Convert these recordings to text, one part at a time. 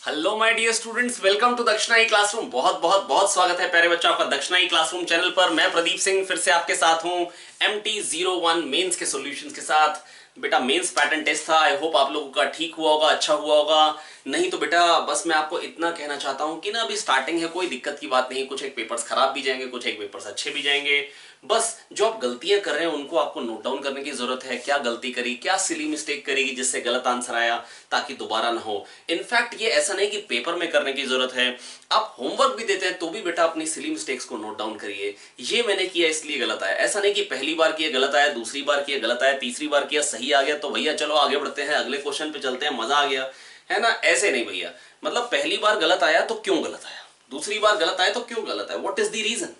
Hello my dear students, welcome to Dakshinai classroom. बहुत बहुत बहुत स्वागत है प्यारे बच्चों आपका दक्षिणाई क्लासरूम चैनल पर। मैं प्रदीप सिंह फिर से आपके साथ हूं MT01 मेंस के सॉल्यूशंस के साथ। बेटा मेंस पैटर्न टेस्ट था, आई होप आप लोगों का ठीक हुआ होगा, अच्छा हुआ होगा। नहीं तो बेटा बस मैं आपको इतना कहना चाहता हूं कि ना अभी स्टार्टिंग है, कोई दिक्कत की बात नहीं। कुछ एक पेपर्स खराब भी जाएंगे, कुछ एक पेपर्स अच्छे भी जाएंगे। बस जो आप गलतियां कर रहे हैं उनको आपको नोट डाउन करने की जरूरत है। क्या गलती करी, क्या सिली मिस्टेक करेगी जिससे गलत आंसर आया, ताकि दोबारा ना हो। इनफैक्ट ये ऐसा नहीं कि पेपर में करने की जरूरत है, आप होमवर्क भी देते हैं तो भी बेटा अपनी सिली मिस्टेक्स को नोट डाउन करिए। ये मैंने किया इसलिए गलत आया, ऐसा नहीं कि पहली बार किया गलत आया, दूसरी बार किया गलत आया, तीसरी बार किया सही आ गया तो भैया चलो आगे बढ़ते हैं, अगले क्वेश्चन पे चलते हैं, मजा आ गया, है ना। ऐसे नहीं भैया। मतलब पहली बार गलत आया तो क्यों गलत आया, दूसरी बार गलत आया तो क्यों गलत आया, व्हाट इज द रीजन।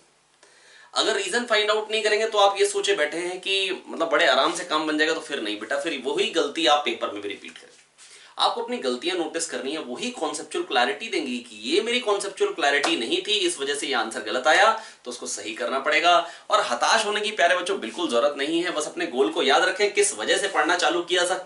अगर रीजन फाइंड आउट नहीं करेंगे तो आप ये सोचे बैठे हैं कि मतलब बड़े आराम से काम बन जाएगा, तो फिर नहीं बेटा, फिर वही गलती आप पेपर में भी रिपीट करें। आपको अपनी गलतियां नोटिस करनी है, वही कॉन्सेप्चुअल क्लैरिटी देंगी कि ये मेरी कॉन्सेप्चुअल क्लैरिटी नहीं थी, इस वजह से ये आंसर गलत आया, तो उसको सही करना पड़ेगा। और हताश होने की प्यारे बच्चों बिल्कुल जरूरत नहीं है। बस अपने गोल को याद रखें, किस वजह से पढ़ना चालू किया था,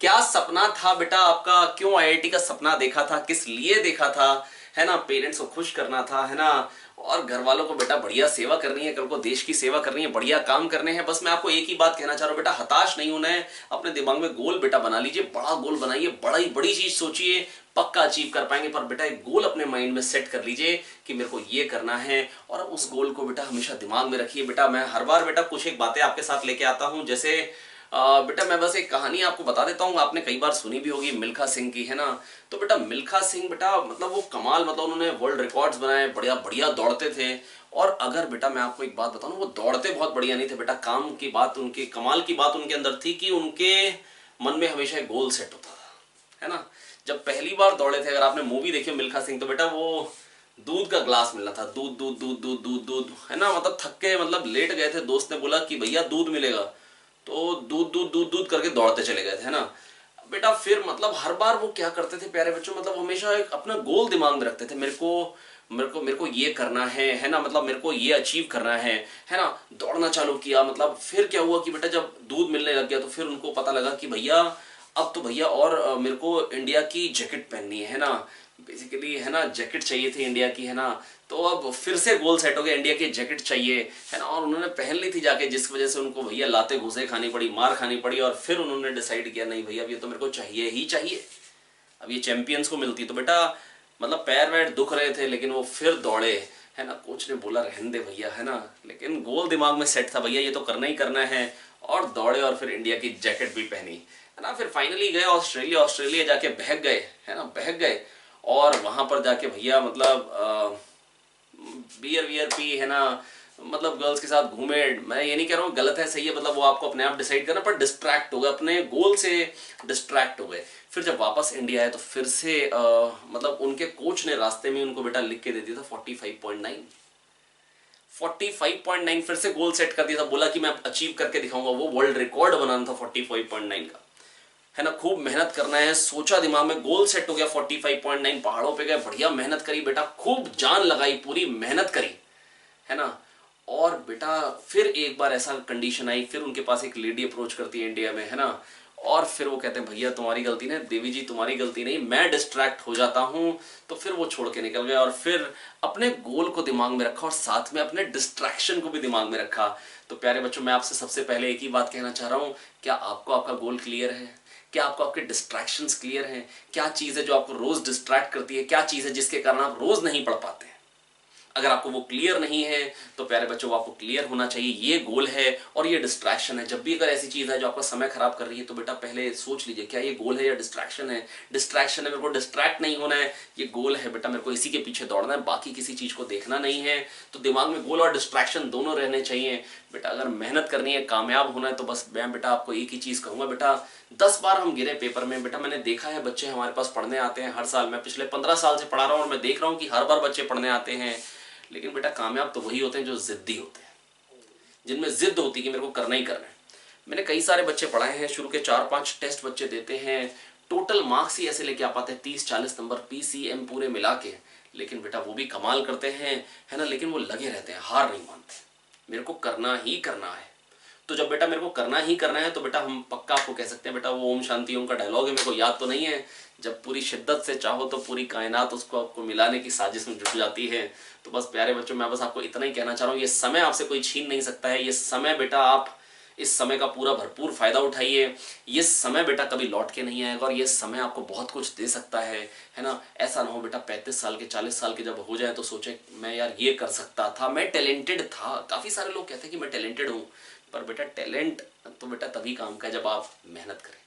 क्या सपना था बेटा आपका, क्यों IIT का सपना देखा था, किस लिए देखा था, है ना। पेरेंट्स को खुश करना था, है ना, और घर वालों को बेटा बढ़िया सेवा करनी है, कल को देश की सेवा करनी है, बढ़िया काम करने हैं। बस मैं आपको एक ही बात कहना चाह रहा हूं बेटा, हताश नहीं होना है। अपने दिमाग में गोल बेटा बना लीजिए, बड़ा गोल बनाइए, बड़ी चीज सोचिए, पक्का अचीव कर पाएंगे। पर बेटा एक गोल अपने माइंड में सेट कर लीजिए कि मेरे को ये करना है, और उस गोल को बेटा हमेशा दिमाग में रखिए। बेटा मैं हर बार बेटा कुछ एक बातें आपके साथ लेके आता हूं, जैसे बेटा मैं बस एक कहानी आपको बता देता हूँ, आपने कई बार सुनी भी होगी, मिल्खा सिंह की, है ना। तो बेटा मिल्खा सिंह बेटा मतलब वो कमाल, मतलब उन्होंने वर्ल्ड रिकॉर्ड्स बनाए, बढ़िया बढ़िया दौड़ते थे। और अगर बेटा मैं आपको एक बात बताऊं, वो दौड़ते बहुत बढ़िया नहीं थे बेटा, काम की बात उनके, कमाल की बात उनके अंदर थी कि उनके मन में हमेशा एक गोल सेट होता था, है ना। जब पहली बार दौड़े थे, अगर आपने मूवी देखी मिल्खा सिंह, तो बेटा वो दूध का ग्लास मिलना था, दूध दूध दूध दूध दूध दूध, है ना। मतलब थक के मतलब लेट गए थे, दोस्त ने बोला कि भैया दूध मिलेगा, तो दूध दूध दूध दूध करके दौड़ते चले गए थे, है ना। बेटा फिर मतलब हर बार वो क्या करते थे प्यारे बच्चों, मतलब हमेशा एक अपना गोल दिमाग में रखते थे, मेरे को ये करना है ना, मतलब मेरे को ये अचीव करना है ना। दौड़ना चालू किया, मतलब फिर क्या हुआ कि बेटा जब दूध मिलने लग गया तो फिर उनको पता लगा कि भैया अब तो भैया और मेरे को इंडिया की जैकेट पहननी है ना, बेसिकली, है ना, जैकेट चाहिए थी इंडिया की, है ना। तो अब फिर से गोल सेट हो गया, इंडिया की जैकेट चाहिए, है ना। और उन्होंने पहन ली थी जाके, जिस वजह से उनको भैया लाते घुसे खानी पड़ी, मार खानी पड़ी, और फिर उन्होंने डिसाइड किया नहीं भैया अब ये तो मेरे को चाहिए ही चाहिए। अब ये चैंपियंस को मिलती तो बेटा मतलब पैर वैर दुख रहे थे, लेकिन वो फिर दौड़े, है ना। कोच ने बोला रहने दे भैया, है ना, लेकिन गोल दिमाग में सेट था भैया ये तो करना ही करना है, और दौड़े और फिर इंडिया की जैकेट भी पहनी, है ना। फिर फाइनली गए ऑस्ट्रेलिया, ऑस्ट्रेलिया जाके बहक गए, है ना, बहक गए। और वहां पर जाके भैया मतलब बियर वियर पी, है ना, मतलब गर्ल्स के साथ घूमे। मैं ये नहीं कह रहा हूँ गलत है सही है, मतलब वो आपको अपने आप डिसाइड करना, पर डिस्ट्रैक्ट हो गए, अपने गोल से डिस्ट्रैक्ट हो गए। फिर जब वापस इंडिया आए तो फिर से मतलब उनके कोच ने रास्ते में उनको बेटा लिख के दे दिया था 45.9, 45.9 फिर से गोल सेट कर दिया था, बोला कि मैं अचीव करके दिखाऊंगा। वो वर्ल्ड रिकॉर्ड बनाना था 45.9 का, है ना। खूब मेहनत करना है, सोचा दिमाग में, गोल सेट हो गया 45.9। पहाड़ों पे गए, बढ़िया मेहनत करी बेटा, खूब जान लगाई, पूरी मेहनत करी, है ना। और बेटा फिर एक बार ऐसा कंडीशन आई, फिर उनके पास एक लेडी अप्रोच करती है इंडिया में, है ना। और फिर वो कहते हैं भैया तुम्हारी गलती नहीं, देवी जी तुम्हारी गलती नहीं, मैं डिस्ट्रैक्ट हो जाता हूं। तो फिर वो छोड़ के निकल गए, और फिर अपने गोल को दिमाग में रखा और साथ में अपने डिस्ट्रैक्शन को भी दिमाग में रखा। तो प्यारे बच्चों मैं आपसे सबसे पहले एक ही बात कहना चाह रहा हूं, क्या आपको आपका गोल क्लियर है, क्या आपको आपके डिस्ट्रैक्शंस क्लियर हैं, क्या चीज है जो आपको रोज डिस्ट्रैक्ट करती है, क्या चीज है जिसके कारण आप रोज नहीं पढ़ पाते हैं। अगर आपको वो क्लियर नहीं है तो प्यारे बच्चों वो आपको क्लियर होना चाहिए, ये गोल है और ये डिस्ट्रैक्शन है। जब भी अगर ऐसी चीज है जो आपका समय खराब कर रही है तो बेटा पहले सोच लीजिए क्या ये गोल है या डिस्ट्रैक्शन है। डिस्ट्रैक्शन है, मेरे को डिस्ट्रैक्ट नहीं होना है, ये गोल है बेटा मेरे को इसी के पीछे दौड़ना है, बाकी किसी चीज को देखना नहीं है। तो दिमाग में गोल और डिस्ट्रैक्शन दोनों रहने चाहिए बेटा। अगर मेहनत करनी है, कामयाब होना है, तो बस मैं बेटा आपको एक ही चीज कहूंगा बेटा, 10 बार हम गिरे पेपर में बेटा, मैंने देखा है बच्चे हमारे पास पढ़ने आते हैं हर साल, मैं पिछले 15 साल से पढ़ा रहा हूं और मैं देख रहा हूं कि हर बार बच्चे पढ़ने आते हैं, लेकिन बेटा कामयाब तो वही होते हैं जो जिद्दी होते हैं, जिनमें जिद होती है कि मेरे को करना ही करना है। मैंने कई सारे बच्चे पढ़ाए हैं, शुरू के 4-5 टेस्ट बच्चे देते हैं, टोटल मार्क्स ही ऐसे लेके आ पाते हैं 30-40 नंबर PCM पूरे मिला के, लेकिन बेटा वो भी कमाल करते हैं, है ना। लेकिन वो लगे रहते हैं, हार नहीं मानते, मेरे को करना ही करना है। तो जब बेटा मेरे को करना ही करना है तो बेटा हम पक्का आपको कह सकते हैं बेटा वो ओम शांति ओम का डायलॉग है, मेरे को याद तो नहीं है, जब पूरी शिद्दत से चाहो तो पूरी कायनात उसको आपको मिलाने की साजिश में जुट जाती है। तो बस प्यारे बच्चों मैं बस आपको इतना ही कहना चाह रहा हूँ, ये समय आपसे कोई छीन नहीं सकता है। ये समय बेटा आप इस समय का पूरा भरपूर फायदा उठाइए। ये समय बेटा कभी लौट के नहीं आएगा और ये समय आपको बहुत कुछ दे सकता है ना। ऐसा ना हो बेटा 35 साल के 40 साल के जब हो जाए तो सोचे मैं यार ये कर सकता था, मैं टैलेंटेड था। काफ़ी सारे लोग कहते हैं कि मैं टैलेंटेड हूँ, पर बेटा टैलेंट तो बेटा तभी काम का है जब आप मेहनत करें।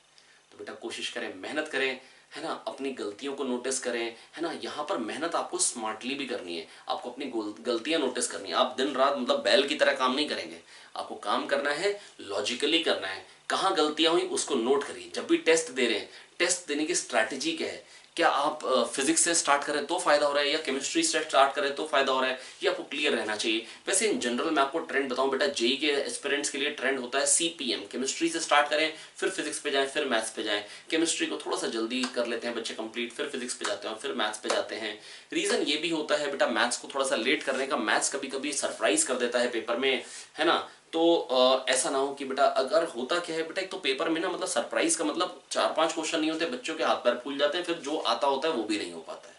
तो बेटा कोशिश करें, मेहनत करें, है ना, अपनी गलतियों को नोटिस करें, है ना। यहाँ पर मेहनत आपको स्मार्टली भी करनी है, आपको अपनी गलतियां नोटिस करनी है। आप दिन रात मतलब बैल की तरह काम नहीं करेंगे, आपको काम करना है, लॉजिकली करना है। कहाँ गलतियां हुई उसको नोट करिए। जब भी टेस्ट दे रहे हैं, टेस्ट देने की स्ट्रैटेजी क्या है, क्या आप फिजिक्स से स्टार्ट करें तो फायदा हो रहा है या केमिस्ट्री से स्टार्ट करें तो फायदा हो रहा है, ये आपको क्लियर रहना चाहिए। वैसे इन जनरल मैं आपको ट्रेंड बताऊं बेटा, जेई के एस्पिरेंट्स के लिए ट्रेंड होता है सीपीएम, केमिस्ट्री से स्टार्ट करें फिर फिजिक्स पे जाएं फिर मैथ्स पे जाएं। केमिस्ट्री को थोड़ा सा जल्दी कर लेते हैं बच्चे कंप्लीट, फिर फिजिक्स पे जाते हैं फिर मैथ्स पे जाते हैं। रीजन ये भी होता है बेटा मैथ्स को थोड़ा सा लेट करने का, मैथ्स कभी कभी सरप्राइज कर देता है पेपर में, है ना। तो ऐसा ना हो कि बेटा, अगर होता क्या है बेटा, एक तो पेपर में ना मतलब सरप्राइज का मतलब 4-5 क्वेश्चन नहीं होते, बच्चों के हाथ पैर फूल जाते हैं, फिर जो आता होता है वो भी नहीं हो पाता है।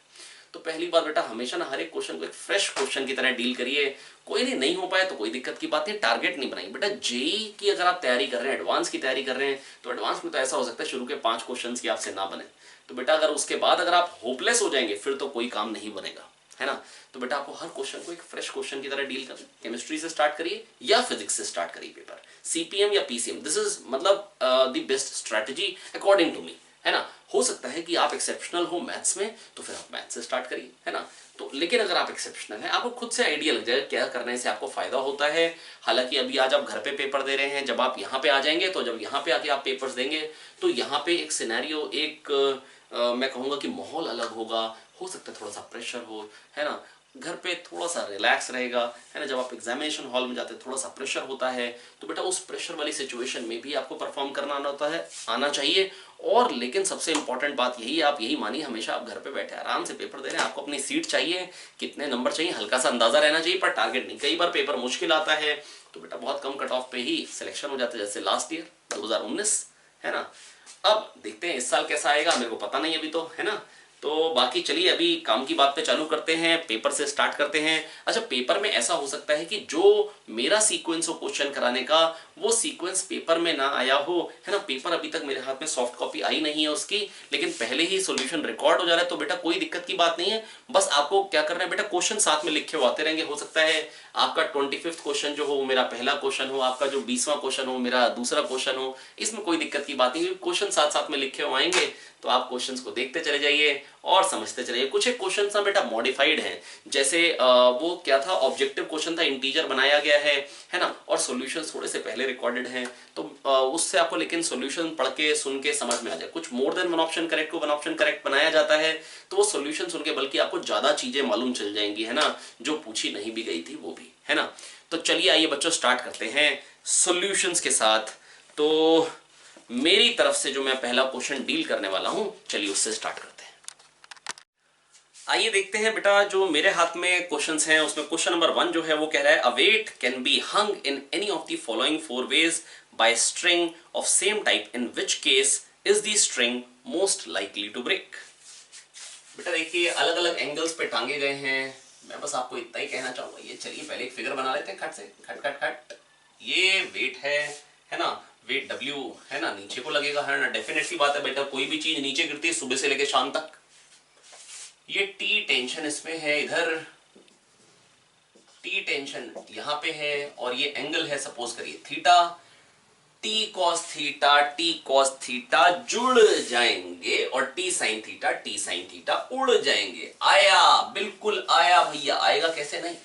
तो पहली बात बेटा हमेशा ना हर एक क्वेश्चन को एक फ्रेश क्वेश्चन की तरह डील करिए। कोई नहीं हो पाए तो कोई दिक्कत की बात नहीं, टारगेट नहीं बनाइए बेटा। जेई की अगर आप तैयारी कर रहे हैं, एडवांस की तैयारी कर रहे हैं, तो एडवांस में तो ऐसा हो सकता है शुरू के 5 क्वेश्चन की आपसे ना बने। तो बेटा अगर उसके बाद अगर आप होपलेस हो जाएंगे फिर तो कोई काम नहीं बनेगा, है ना। तो बेटा आपको हर क्वेश्चन को एक फ्रेश क्वेश्चन की तरह डील करना। केमिस्ट्री से स्टार्ट करिए या फिजिक्स से स्टार्ट करिए पेपर, सीपीएम या पीसीएम, दिस इज मतलब the best strategy according to me, है ना। हो सकता है कि आप एक्सेप्शनल हो मैथ्स में तो फिर आप मैथ्स से स्टार्ट करिए, है ना। तो लेकिन अगर आप एक्सेप्शनल हैं, आपको खुद से आइडिया लग जाएगा क्या करने से आपको फायदा होता है। हालांकि अभी आज आप घर पे पेपर दे रहे हैं, जब आप यहाँ पे आ जाएंगे तो जब यहाँ पे आके आप पेपर्स देंगे तो यहाँ पे एक सिनेरियो, एक मैं कहूँगा कि माहौल अलग होगा। हो सकता है थोड़ा सा प्रेशर हो, है ना। घर पे थोड़ा सा रिलैक्स रहेगा, है ना। जब आप एग्जामिनेशन हॉल में जाते हैं थोड़ा सा प्रेशर होता है, तो बेटा उस प्रेशर वाली सिचुएशन में भी आपको परफॉर्म करना आना चाहिए। और लेकिन सबसे इंपॉर्टेंट बात यही है, आप यही मानिए हमेशा आप घर पे बैठे आराम से पेपर दे रहे हैं, आपको अपनी सीट चाहिए, कितने नंबर चाहिए हल्का सा अंदाजा रहना चाहिए, पर टारगेट नहीं। कई बार पेपर मुश्किल आता है तो बेटा बहुत कम कट ऑफ पे ही सिलेक्शन हो जाता है, जैसे लास्ट ईयर 2019, है ना। अब देखते हैं इस साल कैसा आएगा, मेरे को पता नहीं अभी तो, है ना। तो बाकी चलिए अभी काम की बात पे चालू करते हैं, पेपर से स्टार्ट करते हैं। अच्छा, पेपर में ऐसा हो सकता है कि जो मेरा सीक्वेंस हो क्वेश्चन कराने का, वो सीक्वेंस पेपर में ना आया हो, है ना। पेपर अभी तक मेरे हाथ में सॉफ्ट कॉपी आई नहीं है उसकी, लेकिन पहले ही सॉल्यूशन रिकॉर्ड हो जा रहा है, तो बेटा कोई दिक्कत की बात नहीं है। बस आपको क्या करना है बेटा, क्वेश्चन साथ में लिखे हुए आते रहेंगे। हो सकता है आपका 25th क्वेश्चन जो हो मेरा पहला क्वेश्चन हो, आपका जो 20वां क्वेश्चन हो मेरा दूसरा क्वेश्चन हो, इसमें कोई दिक्कत की बात नहीं, क्वेश्चन साथ साथ में लिखे हुए आएंगे। तो आप क्वेश्चंस को देखते चले जाइए और समझते चलिए। कुछ एक क्वेश्चन ना बेटा मॉडिफाइड हैं, जैसे वो क्या था, ऑब्जेक्टिव क्वेश्चन था, इंटीजर बनाया गया है ना, और सॉल्यूशंस थोड़े से पहले रिकॉर्डेड हैं, तो उससे आपको लेकिन सॉल्यूशन पढ़ के सुन के समझ में आ जाए। कुछ more than one option correct को वन ऑप्शन करेक्ट बनाया जाता है, तो वो सॉल्यूशन सुन के बल्कि आपको ज्यादा चीजें मालूम चल जाएंगी, है ना, जो पूछी नहीं भी गई थी वो भी, है ना। तो चलिए आइए बच्चों स्टार्ट करते हैं सॉल्यूशंस के साथ। तो मेरी तरफ से जो मैं पहला क्वेश्चन डील करने वाला हूं, चलिए उससे स्टार्ट करते हैं। आइए देखते हैं बेटा, जो मेरे हाथ में क्वेश्चंस हैं उसमें क्वेश्चन नंबर 1 जो है वो कह रहा है, a weight can be hung in any of the following 4 ways by string of same type, in which case is the string most likely to break. बेटा देखिए अलग अलग एंगल्स पे टांगे गए हैं, मैं बस आपको इतना ही कहना चाहूंगा। ये चलिए पहले एक फिगर बना लेते हैं, खट से खट खट खट। ये वेट है ना, वेट W है ना, नीचे को लगेगा, है ना। डेफिनेटली बात है बेटा, कोई भी चीज नीचे गिरती है सुबह से लेकर शाम तक। ये T टेंशन इसमें है, इधर T टेंशन यहां पे है, और ये एंगल है सपोज करिए थीटा। T cos थीटा जुड़ जाएंगे और T sin थीटा उड़ जाएंगे। आया, बिल्कुल आया भैया, आएगा कैसे नहीं,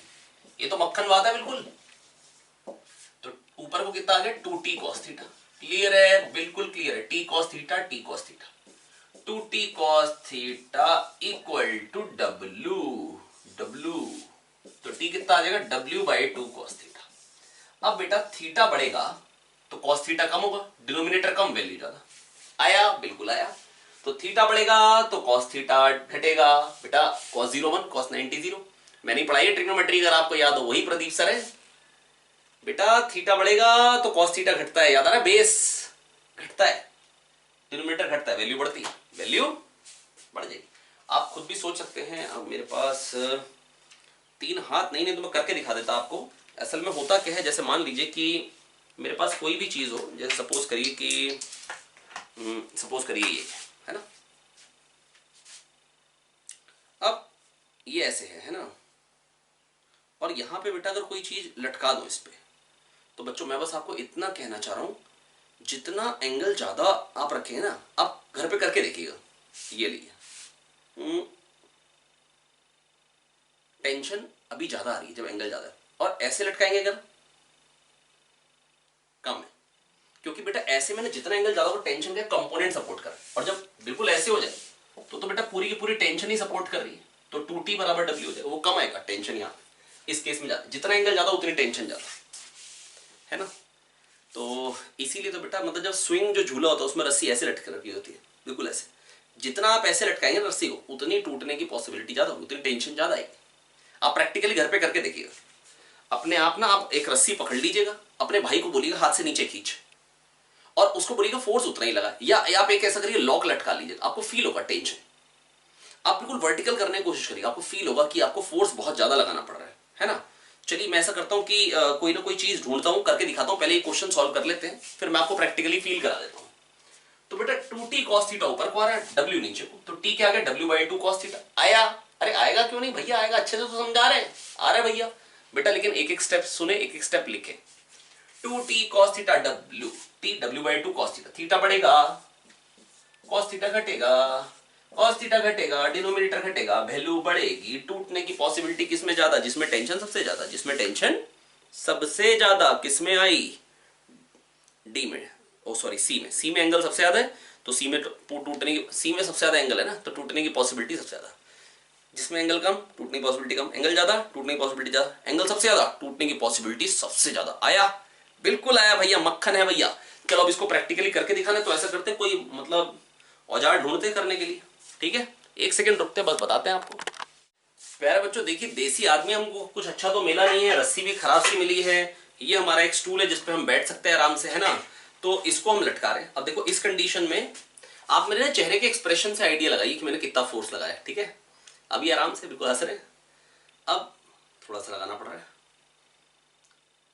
ये तो मक्खन बात है बिल्कुल। तो ऊपर को कितना आ गया 2T cos थीटा, क्लियर है, बिल्कुल क्लियर है। T cos theta 2T cos theta equal to W। तो T कितना आ जाएगा W/2 cos थीटा। अब बेटा थीटा बढ़ेगा तो cos थीटा कम होगा, डिनोमिनेटर कम वैल्यू ज्यादा। आया, बिल्कुल आया। तो थीटा बढ़ेगा तो cos थीटा घटेगा। बेटा cos 0 1 cos 90 0, मैंने पढ़ाई है ट्रिग्नोमेट्री, अगर आपको याद हो वही प्रदीप सर है। बेटा थीटा बढ़ेगा तो कॉस थीटा घटता है, याद आ रहा है, बेस घटता है, डिनोमिनेटर घटता है, वैल्यू बढ़ती है, वैल्यू बढ़ जाएगी। आप खुद भी सोच सकते हैं। अब मेरे पास 3 हाथ नहीं तो मैं करके दिखा देता आपको। असल में होता क्या है, जैसे मान लीजिए कि मेरे पास कोई भी चीज हो, जैसे सपोज करिए कि सपोज करिए ये है ना, अब ये ऐसे है ना, और यहां पे बेटा अगर कोई चीज लटका दो इस पे, तो बच्चों मैं बस आपको इतना कहना चाह रहा हूं, जितना एंगल ज्यादा आप रखेंगे ना, आप घर पे करके देखिएगा, ये लिए टेंशन अभी ज्यादा आ रही है जब एंगल ज्यादा है, और ऐसे लटकाएंगे अगर कम है, क्योंकि बेटा ऐसे में ना जितना एंगल ज्यादा हो टेंशन का कंपोनेंट सपोर्ट कर, और जब बिल्कुल ऐसे हो जाए तो बेटा पूरी की पूरी टेंशन ही सपोर्ट कर रही है, तो 2T बराबर W हो जाए, वो कम आएगा टेंशन यहाँ इस केस में ज्यादा, जितना एंगल ज्यादा उतनी टेंशन ज्यादा, है ना। तो इसीलिए तो बेटा मतलब जब स्विंग जो झूला होता है उसमें रस्सी ऐसे लटक रखी होती है, बिल्कुल ऐसे, जितना आप ऐसे लटकाएंगे रस्सी को उतनी टूटने की पॉसिबिलिटी ज्यादा होगी, उतनी टेंशन ज्यादा आएगी। आप प्रैक्टिकली घर पे करके देखिएगा, अपने आप ना आप एक रस्सी पकड़ लीजिएगा, अपने भाई को बोलिएगा हाथ से नीचे खींच, और उसको बोलिएगा फोर्स उतना ही लगा, या आप एक ऐसा करिए लॉक लटका लीजिएगा, आपको फील होगा टेंशन, आप बिल्कुल वर्टिकल करने की कोशिश करिए, आपको फील होगा कि आपको फोर्स बहुत ज्यादा लगाना पड़ रहा है ना। चलिए मैं ऐसा करता हूं कि कोई ना कोई चीज ढूंढता हूं, करके दिखाता हूं, पहले ये क्वेश्चन सॉल्व कर लेते हैं, फिर मैं आपको प्रैक्टिकली फील करा देता हूं। तो बेटा 2T cos थीटा ऊपर को आ रहा है, W नीचे को, तो T क्या आ गया, W/2 cos थीटा आया। अरे आएगा क्यों नहीं भैया, आएगा, अच्छे से तो समझा रहे हैं, आ रहा है भैया बेटा, लेकिन एक एक स्टेप सुने, एक एक स्टेप लिखे। 2T cos theta W, T W/2 cos theta, theta बढ़ेगा cos थीटा घटेगा, cos थीटा घटेगा, डिनोमिनेटर घटेगा, वैल्यू बढ़ेगी, टूटने की पॉसिबिलिटी किसमें ज्यादा, जिसमें टेंशन सबसे ज्यादा, जिसमें टेंशन सबसे ज्यादा किसमें आई, डी में, ओ सॉरी सी में एंगल सबसे ज्यादा है, तो सी में टूटने की, सी में सबसे ज्यादा एंगल है ना, तो टूटने की पॉसिबिलिटी सबसे ज्यादा, जिसमें एंगल कम टूटने की पॉसिबिलिटी कम, एंगल ज्यादा टूटने की पॉसिबिलिटी ज्यादा, एंगल सबसे ज्यादा टूटने की पॉसिबिलिटी सबसे ज्यादा। आया, बिल्कुल आया भैया, मक्खन है भैया। चलो अब इसको प्रैक्टिकली करके दिखाना, तो ऐसा करते हैं, कोई मतलब औजार ढूंढते करने के लिए, ठीक है, 1 सेकंड रुकते हैं, बस बताते हैं आपको। प्यारे बच्चों देखिए, देसी आदमी हमको कुछ अच्छा तो मिला नहीं है, रस्सी भी खराब सी मिली है, ये हमारा एक स्टूल है जिसपे हम बैठ सकते हैं आराम से, है ना, तो इसको हम लटका रहे हैं। अब देखो इस कंडीशन में आप मेरे ना चेहरे के एक्सप्रेशन से आइडिया लगाइए कि मैंने कितना फोर्स लगाया, ठीक है, अभी आराम से बिल्कुल हंस रहे हैं, अब थोड़ा सा लगाना पड़ रहा है,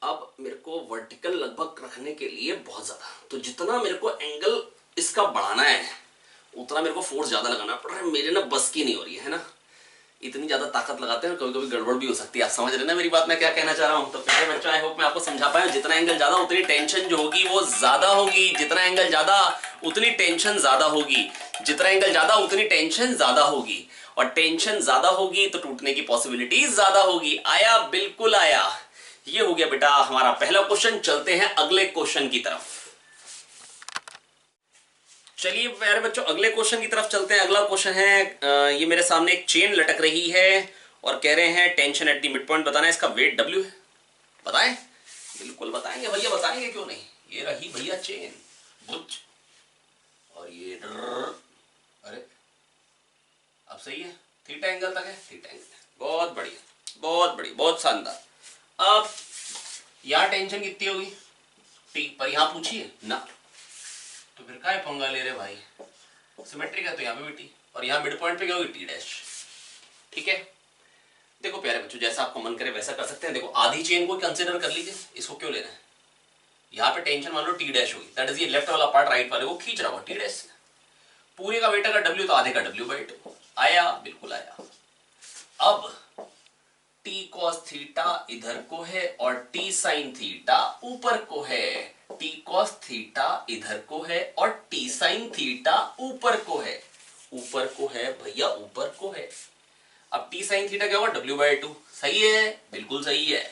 अब मेरे को वर्टिकल लगभग रखने के लिए बहुत ज्यादा, तो जितना मेरे को एंगल इसका बढ़ाना है उतना मेरे को फोर्स ज्यादा लगाना पड़ रहा है, मेरे ना बस की नहीं हो रही है ना, इतनी ज्यादा ताकत लगाते हैं कभी कभी गड़बड़ भी हो सकती है। आप समझ रहे ना मेरी बात, मैं क्या कहना चाह रहा हूं। तो प्यारे बच्चों आई होप मैं आपको समझा पाया, जितना एंगल ज्यादा उतनी टेंशन जो होगी वो ज्यादा होगी, जितना एंगल ज्यादा उतनी टेंशन ज्यादा होगी, जितना एंगल ज्यादा उतनी टेंशन ज्यादा होगी, और टेंशन ज्यादा होगी तो टूटने की पॉसिबिलिटी ज्यादा होगी। आया, बिल्कुल आया, ये हो गया बेटा हमारा पहला क्वेश्चन। चलते हैं अगले क्वेश्चन की तरफ। चलिए प्यारे बच्चों अगले क्वेश्चन की तरफ चलते हैं। अगला क्वेश्चन है, ये मेरे सामने एक चेन लटक रही है और कह रहे हैं tension at the mid point बताना है, इसका वेट W है, बताएं, बिल्कुल बताएंगे भैया, बताएंगे क्यों नहीं, ये रही भैया चेन बुच, और ये अरे अब सही है, थीटा एंगल तक है, थीटा एंगल, बहुत बढ़िया, बहुत बढ़िया, बहुत शानदार। अब यहां टेंशन कितनी होगी T पर, यहां पूछिए ना, तो फिर क्या पंगा ले रहे भाई, सिमेट्रिक है तो यहाँ पे भी टी, और यहाँ मिड पॉइंट पे क्या होगी T', ठीक है। देखो प्यारे बच्चों जैसा आपको मन करे वैसा कर सकते हैं। देखो आधी चेन को कंसीडर कर लीजिए, इसको क्यों लेना है, यहाँ पे टेंशन मान लो T' होगी, दैट इज ये लेफ्ट वाला पार्ट राइट वाले को खींच रहा होगा T', पूरे का वेट अगर W तो आधे का W/2 आया, बिल्कुल आया। अब T cos थीटा इधर को है और T sin थीटा ऊपर को है, T cos थीटा इधर को है और T sin थीटा ऊपर को है, ऊपर को है भैया, ऊपर को है। अब T sin थीटा क्या होगा, W/2, सही है, बिल्कुल सही है,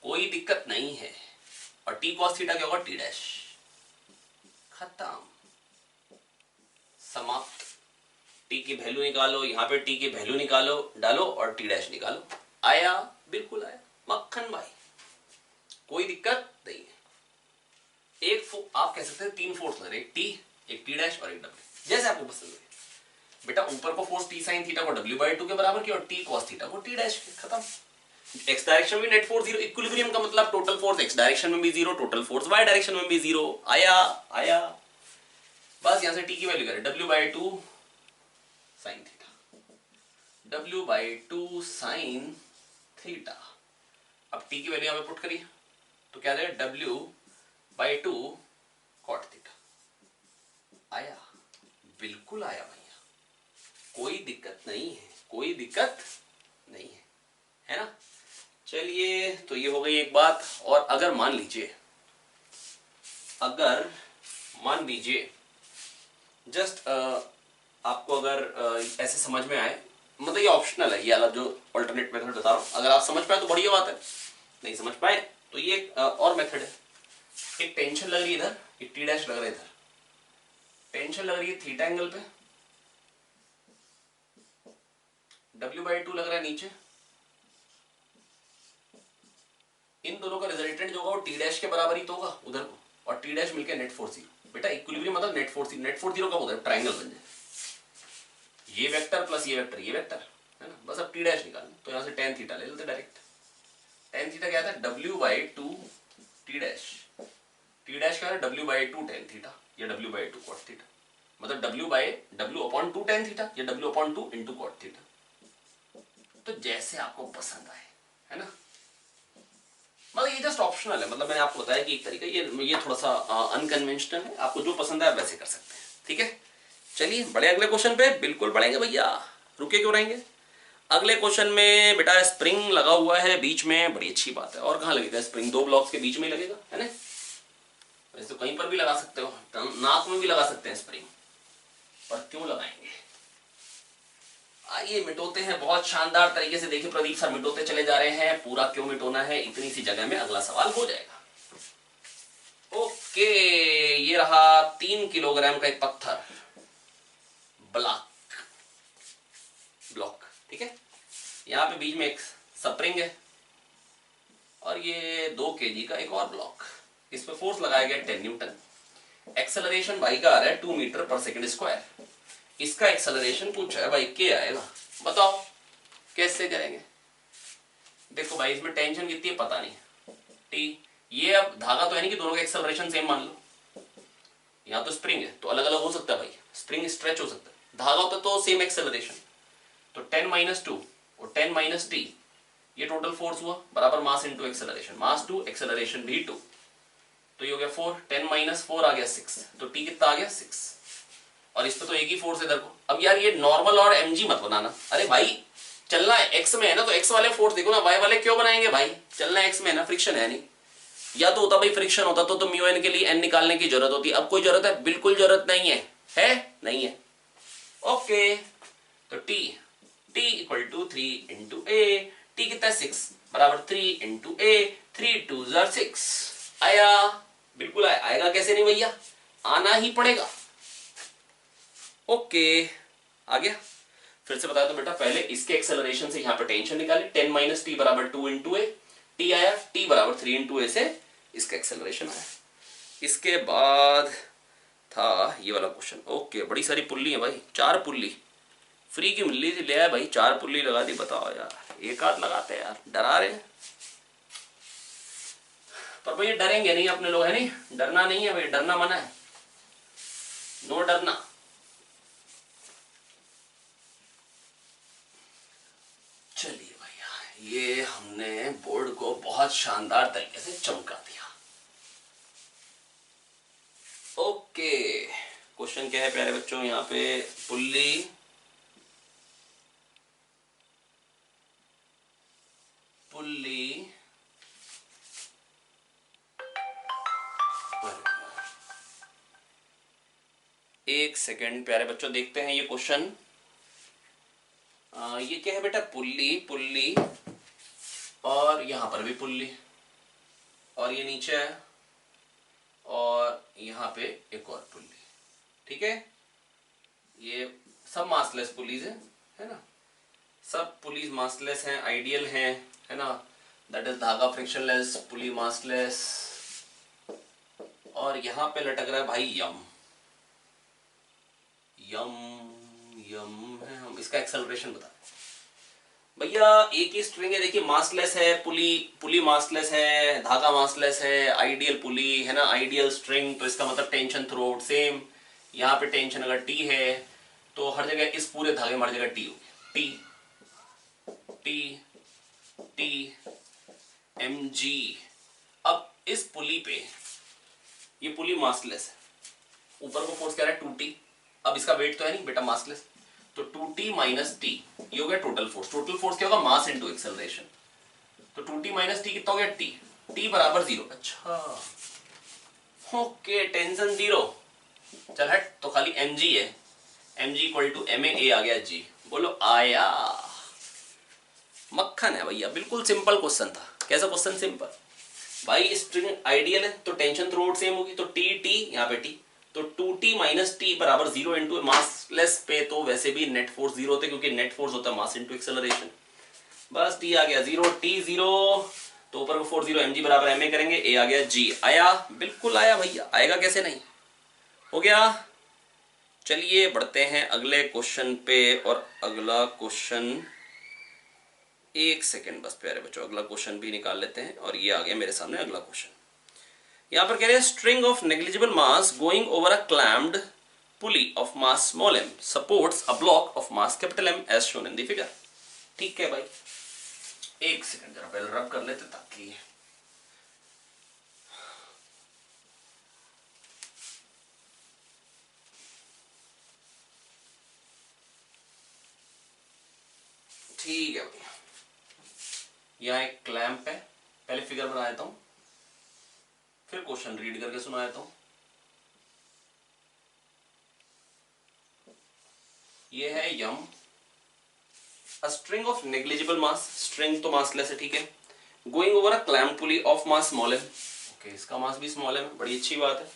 कोई दिक्कत नहीं है, और T cos थीटा क्या होगा, T', खत्म, समाप्त। T की वैल्यू निकालो, यहाँ पे T की वैल्यू निकालो, डालो और T' निकालो, आया, बिल्कुल आया, मक्खन भाई, कोई दिक्कत नहीं है। आप कह सकते हैं 3 फोर्स लग रहे, एक T, एक T' और एक W, जैसे आपको पसंद है बेटा। ऊपर को फोर्स T sin थीटा को W/2 के बराबर की और T cos थीटा को T', खत्म। एक्स डायरेक्शन में नेट फोर्स जीरो, इक्विलिब्रियम का मतलब टोटल फोर्स एक्स डायरेक्शन में भी जीरो, टोटल फोर्स वाई डायरेक्शन में भी जीरो। आया आया, बस यहां से टी की वैल्यू करें W/2 sine theta, W/2 sine theta. अब टी की वैल्यू यहां पे पुट करिए तो क्या आ जाएगा W/2 कॉट थीटा। आया, बिल्कुल आया भैया, कोई दिक्कत नहीं है, कोई दिक्कत नहीं है ना। चलिए, तो ये हो गई एक बात। और अगर मान लीजिए जस्ट आपको अगर ऐसे समझ में आए, मतलब ये ऑप्शनल है, ये वाला जो अल्टरनेट मेथड बता रहा हूं, अगर आप समझ पाए तो बढ़िया बात है, नहीं समझ पाए तो ये एक और मेथड है। एक टेंशन लग रही है इधर, एक टी डैश लग रहा है इधर, टेंशन लग रही है थीटा एंगल पे, W/2 लग रहा है नीचे, इन दोनों का रिजल्टेंट जो होगा वो टी डैश के बराबर ही तो होगा उधर को, और टी डैश मिलकर नेट फोर्स जीरो। बेटा इक्विलिब्रियम मतलब नेट फोर्स जीरो कब होता है, ट्रायंगल बन जाए, ये वेक्टर प्लस ये वेक्टर, ये वेक्टर है ना। बस अब टी डैश निकालना, तो यहां से टेन थीटा ले लेते डायरेक्ट। टेन थीटा क्या था, W/2 T dash, T dash क्या है W/2 टेन थीटा या W/2 कॉट थीटा, मतलब W/2 टेन थीटा या W/2 इंटू कॉट थीटा, तो जैसे आपको पसंद आए, है ना। मतलब ये जस्ट ऑप्शनल है, मतलब मैंने आपको बताया कि एक तरीका ये थोड़ा सा अनकन्वेंशनल है, आपको जो पसंद है आप वैसे कर सकते हैं, ठीक है। चलिए बढ़े अगले क्वेश्चन पे, बिल्कुल बढ़ेंगे भैया, रुके क्यों रहेंगे। अगले क्वेश्चन में बेटा स्प्रिंग लगा हुआ है बीच में, बड़ी अच्छी बात है। और कहाँ लगेगा स्प्रिंग, दो ब्लॉक्स के बीच में लगेगा, है ना। वैसे तो कहीं पर भी लगा सकते हो, नाक में भी लगा सकते हैं स्प्रिंग, पर क्यों लगाएंगे। आइए मिटोते हैं बहुत शानदार तरीके से। देखिए प्रदीप सर मिटोते चले जा रहे हैं, पूरा क्यों मिटोना है, इतनी सी जगह में अगला सवाल हो जाएगा। ओके, ये रहा 3 किलोग्राम का एक पत्थर, ब्लॉक, ठीक है। यहाँ पे बीच में एक स्प्रिंग है, और ये 2 kg का एक और ब्लॉक, इस पे फोर्स लगाया गया 10 न्यूटन। एक्सेलरेशन भाई का आ रहा है 2 मीटर पर सेकंड स्क्वायर। इसका एक्सेलरेशन पूछा है भाई, क्या आएगा बताओ, कैसे करेंगे। देखो भाई इसमें टेंशन कितनी है पता नहीं, टी, ये अब धागा तो है नहीं कि दोनों का एक्सेलरेशन सेम मान लो, यहाँ तो स्प्रिंग है तो अलग अलग हो सकता है भाई, स्प्रिंग स्ट्रेच हो सकता है, धागा होता तो सेम एक्सेलरेशन, तो 10 - 2 और 10 - t, ये टोटल फोर्स हुआ बराबर मास इंटू एक्सेलरेशन, मास 2 एक्सेलरेशन भी 2, तो ये हो गया 4, 10 - 4 आ गया 6, तो t कितना आ गया 6, और इस पे तो एक ही फोर्स है इधर को। अब यार ये नॉर्मल और mg मत बनाना, अरे भाई चलना एक्स में है ना, तो एक्स वाले फोर्स देखो ना, वाई वाले क्यों बनाएंगे भाई, चलना एक्स में है ना, फ्रिक्शन है नहीं। या तो होता भाई फ्रिक्शन होता तो म्यू एन के लिए एन निकालने की जरूरत होती, अब कोई जरूरत है, बिल्कुल जरूरत नहीं है नहीं है। ओके, तो T equal to 3 into A, T कितना है 6 बराबर 3 इंटू ए, 3 2 6 आया, बिल्कुल आएगा, कैसे नहीं भैया, आना ही पड़ेगा। ओके आ गया, फिर से बता दो बेटा, पहले इसके एक्सेलरेशन से यहाँ पे टेंशन निकाले, 10 - t बराबर 2 इंटू ए, टी आया, t बराबर 3 इंटू ए से इसका एक्सेलरेशन आया। इसके बाद था ये वाला क्वेश्चन। ओके, बड़ी सारी पुल्ली है भाई, 4 पुल्ली फ्री की मिली थी, ले आया भाई, 4 पुल्ली लगा दी। बताओ यार, एक आध लगाते हैं यार, डरा रहे हैं, पर भाई डरेंगे नहीं अपने लोग, है नहीं, डरना नहीं है भाई, डरना मना है, नो डरना। चलिए भैया, ये हमने बोर्ड को बहुत शानदार तरीके से चमका दिया। ओके, क्वेश्चन क्या है प्यारे बच्चों, यहाँ पे पुल्ली एक सेकेंड प्यारे बच्चों, देखते हैं ये क्वेश्चन। ये क्या है बेटा, पुल्ली और यहां पर भी पुल्ली, और ये नीचे है, और यहाँ पे एक और पुल्ली, ठीक है। ये सब मासलेस पुलीज है ना, सब पुलीज मासलेस हैं, आइडियल हैं, है ना, दैट इज धागा फ्रिक्शनलेस, पुली मासलेस, और यहां पे लटक रहा है भाई यम है, हम इसका एक्सेलरेशन बता, भैया एक ही स्ट्रिंग है, देखिए मासलेस है, पुली पुली मासलेस है, धागा मासलेस है, आइडियल पुली है ना, आइडियल स्ट्रिंग, तो इसका मतलब टेंशन थ्रू आउट सेम। यहाँ पे टेंशन अगर टी है तो हर जगह इस पूरे धागे में हर जगह टी होगी, T T T M G. अब इस पुली पे, ये पुली मासलेस है, ऊपर को फोर्स क्या रहा है 2T। अब इसका वेट तो है नहीं बेटा मासलेस, तो 2T माइनस टी, ये हो गया टोटल फोर्स। टोटल फोर्स क्या होगा, मास इनटू एक्सेलरेशन। तो 2T माइनस टी कितना हो गया, टी, टी बराबर 0। अच्छा ओके, टेंशन 0, चल हट, तो खाली mg है, mg equal to ma, a आ गया g। बोलो आया, मक्खन है भैया, बिल्कुल सिंपल क्वेश्चन था। कैसा क्वेश्चन, सिंपल भाई। स्ट्रिंग आइडियल है तो टेंशन थ्रू आउट सेम होगी, तो टी टी यहाँ पे टी, तो 2T माइनस टी बराबर 0 इंटू मासलेस पे तो वैसे भी नेट फोर्स 0 होते, क्योंकि नेट फोर्स होता है मास इंटू एक्सेलरेशन। बस टी आ गया 0, टी 0, तो ऊपर को 4 0, mg बराबर ma करेंगे, a आ गया g। आया, बिल्कुल आया भैया, आएगा कैसे नहीं, हो गया। चलिए बढ़ते हैं अगले क्वेश्चन पे, और अगला क्वेश्चन, एक सेकेंड बस प्यारे बच्चों, अगला क्वेश्चन भी निकाल लेते हैं। और ये आ गया मेरे सामने अगला क्वेश्चन। यहां पर कह रहे हैं string of negligible mass going over a clamped pulley of mass small m supports a block of mass capital M as shown in the figure. ठीक है भाई, एक सेकंड जरा पहले रब कर लेते ताकि ठीक है भाई। यहाँ एक क्लैंप है, पहले फिगर बना देता हूं, फिर क्वेश्चन रीड करके सुना देता हूं। ये है यम, a string of negligible mass, string तो मासलेस है, ठीक है, going over a clamp pulley of mass small m, okay इसका मास भी स्मॉल m है, बड़ी अच्छी बात है।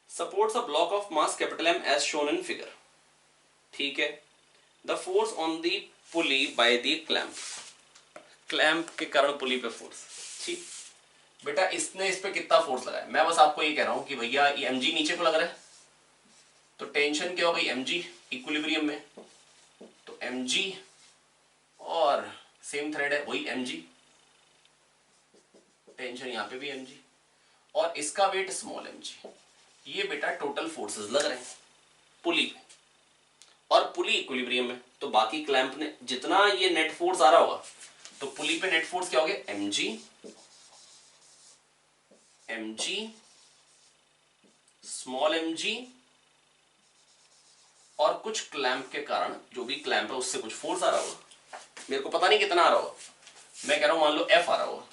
Supports a block of mass capital M as shown in figure, ठीक है। The force on the pulley by the clamp, clamp के कारण पुली पे फोर्स, ठीक बेटा। इसने इस पे कितना फोर्स लगाया, मैं बस आपको ये कह रहा हूं कि भैया ये mg नीचे को लग रहा है, तो टेंशन क्या हो गई, mg इक्विलिब्रियम में, तो mg और सेम थ्रेड है वही mg, टेंशन यहां पे भी mg, और इसका वेट स्मॉल mg। ये बेटा टोटल फोर्सेस लग रहे हैं पुली पे, और पुली इक्विलिब्रियम में, तो बाकी क्लैंप ने जितना ये नेट फोर्स आ रहा होगा, तो पुली पे नेट फोर्स क्या हो गया, mg mg स्मॉल mg, और कुछ क्लैंप के कारण, जो भी क्लैंप है उससे कुछ फोर्स आ रहा होगा, मेरे को पता नहीं कितना आ रहा होगा, मैं कह रहा हूं मान लो F आ रहा होगा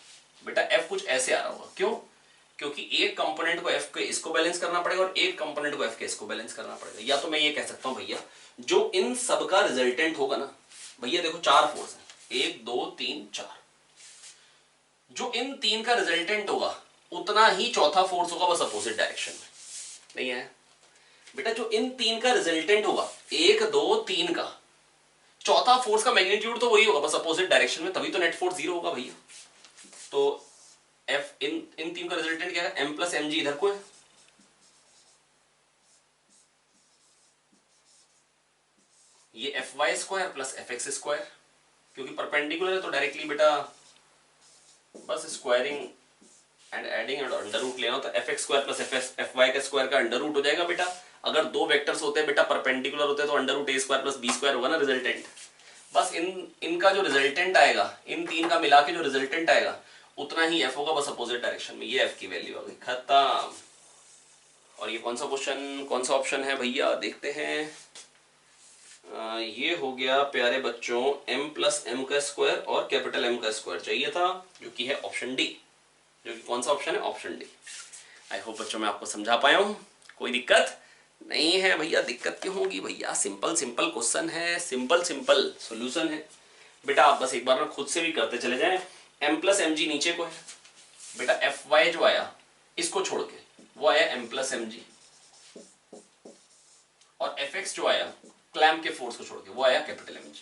बेटा, F कुछ ऐसे आ रहा होगा, क्यों, क्योंकि एक कंपोनेंट को F के इसको बैलेंस करना पड़ेगा, और एक कंपोनेंट को F के इसको बैलेंस करना पड़ेगा। या तो मैं ये कह सकता हूं भैया, जो इन सब का रिजल्टेंट होगा ना भैया, देखो 4 फोर्स है, 1 2 3 4, जो इन 3 का रिजल्टेंट होगा उतना ही चौथा फोर्स होगा, बस अपोजिट डायरेक्शन में। नहीं है बेटा, जो इन 3 का रिजल्टेंट होगा 1 2 3 का, चौथा फोर्स का मैग्नीट्यूड तो वही होगा, बस अपोजिट डायरेक्शन में, तभी तो नेट फोर्स 0 होगा भैया। तो F इन 3 का रिजल्टेंट क्या है, m प्लस mg इधर को है, ये fy square plus fx square, क्योंकि परपेंडिकुलर है तो डायरेक्टली बेटा बस squaring and adding and under root लेना, तो fx स्क्वायर प्लस fy का स्क्वायर का अंडर रूट हो जाएगा बेटा। अगर दो वेक्टर्स होते हैं बेटा परपेंडिकुलर होते हैं तो under root a square plus b square होगा ना रिजल्टेंट। बस इनका जो रिजल्टेंट आएगा, इन 3 का मिला के जो रिजल्टेंट आएगा उतना ही f होगा, बस अपोजिट डायरेक्शन में। ये f की वैल्यू आ गई, खत्म। और ये कौन सा क्वेश्चन, कौन सा ऑप्शन है भैया, देखते हैं। ये हो गया प्यारे बच्चों m प्लस m का स्क्वायर और कैपिटल M का स्क्वायर चाहिए था, जो कि है ऑप्शन डी, जो कि कौन सा ऑप्शन है, ऑप्शन डी। आई होप बच्चों मैं आपको समझा पाया हूं, कोई दिक्कत नहीं है भैया। दिक्कत क्यों होगी भैया, सिंपल सिंपल क्वेश्चन है, सिंपल सिंपल सॉल्यूशन है बेटा। आप बस एक बार ना खुद से भी करते चले जाएं। m प्लस mg नीचे को है बेटा, fy जो आया इसको छोड़ के वो आया m प्लस mg, और fx जो आया क्लैम्प के फोर्स को छोड़ के वो आया कैपिटल mg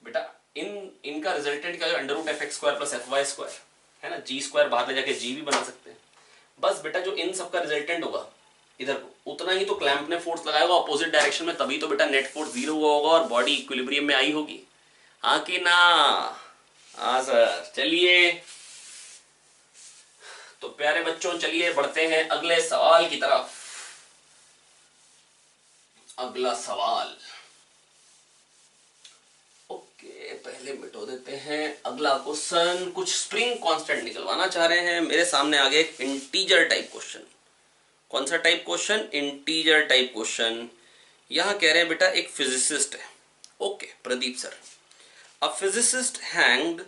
बेटा। इनका रिजल्टेंट क्या है, under root fx square plus fy square है ना, g स्क्वायर बाहर ले जाके g भी बना सकते हैं। बस बेटा जो इन सबका रिजल्टेंट होगा इधर को उतना ही तो क्लैंप ने फोर्स लगाया होगा अपोजिट डायरेक्शन में, तभी तो बेटा नेट फोर्स 0 हुआ होगा और बॉडी इक्विलिब्रियम में आई होगी। हाँ कि ना? हाँ सर। चलिए तो प्यारे बच्चों, चलिए बढ़ते हैं अगले सवाल की तरफ। अगला सवाल, ओके पहले मिटो देते हैं। अगला क्वेश्चन, कुछ स्प्रिंग कांस्टेंट निकलवाना चाह रहे हैं। मेरे सामने आ गया एक इंटीजर टाइप क्वेश्चन। कौन सा type question? Integer type question. यहां कह रहे हैं बेटा एक फिजिसिस्ट है, okay Pradeep sir, a physicist hanged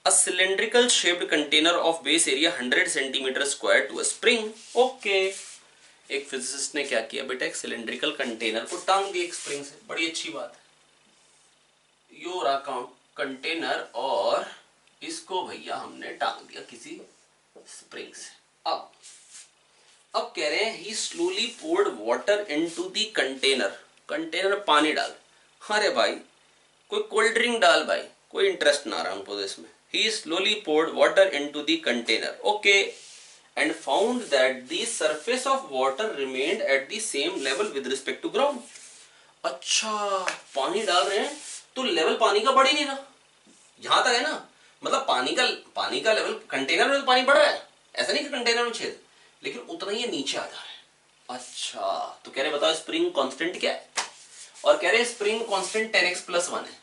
a cylindrical shaped container of base area 100 centimeter square to a spring. Okay, एक फिजिसिस्ट ने क्या किया बेटा, एक सिलेंड्रिकल कंटेनर को टांग दिया एक स्प्रिंग से। बड़ी अच्छी बात है। यो रहा कंटेनर और इसको भैया हमने टांग दिया किसी स्प्रिंग से। अब कह रहे हैं he slowly poured water into the container. Container में पानी डाल। अरे भाई कोई कोल्ड ड्रिंक डाल भाई, कोई इंटरेस्ट ना रहा हमको इसमें। He slowly poured water into the container, okay, and found that the surface of water remained at the same level with respect to ground. अच्छा, पानी डाल रहे हैं तो लेवल पानी का बढ़ ही नहीं रहा। यहां तक है ना, मतलब पानी का लेवल कंटेनर में तो पानी बढ़ रहा है, ऐसा नहीं कि कंटेनर में छेद, लेकिन उतना ही नीचे आ जा रहा है। अच्छा, तो कह रहे बताओ स्प्रिंग कांस्टेंट क्या है, और कह रहे स्प्रिंग कांस्टेंट 10x+1 है।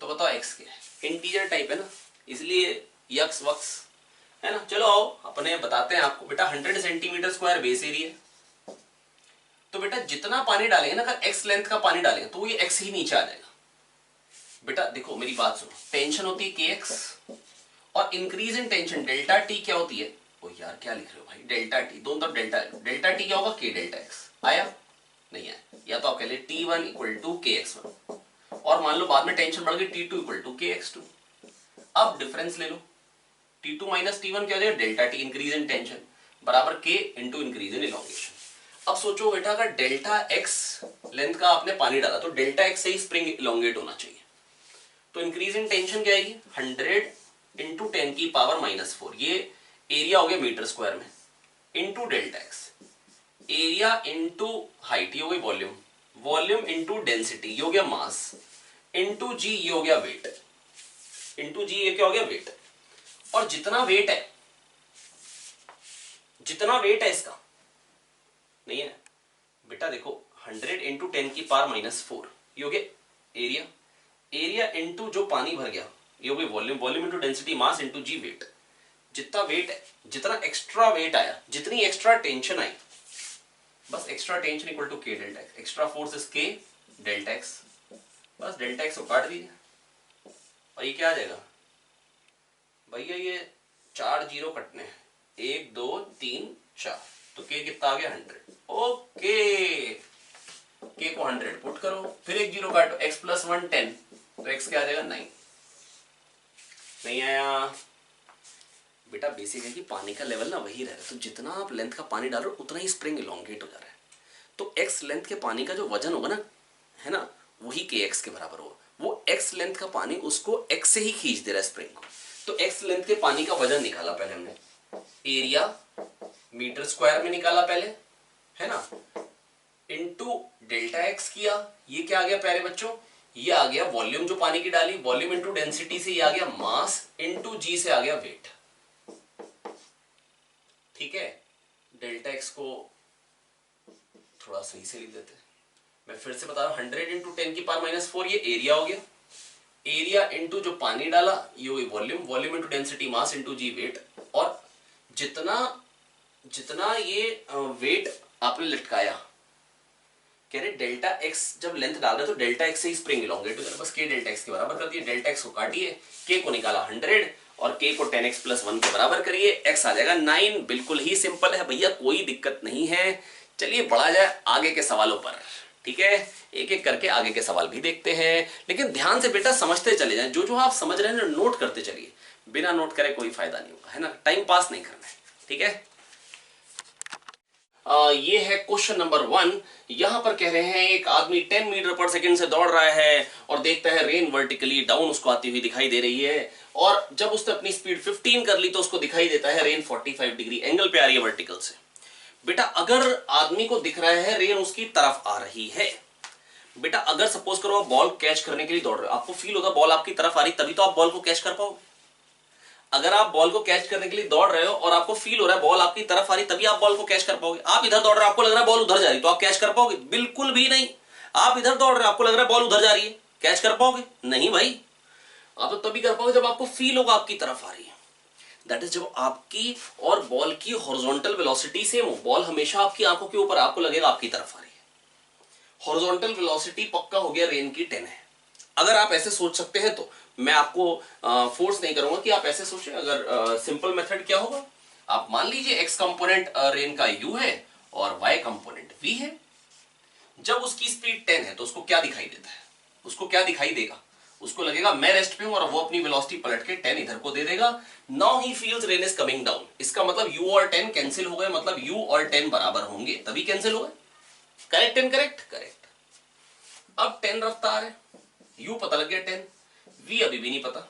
तो बताओ x क्या है? इंटीजर टाइप है ना, इसलिए यक्स वक्स है ना। चलो आओ अपने बताते हैं आपको बेटा। 100 सेंटीमीटर स्क्वायर बेस एरिया, तो बेटा जितना पानी डालेंगे ना, अगर x लेंथ का पानी डालेंगे तो ये x ही नीचे आ जाएगा। बेटा देखो मेरी बात सुनो, टेंशन होती है kx और increase in tension delta T क्या होती है? ओ यार क्या लिख रहे हो भाई, डेल्टा टी, दोनों तरफ डेल्टा टी क्या होगा? k delta x। आया नहीं आया? या तो आप कह ले t1 इक्वल टू kx1, और मान लो बाद में टेंशन बढ़ गई t2 इक्वल टू kx2। अब डिफरेंस ले लो, t2 माइनस t1 क्या हो जाएगा? Delta T increase in tension बराबर k into increase in elongation. अब सोचो बेटा, अगर डेल्टा x लेंथ का आपने पानी डाला तो डेल्टा x से ही स्प्रिंग इलोंगेट होना चाहिए। तो इंक्रीज इन टेंशन क्या आएगी? 100 इंटू 10 की पावर -4, ये एरिया हो गया मीटर स्क्वायर में, into delta x, area into height, ये हो गई वॉल्यूम, वॉल्यूम इंटू डेंसिटी, ये हो गया मास, इंटू जी, ये हो गया वेट, इंटू जी, ये क्या हो गया? वेट। और जितना वेट है इसका, नहीं है बेटा, देखो 100 इंटू 10 की पावर -4, ये हो गया एरिया, एरिया इंटू जो पानी भर गया, ये हो गई volume, volume into density mass into g weight. जितना वेट है, जितना एक्स्ट्रा वेट आया, जितनी एक्स्ट्रा टेंशन आई, बस extra tension equal to k delta x, extra force is k delta x, बस डेल्टा x को काट दीजिए और ये क्या आ जाएगा भैया? ये 4 जीरो कटने, 1 2 3 4, तो k कितना आ गया? 100। ओके, k को 100 पुट करो, फिर 1 जीरो काटो, x+1 10, तो x क्या आ जाएगा? 9। नहीं आया बेटा? बेसिक है कि पानी का लेवल ना वही रह रहा है, तो जितना आप लेंथ का पानी डाल रहे हो उतना ही स्प्रिंग इलोंगेट हो जा रहा है। तो x लेंथ के पानी का जो वजन होगा ना, है ना, वही kx के बराबर होगा। वो x लेंथ का पानी उसको x से ही खींच दे रहा है स्प्रिंग को। तो x लेंथ के पानी का वजन निकाला पहले हमने, एरिया मीटर स्क्वायर में निकाला पहले, है ना, इंटू डेल्टा x किया, ये क्या आ गया प्यारे बच्चों? ये आ गया वॉल्यूम जो पानी की डाली, वॉल्यूम इंटू डेंसिटी से ये आ गया मास, इंटू जी से आ गया वेट। ठीक है, डेल्टा x को थोड़ा सही से लिख देते हैं। मैं फिर से बता रहा हूं, 100 इंटू 10 की पावर -4, ये एरिया हो गया, एरिया इंटू जो पानी डाला, ये हुई volume, volume into density mass into g weight. और जितना ये वेट आपने लटकाया, कह रहे डेल्टा x जब लेंथ डाल रहे तो डेल्टा x से ही स्प्रिंग इलोंगेट हो जाए, बस k डेल्टा x के बराबर कर दिए। डेल्टा x को काटिए, k को निकाला 100 और k को 10x+1 के बराबर करिए, x आ जाएगा 9। बिल्कुल ही सिंपल है भैया, कोई दिक्कत नहीं है। चलिए बढ़ा जाए आगे के सवालों पर, ठीक है, एक एक करके आगे के सवाल भी देखते हैं, लेकिन ध्यान से बेटा समझते चले जाएं। जो जो आप समझ रहे हैं ना, नोट करते चलिए, बिना नोट करे कोई फायदा नहीं होगा, है ना, टाइम पास नहीं करना है, ठीक है। ये है क्वेश्चन नंबर 1। यहां पर कह रहे हैं एक आदमी 10 मीटर पर सेकंड से दौड़ रहा है और देखता है रेन वर्टिकली डाउन उसको आती हुई दिखाई दे रही है, और जब उसने अपनी स्पीड 15 कर ली तो उसको दिखाई देता है रेन 45 डिग्री एंगल पे आ रही है वर्टिकल से। बेटा अगर आदमी को दिख रहा है रेन उसकी तरफ आ रही है, बेटा अगर सपोज करो आप बॉल कैच करने के लिए दौड़ रहे हो, आपको फील होगा बॉल आपकी तरफ आ रही, तभी तो आप बॉल को कैच कर पाओगे। अगर आप बॉल को कैच करने के लिए दौड़ रहे हो और आपको फील हो रहा है बॉल आपकी तरफ आ रही, तभी आप बॉल को कैच कर पाओगे। आप इधर दौड़ रहे हो, आपको लग रहा है बॉल उधर जा रही, तो आप कैच कर पाओगे? बिल्कुल भी नहीं। आप इधर दौड़ रहे हो, आपको लग रहा है बॉल उधर जा रही है, कैच कर पाओगे? नहीं भाई। आप तो तभी कर पाओगे जब आपको फील होगा आपकी तरफ आ रही है। दैट इज जब आपकी और बॉल की हॉरिजॉन्टल वेलोसिटी सेम हो। बॉल हमेशा आपकी आंखों के ऊपर, आपको लगेगा आपकी तरफ आ रही है। हॉरिजॉन्टल वेलोसिटी पक्का हो गया रेन की 10 है। अगर आप ऐसे सोच सकते हैं तो मैं आपको फोर्स नहीं करूंगा कि आप ऐसे सोचें। अगर सिंपल मेथड क्या होगा, आप मान लीजिए एक्स कंपोनेंट रेन का u है और y कंपोनेंट v है। जब उसकी स्पीड 10 है तो उसको क्या दिखाई देता है? उसको क्या दिखाई देगा? उसको लगेगा मैं रेस्ट पे हूं और वो अपनी वेलोसिटी पलट के 10 इधर को दे देगा। Now he feels rain is coming down. इसका मतलब u और 10 कैंसिल हो गए, मतलब u और 10 बराबर होंगे, तभी कैंसिल हो गए। Correct and correct? करेक्ट। अब 10 रफ्तार है, u पता लग गया 10, v अभी भी नहीं पता,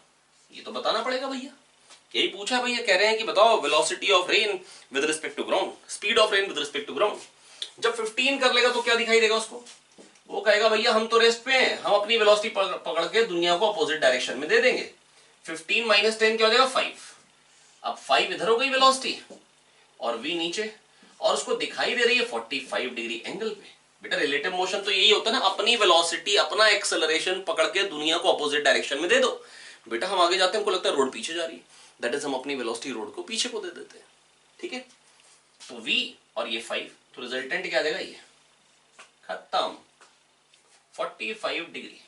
ये तो बताना पड़ेगा भैया। यही पूछा है भैया, कह रहे हैं कि बताओ velocity of rain with respect to ground, speed of rain with respect to ground. जब 15 कर लेगा तो क्या दिखाई देगा उसको? वो कहेगा भैया हम तो रेस्ट पे हैं, हम अपनी वेलोसिटी पकड़ के दुनिया को अपोजिट डायरेक्शन में दे देंगे। 15 माइनस 10 क्या हो जाएगा? 5। अब 5 इधर हो गई वेलोसिटी और v नीचे, और उसको दिखाई दे रही है 45 डिग्री एंगल पे। बेटा रिलेटिव मोशन तो यही होता है ना, अपनी वेलोसिटी अपना एक्सेलरेशन पकड़ के दुनिया को अपोजिट डायरेक्शन में दे दो। बेटा हम आगे जाते हैं, हमको लगता है रोड पीछे जा रही है, दैट इज हम अपनी वेलोसिटी रोड को पीछे को दे देते हैं। ठीक है, तो v और ये 5, तो रिजल्टेंट क्या देगा? ये खत्म 45 डिग्री।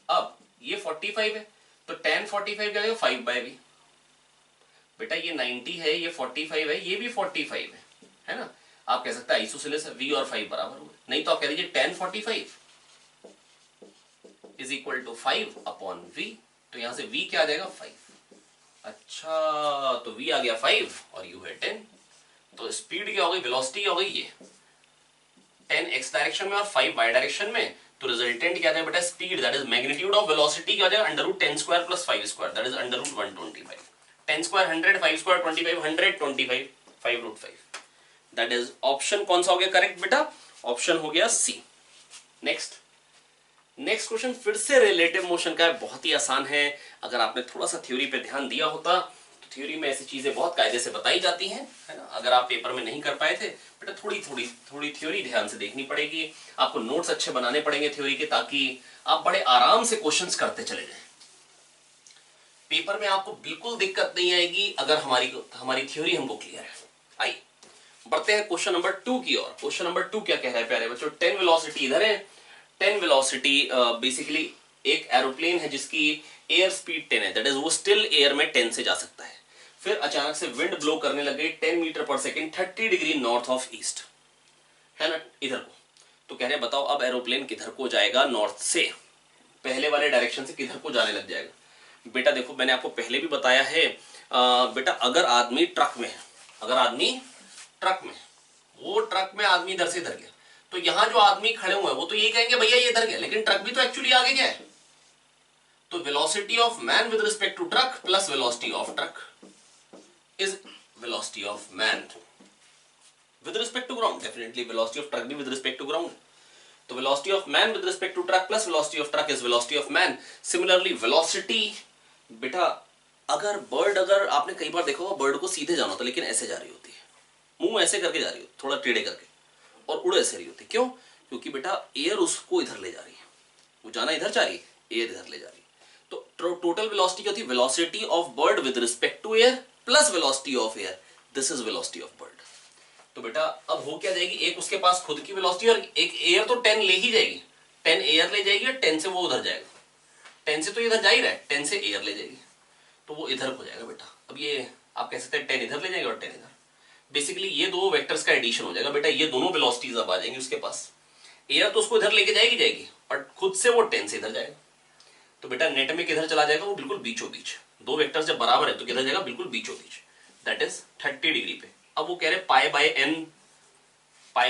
अब ये 45 है तो tan 45 क्या देगा? 5/v। बेटा ये 90 है, ये 45 है, ये भी 45 है ना। आप कह सकते हैं आइसोसेलेस v और 5 बराबर हुए, नहीं तो आप कह दीजिए tan 45 is equal to 5 upon v। तो यहां से v क्या आ जाएगा? 5। अच्छा, तो v आ गया 5 और u है 10। तो स्पीड क्या हो गई? वेलोसिटी हो गई ये 10 x डायरेक्शन में और 5 y डायरेक्शन में। तो रिजल्टेंट क्या आ जाएगा बेटा? Speed that is magnitude of velocity क्या हो जाएगा? √10 square plus 5 square, that is √125। 10 square 100, 5 square 25, 125, 5√5। That is option कौन सा हो गया करेक्ट बेटा? ऑप्शन हो गया सी। नेक्स्ट क्वेश्चन फिर से रिलेटिव मोशन का है, बहुत ही आसान है। अगर आपने थोड़ा सा थ्योरी पे ध्यान दिया होता तो थ्योरी में ऐसी चीजें बहुत कायदे से बताई जाती हैं, है ना। अगर आप पेपर में नहीं कर पाए थे बेटा, थोड़ी थ्योरी ध्यान से देखनी पड़ेगी, आपको नोट्स अच्छे बनाने पड़ेंगे थ्योरी के, ताकि आप बड़े आराम से क्वेश्चंस करते चले जाएं। पेपर में आपको बिल्कुल दिक्कत नहीं आएगी अगर हमारी थ्योरी हमको क्लियर है। आइए बढ़ते हैं क्वेश्चन नंबर 2 की ओर। क्वेश्चन नंबर 2 क्या कह रहा है प्यारे बच्चों? 10 वेलोसिटी इधर है। 10 वेलोसिटी बेसिकली एक एरोप्लेन है जिसकी एयर स्पीड 10 है, दैट इज वो स्टिल एयर में 10 से जा सकता है। फिर अचानक से विंड ब्लो करने लग गई 10 मीटर पर second 30 degree north of east, है ना, इधर को। तो कह रहे बताओ अब एरोप्लेन किधर को जाएगा? नॉर्थ से, पहले वाले डायरेक्शन से किधर को जाने लग जाएगा? बेटा देखो मैंने आपको पहले भी बताया है बेटा, अगर आदमी ट्रक में है, वो ट्रक में आदमी इधर से इधर गया, तो यहां जो आदमी खड़े हुए हैं वो तो यही कहेंगे भैया ये इधर गया, लेकिन ट्रक भी तो एक्चुअली आगे गया है। तो velocity of man with respect to truck plus velocity of truck is velocity of man with respect to ground. Definitely velocity of truck भी विद रिस्पेक्ट टू ग्राउंड। तो velocity of man with respect to truck plus velocity of truck is velocity of man. Similarly velocity बेटा, अगर आपने कई बार देखा होगा bird को सीधे जाना होता है लेकिन ऐसे जा रही होती है, मुंह ऐसे करके जा रही होती, थोड़ा टेढ़े करके, और उड़ ऐसे रही होती। क्यों? क्योंकि बेटा एयर उसको इधर ले जा रही है, वो जाना इधर चाह रही है, एयर इधर ले जा रही है। तो टोटल वेलोसिटी क्या होती है? Velocity of bird with respect to air plus velocity of air, this is velocity of bird. तो बेटा अब हो क्या जाएगी? एक उसके पास खुद की वेलोसिटी और एक एयर तो 10 ले ही जाएगी, 10 एयर ले जाएगी और 10 से वो उधर जाएगा, 10 से तो इधर जा ही रहा है, 10 से एयर ले जाएगी, तो वो इधर हो जाएगा बेटा। अब ये आप कह सकते हैं 10 इधर ले जाएगा और 10 इधर, बेसिकली ये दो वेक्टर्स का एडिशन हो जाएगा बेटा। ये दोनों वेलोसिटीज अब आ जाएंगी उसके पास, एयर तो उसको इधर लेके जाएगी और खुद से वो 10 से इधर जाएगा। तो बेटा नेट में किधर चला जाएगा? वो बिल्कुल बीचों बीच, दो वेक्टर्स जब बराबर है तो किधर जाएगा? बिल्कुल बीचों बीच, दैट इज 30 डिग्री पे। अब वो कह रहे पाई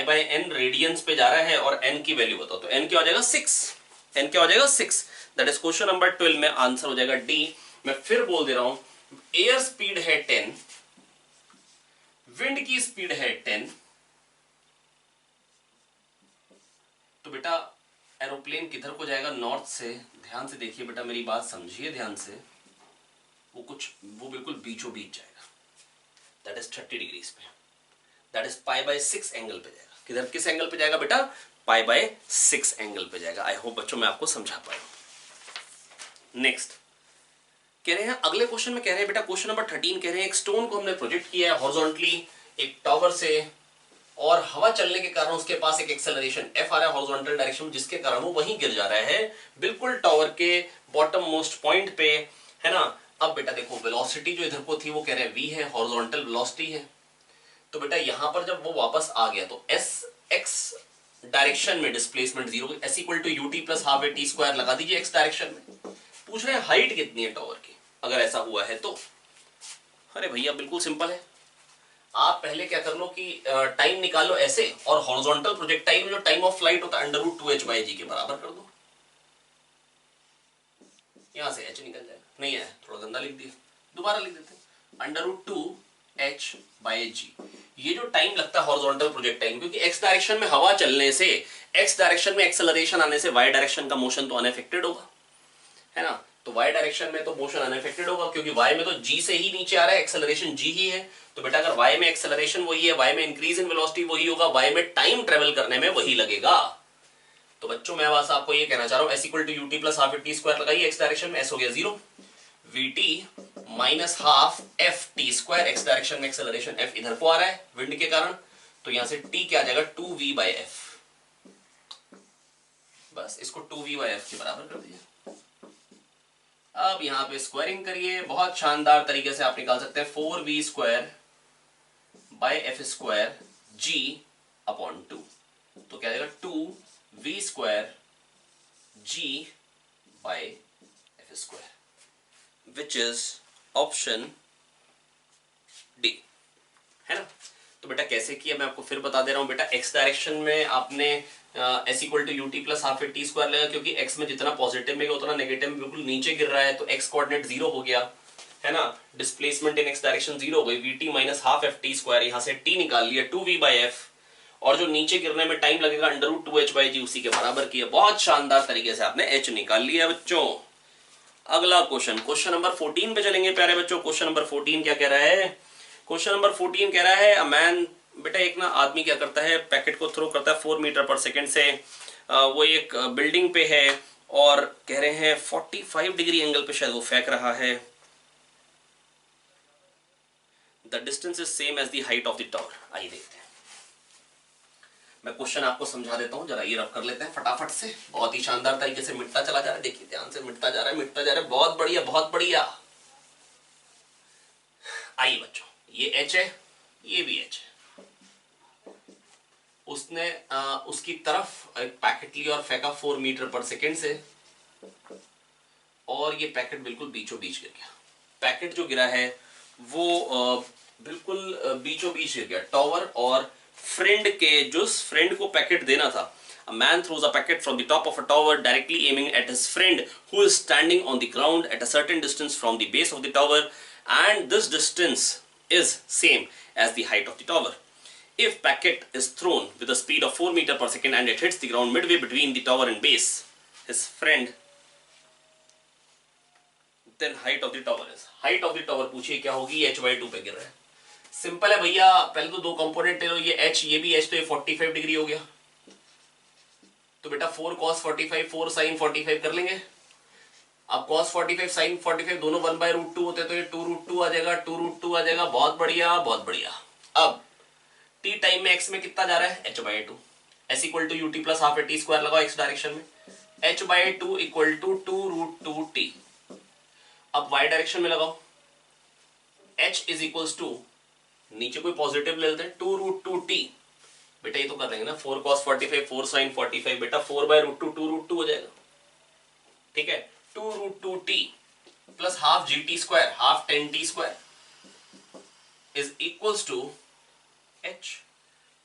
बाय एन रेडियंस पे जा रहा है और एन की वैल्यू बताओ। तो एन क्या हो जाएगा? 6, दैट इज क्वेश्चन नंबर 12 में आंसर हो जाएगा डी। मैं फिर बोल दे रहा हूं, एयर स्पीड है 10, विंड की स्पीड है 10, तो बेटा एरोप्लेन किधर को जाएगा, नॉर्थ से। ध्यान से देखिए बेटा, मेरी बात समझिए ध्यान से। वो बिल्कुल बीचों बीच जाएगा, दैट इज 30 डिग्रीज पे, दैट इज π/6 एंगल पे जाएगा। किधर, किस एंगल पे जाएगा बेटा, π/6 एंगल पे जाएगा। आई होप बच्चों मैं आपको समझा पाया। नेक्स्ट कह रहे हैं, अगले क्वेश्चन में कह रहे हैं बेटा, क्वेश्चन नंबर 13 कह रहे हैं, एक स्टोन को हमने प्रोजेक्ट किया है हॉरिजॉन्टली एक टावर से, और हवा चलने के कारण उसके पास एक एक्सेलरेशन एफ आ रहा है हॉरिजॉन्टल डायरेक्शन में, जिसके कारण वो वहीं गिर जा रहा है बिल्कुल टावर के बॉटम मोस्ट पॉइंट पे, है ना। अब बेटा देखो, वेलोसिटी जो इधर को थी वो कह रहे हैं v है, हॉरिजॉन्टल वेलोसिटी है। तो बेटा यहां पर जब वो वापस आ गया तो एस एक्स डायरेक्शन में displacement 0, s equal to u t plus half a t square लगा दीजिए एक्स डायरेक्शन में। पूछ रहे हैं हाइट कितनी है टावर की, अगर ऐसा हुआ है तो। अरे भैया बिल्कुल सिंपल है, आप पहले क्या कर लो कि टाइम निकाल लो ऐसे, और हॉरिजॉन्टल प्रोजेक्टाइल में जो टाइम ऑफ फ्लाइट होता है √2h/g के बराबर कर दो। यहां से h निकल जाएगा, नहीं है थोड़ा गंदा लिख दिया, दोबारा लिख देते हैं √2h/g। ये जो टाइम लगता है हॉरिजॉन्टल प्रोजेक्टाइल, क्योंकि x डायरेक्शन में हवा चलने से, x डायरेक्शन में एक्सेलरेशन आने से y डायरेक्शन का मोशन तो अनअफेक्टेड होगा, है ना। तो y डायरेक्शन में तो मोशन अनअफेक्टेड होगा, क्योंकि y में तो g से ही नीचे आ रहा है, एक्सेलरेशन g ही है। तो बेटा अगर y में एक्सेलरेशन वही है, y में इंक्रीज इन वेलोसिटी वही होगा, y में टाइम ट्रेवल करने में वही लगेगा। तो बच्चों मैं बस आपको ये कहना चाह रहा हूं, s equal to u t plus half t square लगाइए एक्स डायरेक्शन में, s हो गया 0, vt minus half f t square, x direction में एक्सेलरेशन f इधर को आ रहा है विंड के कारण, तो यहां से t क्या आ जाएगा 2v/f। बस इसको 2v/f के बराबर कर दीजिए। अब यहां पे स्क्वायरिंग करिए, बहुत शानदार तरीके से आप निकाल सकते हैं 4v²/f² g/2, तो क्या जाएगा 2v² g/f², which is option D, है ना। तो बेटा कैसे किया मैं आपको फिर बता दे रहा हूं बेटा, एक्स डायरेक्शन में आपने s equal to u t plus half a t square लेगा, क्योंकि x में जितना पॉजिटिव में उतना नेगेटिव में बिल्कुल नीचे गिर रहा है, तो x कोऑर्डिनेट 0 हो गया, है ना। डिस्प्लेसमेंट इन x डायरेक्शन 0 हो गई, vt minus half f t square, यहां से t निकाल लिया 2v/f, और जो नीचे गिरने में टाइम लगेगा √2h/g उसी के बराबर किया। बहुत शानदार तरीके से आपने h निकाल लिया बच्चों। अगला क्वेश्चन, क्वेश्चन नंबर 14 पे चलेंगे प्यारे बच्चों। क्वेश्चन नंबर 14 क्या कह रहा है, क्वेश्चन नंबर 14 कह रहा है, अ मैन, बेटा एक ना आदमी क्या करता है, पैकेट को थ्रो करता है 4 मीटर पर सेकेंड से, वो एक बिल्डिंग पे है, और कह रहे हैं 45 डिग्री एंगल पे शायद वो फेंक रहा है। The distance is same as the height of the tower. आइए देखते हैं, मैं क्वेश्चन आपको समझा देता हूं, जरा ये रब कर लेते हैं फटाफट से। बहुत ही शानदार तरीके से मिटता चला जा रहा है, देखिए ध्यान से, मिटता जा रहा है, मिटता जा रहा है, बहुत बढ़िया बहुत बढ़िया। आइए बच्चों, ये h है, ये भी h है। उसने उसकी तरफ एक पैकेट लिया और फेंका 4 मीटर पर सेकेंड से, और ये पैकेट बिल्कुल बीचों बीच गिर गया। पैकेट जो गिरा है वो बिल्कुल बीचों बीच गिर गया टावर और फ्रेंड के, जो फ्रेंड को पैकेट देना था। A man throws a packet from the top of a tower directly aiming at his friend who is standing on the ground at a certain distance from the base of the tower, and this distance is same as the height of the tower. If packet is thrown with a speed of 4 meter per second and it hits the ground midway between the tower and base, his friend, then height of the tower is, height of the tower पूछिए क्या होगी, h/2 पे गिर रहा है। Simple है भैया, पहले तो दो कंपोनेंट ले लो, ये h ये भी h, तो ये 45 डिग्री हो गया, तो बेटा 4 cos 45 4 sin 45 कर लेंगे। अब cos 45 sin 45 दोनों 1/√2 होते हैं, तो ये 2√2 आ जाएगा, 2√2 आ जाएगा, बहुत बढ़िया बहुत बढ़िया। अब t टाइम में x में कितना जा रहा है, h/2, s equal to u t plus half a t square लगाओ x डायरेक्शन में, h/2 इक्वल टू 2√2t। अब y डायरेक्शन में लगाओ, h इज इक्वल्स टू, नीचे कोई पॉजिटिव ले लेते हैं, 2√2t। बेटा ये तो कर लेंगे ना, 4 cos 45 4 sin 45, बेटा 4/√2 2√2 हो जाएगा, ठीक है। 2√2t plus half gt square, half 10t square is equals to h,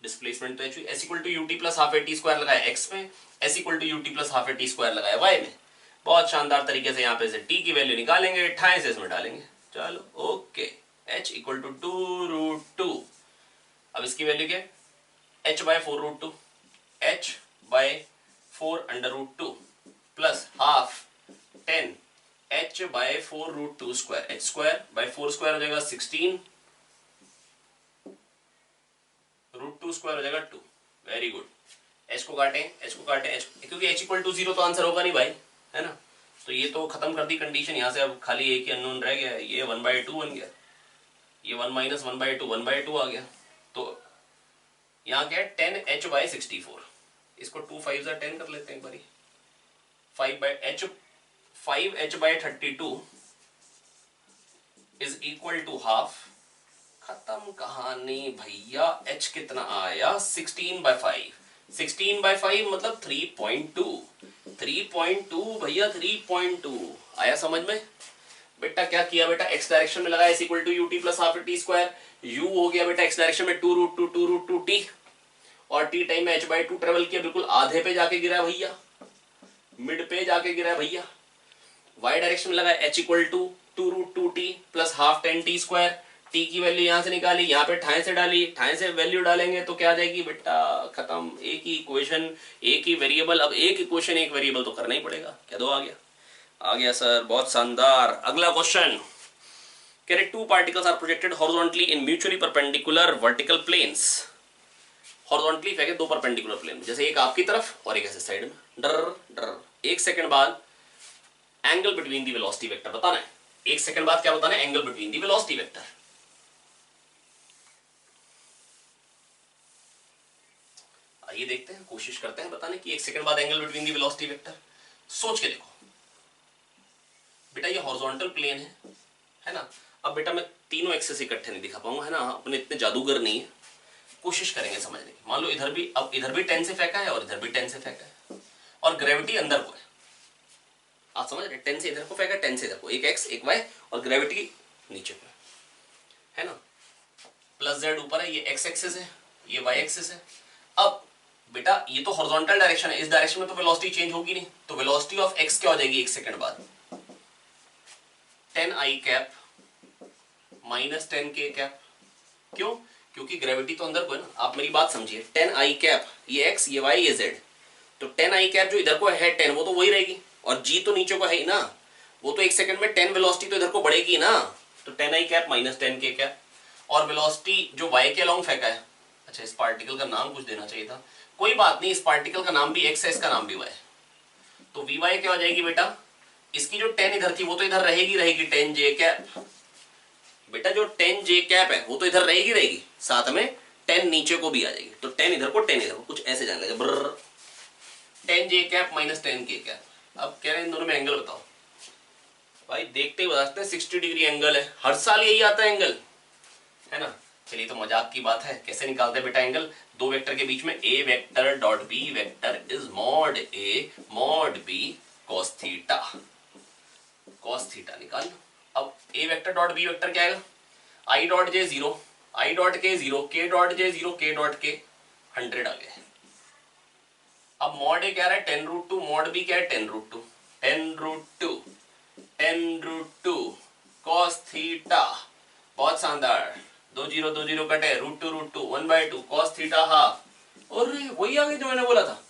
displacement तो h, s equal to u t plus half a t square लगाया x में, s equal to u t plus half a t square लगाया y में। बहुत शानदार तरीके से यहाँ पे से t की वैल्यू निकालेंगे, 28 इसमें डालेंगे, चलो ओके, h इक्वल टू 2√2। अब इसकी वैल्यू क्या है, h/4√2, h/4√2 4√2 plus half 10 h by 4√2 square, h square by 4 square हो जाएगा 16, √2 स्क्वायर हो जाएगा 2। Very good. h को काटें, h को काटें, h, क्योंकि h इक्वल टू 0 तो आंसर होगा नहीं भाई, है ना। तो ये तो खत्म कर दी कंडीशन, यहाँ से अब खाली एक ही अननोन रह गया, ये 1/2 बन गया, ये 1 माइनस 1/2 1/2 आ गया। तो यहाँ क्या है 10h बाय 64, इसको 2 5 10 कर लेते हैं एक बारी। 5h by 32 is equal to half. खत्म कहानी भैया। h कितना आया 16/5, 16/5 मतलब 3.2, 3.2 भैया 3.2 आया समझ में। बेटा क्या किया बेटा, x डायरेक्शन में लगाया is equal to ut plus half t square, u हो गया बेटा x डायरेक्शन में 2√2 t, और t टाइम में h/2 ट्रेवल किया, बिल्कुल आधे पे जाके गिरा भैया, मिड पे जाके गिरा भैया। y डायरेक्शन में लगा h equal to 2√2 t plus half 10 t square, t की वैल्यू यहां से निकाली, यहाँ पे ठाए से डाली, ठाए से वैल्यू डालेंगे तो क्या आ जाएगी बेटा, खत्म। एक ही इक्वेशन एक ही वेरिएबल, अब एक इक्वेशन एक वेरिएबल तो करना ही पड़ेगा। क्या दो आ गया, आ गया सर, बहुत शानदार। अगला क्वेश्चन कह रहे 2 particles are projected horizontally in mutually perpendicular vertical planes. Horizontally फेंके दो परपेंडिकुलर प्लेन, जैसे एक आपकी तरफ और एक ऐसे साइड में, डर डर। 1 सेकंड बाद angle between the velocity vector बताना है। 1 सेकंड बाद क्या बताना है, angle between the velocity vector. आइए देखते हैं, कोशिश करते हैं बताने की 1 सेकंड बाद angle between the velocity vector. सोच के देखो बेटा, ये हॉरिजॉन्टल प्लेन है ना। अब बेटा मैं तीनों एक्सेस इकट्ठे नहीं दिखा पाऊंगा, है ना, अपने इतने जादूगर नहीं है, कोशिश करेंगे समझने की। मान लो इधर भी, अब इधर भी 10 से फेंका है और इधर भी 10 से फेंका है, और ग्रेविटी अंदर को है। आप समझ रहे, 10 से इधर को फेंका, 10 से इधर को, एक एक्स एक वाई, और ग्रेविटी नीचे को है ना। प्लस जेड ऊपर है, ये एक्स एक्सिस है, ये वाई एक्सिस है। अब बेटा ये तो हॉरिजॉन्टल डायरेक्शन है, इस डायरेक्शन में तो वेलोसिटी चेंज होगी नहीं, तो वेलोसिटी ऑफ एक्स क्या हो जाएगी 1 सेकंड बाद, 10i cap minus 10k cap. क्यों, क्योंकि ग्रेविटी तो अंदर को है ना। आप मेरी बात समझिए, 10i कैप, ये x ये y ये z, तो 10i कैप जो इधर को है 10, वो तो वही रहेगी, और g तो नीचे को है ही ना, वो तो 1 सेकंड में 10 वेलोसिटी तो इधर को बढ़ेगी ना, तो 10i cap minus 10k cap. और वेलोसिटी जो y के अलोंग फेंका है, अच्छा इस पार्टिकल का नाम कुछ देना चाहिए था, कोई बात नहीं, इस पार्टिकल का नाम भी x है, इसका नाम भी y है, तो vy क्या हो जाएगी बेटा, इसकी जो 10 इधर थी वो तो इधर रहेगी 10j कैप। बेटा जो 10j कैप है वो तो इधर रहेगी, साथ में 10 नीचे को भी आ जाएगी, तो 10 इधर को 10 इधर को, कुछ ऐसे जाने लगे, ब्रर 10j cap minus 10k cap. अब कह रहे हैं इन दोनों में एंगल बताओ। भाई देखते ही बता सकते हैं 60 डिग्री एंगल है, हर साल यही आता है एंगल, है ना। चलिए तो मजाक की बात है, कैसे निकालते हैं बेटा एंगल, दो वेक्टर के बीच में, a vector dot b vector is mod a mod b cos theta, cos theta निकाल लो। अब a vector dot b vector क्या आएगा, i dot j 0, i dot k 0, k dot j 0, k dot k 100 आ गया। अब mod a क्या रहा है 10√2, mod b क्या है 10√2, 10√2, 10√2 cos थीटा। बहुत शानदार, 2 0 कटे, √2 1/2 cos थीटा हाफ। और वही आ गया जो मैंने बोला था,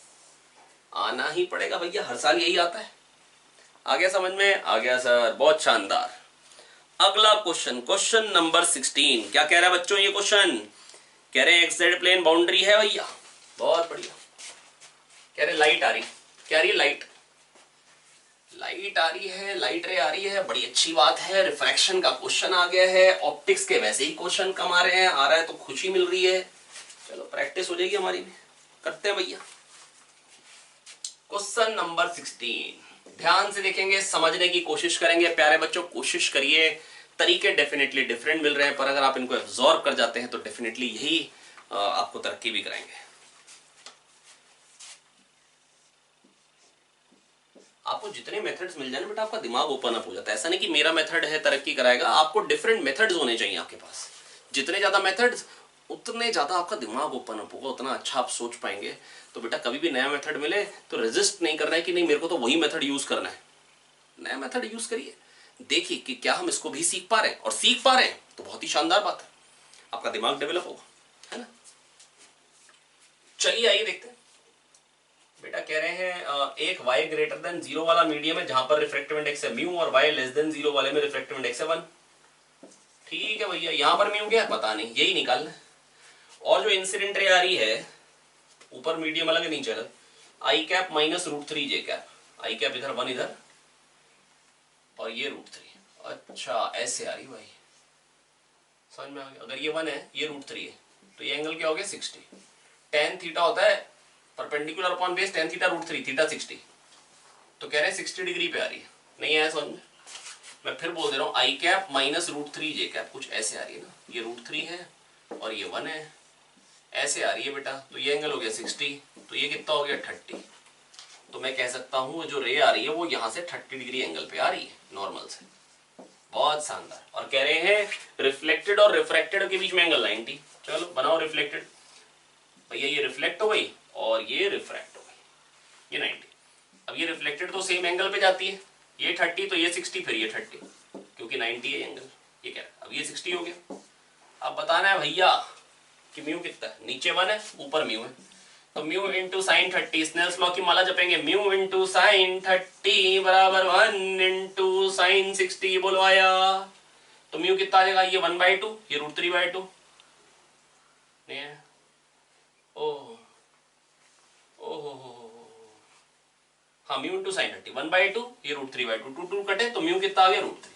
आना ही पड़ेगा भैया, हर साल यही आता है। आ गया समझ में, आ गया सर, बहुत शानदार। अगला क्वेश्चन, क्वेश्चन नंबर 16, क्या कह रहा है बच्चों ये क्वेश्चन, कह रहे हैं एक्स प्लेन बाउंड्री है भैया, बहुत बढ़िया। कह रहे लाइट आ रही, क्या आ रही है, लाइट, लाइट आ रही है, लाइट रे आ रही है, बड़ी अच्छी बात है। रिफ्रैक्शन का क्वेश्चन आ गया है, ऑप्टिक्स के वैसे ही क्वेश्चन कम आ रहे हैं, आ रहा है तो खुशी मिल रही है। चलो प्रैक्टिस हो जाएगी हमारी भी, करते हैं भैया। क्वेश्चन नंबर 16 ध्यान से देखेंगे, समझने की कोशिश करेंगे। प्यारे बच्चों कोशिश करिए, तरीके डेफिनेटली डिफरेंट मिल रहे हैं, पर अगर आप इनको एब्जॉर्ब कर जाते हैं तो डेफिनेटली यही आपको तरक्की भी कराएंगे। आपको जितने मेथड्स मिल जाए बेटा, आपका दिमाग ओपन अप हो जाता है। ऐसा नहीं कि मेरा मेथड है तरक्की कराएगा, आपको डिफरेंट मेथड्स होने चाहिए आपके पास। जितने ज्यादा मेथड्स उतने ज्यादा आपका दिमाग ओपन अप होगा, उतना अच्छा आप सोच पाएंगे। तो बेटा कभी भी नया मेथड मिले तो रेजिस्ट नहीं करना है कि नहीं मेरे को तो वही मेथड यूज करना है। नया मेथड यूज करिए, देखिए कि क्या हम इसको भी सीख पा रहे हैं, और सीख पा रहे हैं तो बहुत ही शानदार बात है, आपका दिमाग डेवलप होगा, है ना। चलिए आइए देखते हैं। बेटा कह रहे हैं एक y ग्रेटर देन 0 वाला मीडियम है जहां पर रिफ्रैक्टिव इंडेक्स है म्यू, और y लेस देन 0 वाले में रिफ्रैक्टिव इंडेक्स है 1। ठीक है भैया, यहां पर म्यू क्या है पता नहीं, यही निकालना है। और जो इंसिडेंट रे आ रही है ऊपर मीडियम अलग है नीचे अलग, आई कैप माइनस √3 जे कैप, आई कैप इधर 1 इधर और ये √3। अच्छा ऐसे आ रही भाई, समझ में आ गया। अगर ये 1 है ये √3 है तो ये एंगल क्या हो गया 60। tan थीटा होता है perpendicular upon base, tan theta √3, theta 60, तो कह रहे हैं 60 डिग्री पे आ रही है। नहीं आया समझ में? मैं फिर बोल दे रहा हूँ, आई कैप माइनस √3 जे कैप कुछ ऐसे आ रही है ना, ये √3 है और ये 1 है, ऐसे आ रही है बेटा। तो ये एंगल हो गया 60, तो ये कितना हो गया 30। तो मैं कह सकता हूँ जो रे आ रही है वो यहाँ से 30 डिग्री एंगल पे आ रही है नॉर्मल से। बहुत शानदार। और कह रहे हैं रिफ्लेक्टेड और रिफ्रैक्टेड के बीच में एंगल 90। चलो बनाओ रिफ्लेक्टेड। भैया ये रिफ्लेक्ट हो गई और ये रिफ्रैक्ट हो गई, ये 90। अब ये रिफ्लेक्टेड तो सेम एंगल पे जाती है, ये 30 तो ये 60 फिर ये 30, क्योंकि 90 है एंगल। ये क्या है, अब ये 60 हो गया। अब बताना है भैया कि म्यू कितना है, नीचे 1 है ऊपर म्यू है, तो mu into sine 30, Snell's law की माला जपेंगे, म्यू इंटू साइन 30 बराबर 1 इंटू साइन 60। बोलो आया। तो म्यू कितना आ जाएगा, ये 1/2, ये √3/2 नहीं है। ओह ओह हाँ, म्यू इंटू साइन 30 1/2, ये √3/2, 2 कटे तो म्यू कितना आ गया √3।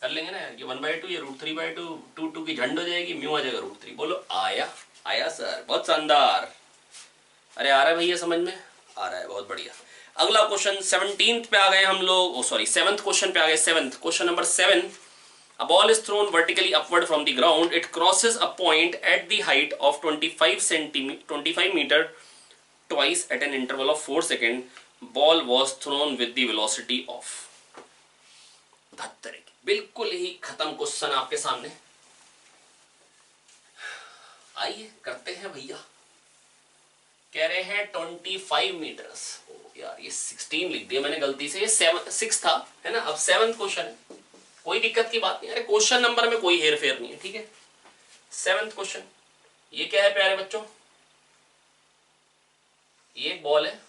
कर लेंगे ना यार, ये 1/2 ये √3/2, 2 की झंड हो जाएगी, म्यू आ जाएगा √3। बोलो आया। आया सर, बहुत शानदार। अरे आ रहा है भैया समझ में आ रहा है, बहुत बढ़िया। अगला क्वेश्चन 17th पे आ गए हम लोग, सॉरी 7th क्वेश्चन पे आ गए। 7th question number 7, a ball is thrown vertically upward from the ground, it crosses a point at the height of 25 meter twice at an interval of 4 seconds, ball was thrown with the velocity of। बिल्कुल ही खत्म question आपके सामने। आइए करते हैं भैया। कह रहे हैं 25 मीटर्स। यार ये 16 लिख दिया मैंने गलती से, ये 6 था है ना। अब 7th क्वेश्चन है, कोई दिक्कत की बात नहीं। अरे क्वेश्चन नंबर में कोई हेर फेर नहीं है, ठीक है। 7th क्वेश्चन, ये क्या है प्यारे बच्चों, ये एक बॉल है,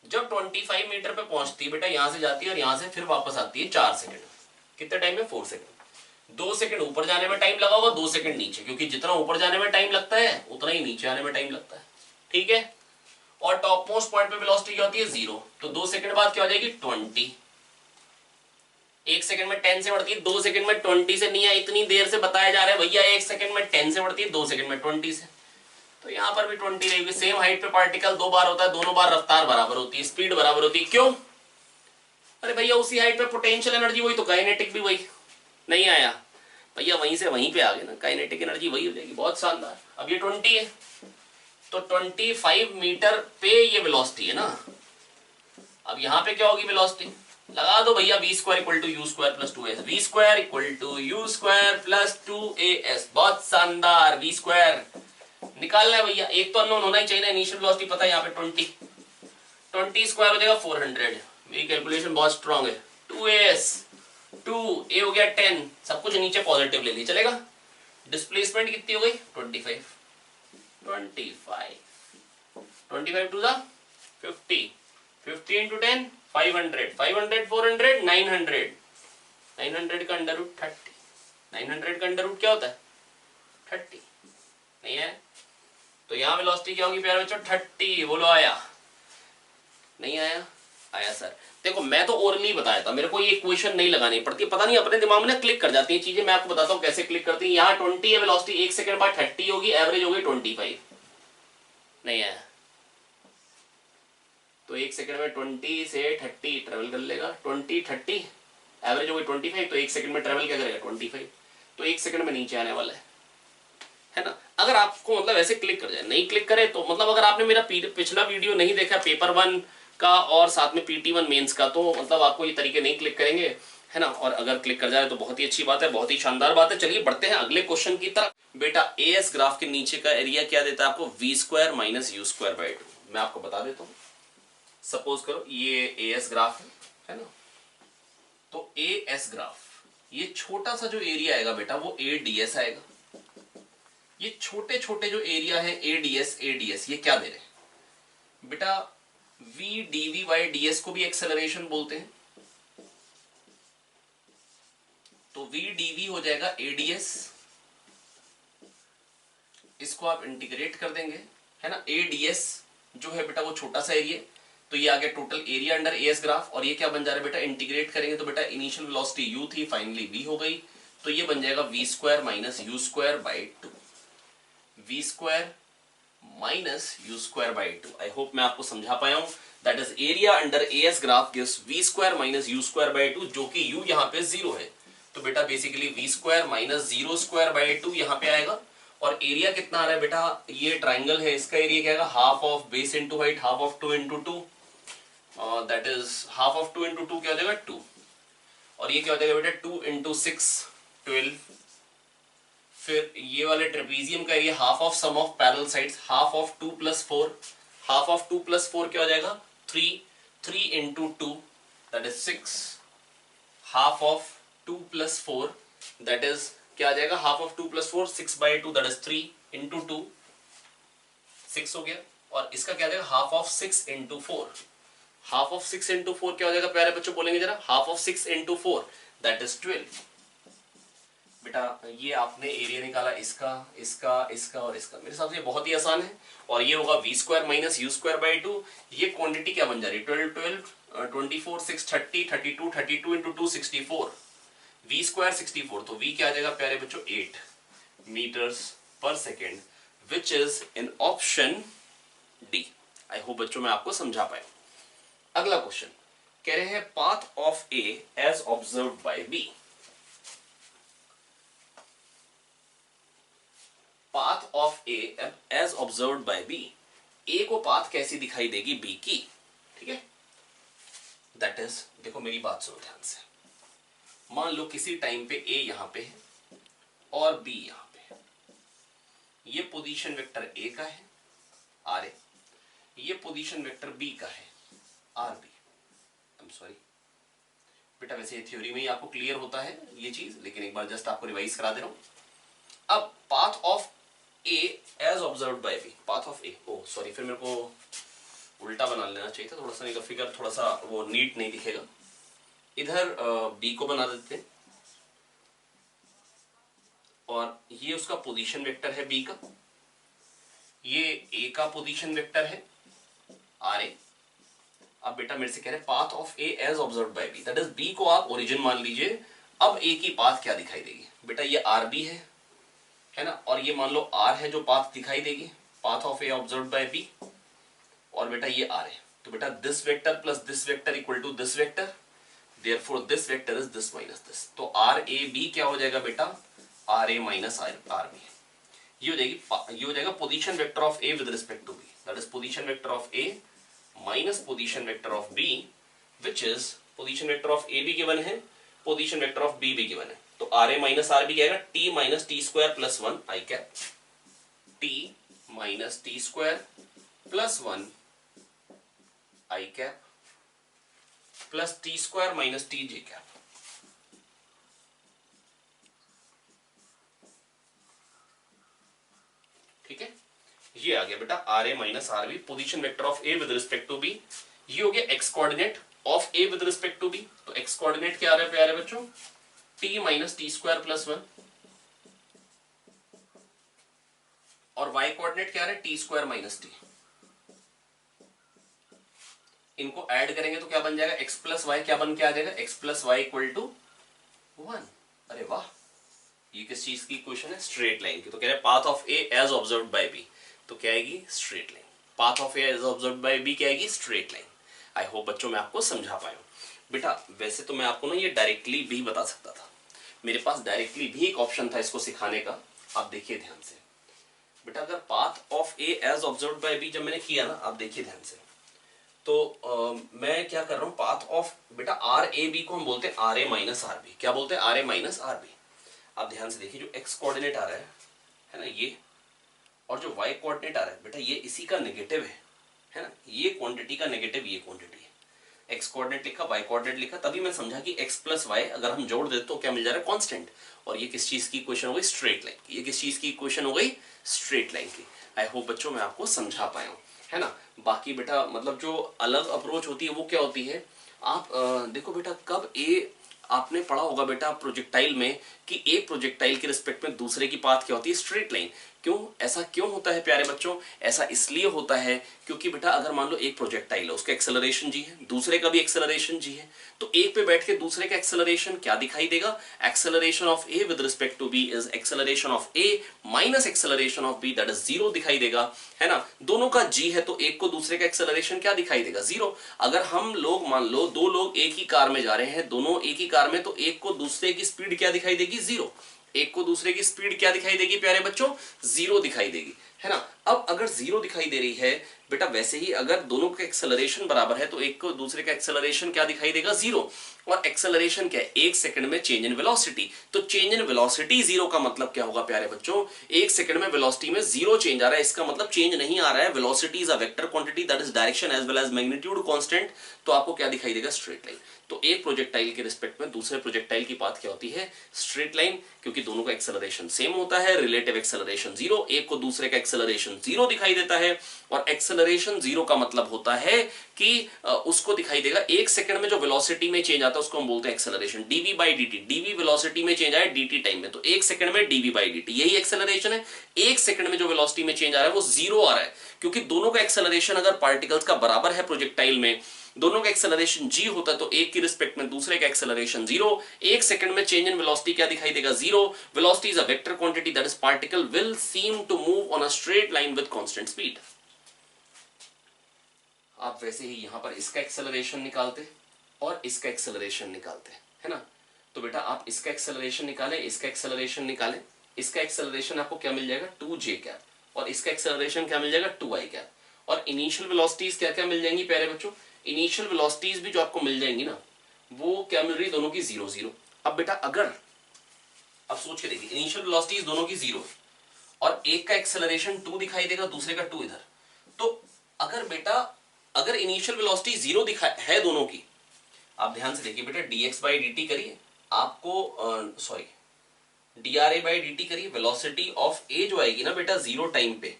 जब 25 मीटर पे पहुंचती है बेटा, यहां से जाती है और यहां से फिर वापस आती है 4 सेकंड। कितने टाइम में, 4 सेकंड। 2 सेकंड ऊपर जाने में टाइम लगा होगा, 2 सेकंड नीचे, क्योंकि जितना ऊपर जाने में टाइम लगता है उतना ही नीचे आने में टाइम लगता है, ठीक है। और टॉप मोस्ट पॉइंट पे वेलोसिटी क्या होती है 0, तो 2 सेकंड बाद क्या हो जाएगी 20। 1 सेकंड में 10 से बढ़ती है, 2 सेकंड में 20 से नहीं है। इतनी देर से बताया जा रहा है भैया 1 सेकंड में 10 से बढ़ती है, 2 सेकंड में 20 से, तो यहाँ पर भी 20 रहेगी। सेम हाइट पे पार्टिकल 2 बार होता है, दोनों बार रफ्तार बराबर होती है, स्पीड बराबर होती है। क्यों? अरे भैया उसी हाइट पे पोटेंशियल एनर्जी वही, तो काइनेटिक भी वही। नहीं आया भैया, वहीं से वहीं पे आ गए ना, काइनेटिक एनर्जी वही हो जाएगी। बहुत शानदार। अब ये 20 है तो 25 मीटर पे ये वेलोसिटी है ना। अब यहाँ पे क्या होगी वेलोसिटी, लगा दो भैया v² = u² + 2as, v² = u² + 2as। बहुत शानदार। v² निकालना है भैया, एक तो अननोन होना ही चाहिए ना, इनिशियल वेलोसिटी पता है यहाँ पे 20 स्क्वायर हो जाएगा 400। मेरी कैलकुलेशन बहुत स्ट्रांग है। 2as 2a हो गया 10, सब कुछ नीचे पॉजिटिव ले लिया चलेगा। डिस्प्लेसमेंट कितनी हो गई 25 2 ज़ा 50, 50 × 10 500, 500 400 900, 900 का अंडर रूट 30, 900 का अंडर रूट क्या होता है 30, नहीं है। तो यहाँ वेलोसिटी क्या होगी प्यारे बच्चों 30। बोलो आया। नहीं आया? आया सर। देखो मैं तो ओरली बताया था, मेरे को ये इक्वेशन नहीं लगानी पड़ती, पता नहीं अपने दिमाग में क्लिक कर जाती है चीजें। मैं आपको बताता हूँ कैसे क्लिक करती है। यहाँ 20 है वेलोसिटी, 1 सेकंड बाद 30 होगी, एवरेज होगी 25। नहीं आया? तो 1 सेकंड में 20 से 30 ट्रेवल कर लेगा, 20 30 एवरेज होगी 25, तो 1 सेकंड में ट्रेवल क्या करेगा 25, तो 1 सेकंड में नीचे आने वाला है ना। अगर आपको मतलब ऐसे क्लिक कर जाए, नहीं क्लिक करे तो मतलब अगर आपने मेरा पिछला वीडियो नहीं देखा पेपर 1 का और साथ में PT1 मेंस का, तो मतलब आपको ये तरीके नहीं क्लिक करेंगे है ना। और अगर क्लिक कर जाए तो बहुत ही अच्छी बात है, बहुत ही शानदार बात है। चलिए बढ़ते हैं अगले क्वेश्चन की तरफ। बेटा AS ग्राफ के नीचे का एरिया क्या देता है आपको, v² - u²/2। मैं आपको बता देता हूँ। सपोज करो ये AS ग्राफ है ना, तो AS ग्राफ ये छोटा सा जो एरिया आएगा बेटा वो ADS आएगा। ये छोटे छोटे जो एरिया है ADS ये क्या दे रहे हैं, बेटा v dv बाई ds को भी एक्सेलरेशन बोलते हैं, तो v dv हो जाएगा ads, इसको आप इंटीग्रेट कर देंगे, है ना। ads जो है बेटा वो छोटा सा एरिया, तो ये आ गया total area under S graph, और ये क्या बन जा रहा है बेटा, इंटीग्रेट करेंगे तो बेटा इनिशियल वेलोसिटी u थी, फाइनली v हो गई, तो ये बन जाएगा v square minus you square by two, v square minus you square by two. I hope मैं आपको समझा पाया हूं। That is area under S graph gives v square minus you square by two, जो कि u यहाँ पे zero है, तो बेटा basically v square minus zero square by two यहाँ पे आएगा। और एरिया कितना आ रहा है बेटा, ये ट्राइंगल है, इसका एरिया क्या आएगा, half of base into height, half of 2 into 2, that is half of 2 into 2 क्या हो जाएगा 2, और ये क्या हो जाएगा बेटा 2 इंटू 6 12, फिर ये वाले ट्रेपीजियम का area half of sum of parallel sides, half of 2 plus 4, half of 2 plus 4 क्या हो जाएगा 3, 3 into 2 that is 6, half of 2 plus 4 that is क्या आ जाएगा, half of 2 plus 4 6 by 2 that is 3 into 2 6 हो गया, और इसका क्या आ जाएगा half of 6 into 4, half of 6 into 4 क्या हो जाएगा प्यारे बच्चों, बोलेंगे जरा, half of 6 into 4 that is 12। बेटा ये आपने एरिया निकाला इसका, इसका, इसका और इसका, मेरे हिसाब से बहुत ही आसान है, और ये होगा v square minus you square by two, ये क्वांटिटी क्या बन जा रही है 12 12 24 6 30 32 32 इंटू 2 64, v स्क्वायर 64, तो v क्या आ जाएगा प्यारे बच्चों 8 मीटर्स पर second, which is in option D. I hope बच्चों मैं आपको समझा पाया। अगला क्वेश्चन कह रहे हैं path of A as observed by B, path of A as observed by B, A को पाथ कैसी दिखाई देगी बी की, ठीक है। दैट इज, देखो मेरी बात सुनो ध्यान से, मान लो किसी टाइम पे ए यहां पे है और बी यहां पे है, ये पोजीशन वेक्टर ए का है आर ए, ये पोजीशन वेक्टर बी का है r b. I am sorry बेटा, वैसे थ्योरी में ही आपको क्लियर होता है ये चीज, लेकिन एक बार जस्ट आपको रिवाइज करा दे रहा हूं। अब path of A as observed by B, path of a, oh sorry फिर मेरे को उल्टा बना लेना चाहिए था थोड़ा सा, नहीं तो फिगर थोड़ा सा वो नीट नहीं दिखेगा। इधर बी को बना देते हैं, और ये उसका पोजीशन वेक्टर है बी का, ये ए का पोजीशन वेक्टर है आर ए। अब बेटा मेरे से कह रहे path of A as observed by b, that is b को आप ओरिजिन मान लीजिए। अब ए की पाथ क्या दिखाई देगी बेटा, ये आर बी है ना, और ये मान लो आर है जो पाथ दिखाई देगी, path of a observed by b, और बेटा ये आर है, तो बेटा this vector plus this vector equal to this vector, therefore this vector is this minus this, तो आर ए बी क्या हो जाएगा बेटा आर ए माइनस आर बी, ये हो जाएगा position vector of A with respect to b, that is position vector of a minus position vector of b, which is position vector of A भी given है, position vector of B भी given है, तो r ए minus r B क्या आएगा t minus t square plus 1 i cap, t minus t square plus 1 i cap plus t square minus t j cap. ठीक है, ये आ गया बेटा r A minus r B, position vector of A with respect to B, ये हो गया x coordinate of A with respect to b, तो एक्स कोऑर्डिनेट क्या आ रहा है प्यारे बच्चों t minus t square plus 1, और y कोऑर्डिनेट क्या है टी स्क्वायर माइनस टी, इनको ऐड करेंगे तो क्या बन जाएगा x प्लस वाई, क्या बन के आ जाएगा x plus y equal to 1। अरे वाह, ये किस चीज की इक्वेशन है, स्ट्रेट लाइन की। तो कह रहे हैं path of A as observed by b, तो क्या आएगी straight line, path of A as observed by b क्या आएगी स्ट्रेट लाइन। आई होप बच्चों मैं आपको समझा पाया हूं। बेटा वैसे तो मैं आपको ना ये डायरेक्टली भी बता सकता था, मेरे पास डायरेक्टली भी एक ऑप्शन था इसको सिखाने का। आप देखिए ध्यान से बेटा, अगर path of A as observed by b जब मैंने किया ना, आप देखिए ध्यान से, तो मैं क्या कर रहा हूं, पाथ ऑफ बेटा आर ए बी को हम बोलते हैं आर ए माइनस आर बी, क्या बोलते हैं आर ए माइनस आर बी। आप ध्यान से देखिए, जो एक्स कोऑर्डिनेट आ रहा है ना ये, और जो वाई कोऑर्डिनेट आ रहा है बेटा ये इसी का नेगेटिव है ना, ये क्वांटिटी का नेगेटिव ये क्वांटिटी है। एक्स कोऑर्डिनेट लिखा, वाई कोऑर्डिनेट लिखा, तभी मैं समझा कि एक्स प्लस वाई अगर हम जोड़ देते तो क्या मिल जा रहा है कांस्टेंट, और ये किस चीज की इक्वेशन हो गई स्ट्रेट लाइन की, ये किस चीज की इक्वेशन हो गई स्ट्रेट लाइन की। आई होप बच्चों मैं आपको समझा पाया हूं, है ना। बाकी बेटा मतलब जो अलग अप्रोच होती है वो क्या होती है, आप देखो बेटा कब ए आपने पढ़ा होगा बेटा प्रोजेक्टाइल में कि एक प्रोजेक्टाइल के रिस्पेक्ट में दूसरे की पाथ क्या होती है, स्ट्रेट लाइन। क्यों ऐसा क्यों होता है प्यारे बच्चों, ऐसा इसलिए होता है क्योंकि बेटा अगर मान लो एक प्रोजेक्टाइल है, उसका एक्सेलरेशन जी है, दूसरे का भी एक्सेलरेशन जी है, तो एक पे बैठ के दूसरे का एक्सेलरेशन क्या दिखाई देगा, acceleration of A with respect to b is acceleration of a minus acceleration of b, that is zero दिखाई देगा, है ना। दोनों का जी है तो एक को दूसरे का एक्सेलरेशन क्या दिखाई देगा, जीरो। अगर हम लोग मान लो दो लोग एक ही कार में जा रहे हैं, दोनों एक ही कार में, तो एक को दूसरे की स्पीड क्या दिखाई देगी, जीरो। एक को दूसरे की स्पीड क्या दिखाई देगी प्यारे बच्चों, जीरो दिखाई देगी, है ना। अब अगर जीरो दिखाई दे रही है बेटा, वैसे ही अगर दोनों का एक्सेलरेशन बराबर है तो एक को दूसरे का एक्सेलरेशन क्या दिखाई देगा, जीरो। और एक्सेलरेशन क्या है, एक सेकंड में चेंज इन वेलोसिटी, तो चेंज इन वेलोसिटी जीरो का मतलब क्या होगा प्यारे बच्चों, एक सेकंड में वेलोसिटी में जीरो चेंज आ रहा है, इसका मतलब चेंज नहीं आ रहा है, velocity is a vector quantity that is direction as well as magnitude constant, तो आपको क्या दिखाई देगा, स्ट्रेट लाइन। तो एक प्रोजेक्टाइल के रिस्पेक्ट में दूसरे प्रोजेक्टाइल की पाथ क्या होती है, स्ट्रेट लाइन, क्योंकि दोनों का एक्सेलरेशन सेम होता है, रिलेटिव एक्सेलरेशन जीरो, एक को दूसरे का एक्सेलरेशन जीरो दिखाई देता है, और एक्सेलरेशन जीरो का मतलब होता है कि उसको दिखाई देगा एक सेकंड में जो वेलोसिटी में चेंज आता है उसको हम बोलते हैं acceleration, d v by d t, d v velocity में चेंज आया डीटी टाइम में, तो एक सेकंड में डीवी बाई डीटी, यही एक्सेलरेशन है। एक सेकंड में जो वेलोसिटी में चेंज आ रहा है वो जीरो आ रहा है, क्योंकि दोनों का एक्सेलरेशन अगर पार्टिकल्स का बराबर है प्रोजेक्टाइल में, दोनों का एक्सेलरेशन जी होता है, तो एक की रिस्पेक्ट में दूसरे का एक्सेलरेशन जीरो, एक सेकंड में चेंज इन वेलोसिटी क्या दिखाई देगा, zero. Velocity is a vector quantity that is particle will seem to move on a straight line with constant speed. आप वैसे ही यहां पर इसका एक्सेलरेशन निकालते और इसका एक्सेलरेशन निकालते, है ना। तो बेटा आप इसका एक्सेलरेशन निकालें, इसका एक्सेलरेशन निकालें, इसका एक्सेलरेशन आपको क्या मिल जाएगा, 2j कैप, और इसका एक्सेलरेशन क्या मिल जाएगा, 2i कैप। और इनिशियल वेलोसिटीज क्या क्या मिल जाएंगी प्यारे बच्चों, इनिशियल वेलोसिटीज भी जो आपको मिल जाएंगी ना, वो क्या मिल रही, दोनों की जीरो जीरो। अब बेटा अगर अब सोच के देखिए, इनिशियल वेलोसिटीज दोनों की जीरो और एक का एक्सेलरेशन 2 दिखाई देगा, दूसरे का 2 इधर, तो अगर बेटा अगर इनिशियल वेलोसिटी जीरो दिखा है दोनों की, आप ध्यान से देखिए बेटा, dx बाई dt करिए, आपको सॉरी dra बाई dt करिए, वेलोसिटी ऑफ ए जो आएगी ना बेटा जीरो टाइम पे,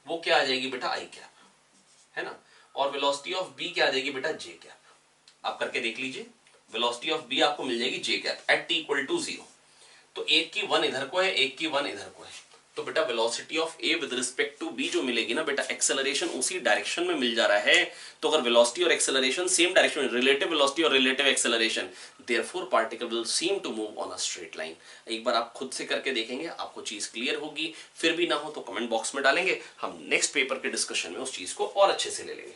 वो क्या आ जाएगी बेटा, आई कैप, है ना। और वेलोसिटी ऑफ बी क्या आ जाएगी बेटा, जे कैप। आप करके देख लीजिए, वेलोसिटी ऑफ बी आपको मिल जाएगी j cap at t equal to zero, तो एक की वन इधर को है, एक की वन इधर को है, तो बेटा velocity of A with respect to b जो मिलेगी ना बेटा, एक्सेलरेशन उसी डायरेक्शन में मिल जा रहा है। तो अगर वेलोसिटी और एक्सेलरेशन सेम डायरेक्शन में, रिलेटिव वेलोसिटी और relative acceleration, therefore particle will seem to move on a straight line. एक बार आप खुद से करके देखेंगे, आपको चीज क्लियर होगी, फिर भी ना हो तो कमेंट बॉक्स में डालेंगे, हम नेक्स्ट पेपर के डिस्कशन में उस चीज को और अच्छे से ले लेंगे।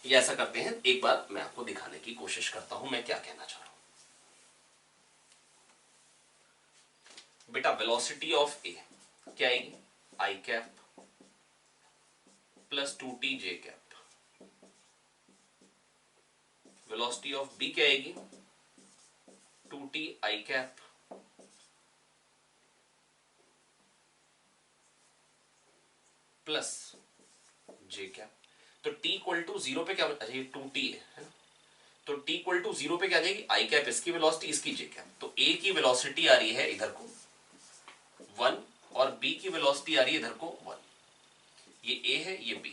ये ऐसा करते हैं, एक बार मैं आपको दिखाने की कोशिश करता हूं मैं क्या कहना चाह रहा हूं। बेटा वेलोसिटी ऑफ ए क्या आएगी, i cap plus 2t j cap, velocity of B क्या आएगी, 2t i cap plus j cap. तो t इक्वल टू जीरो पे क्या, अच्छा ये 2t है ना, तो t इक्वल टू जीरो पे क्या आ जाएगी, आई कैप इसकी वेलोसिटी, इसकी जे कैप। तो a की वेलोसिटी आ रही है इधर को 1 और b की वेलोसिटी आ रही है इधर को 1, ये a है ये b,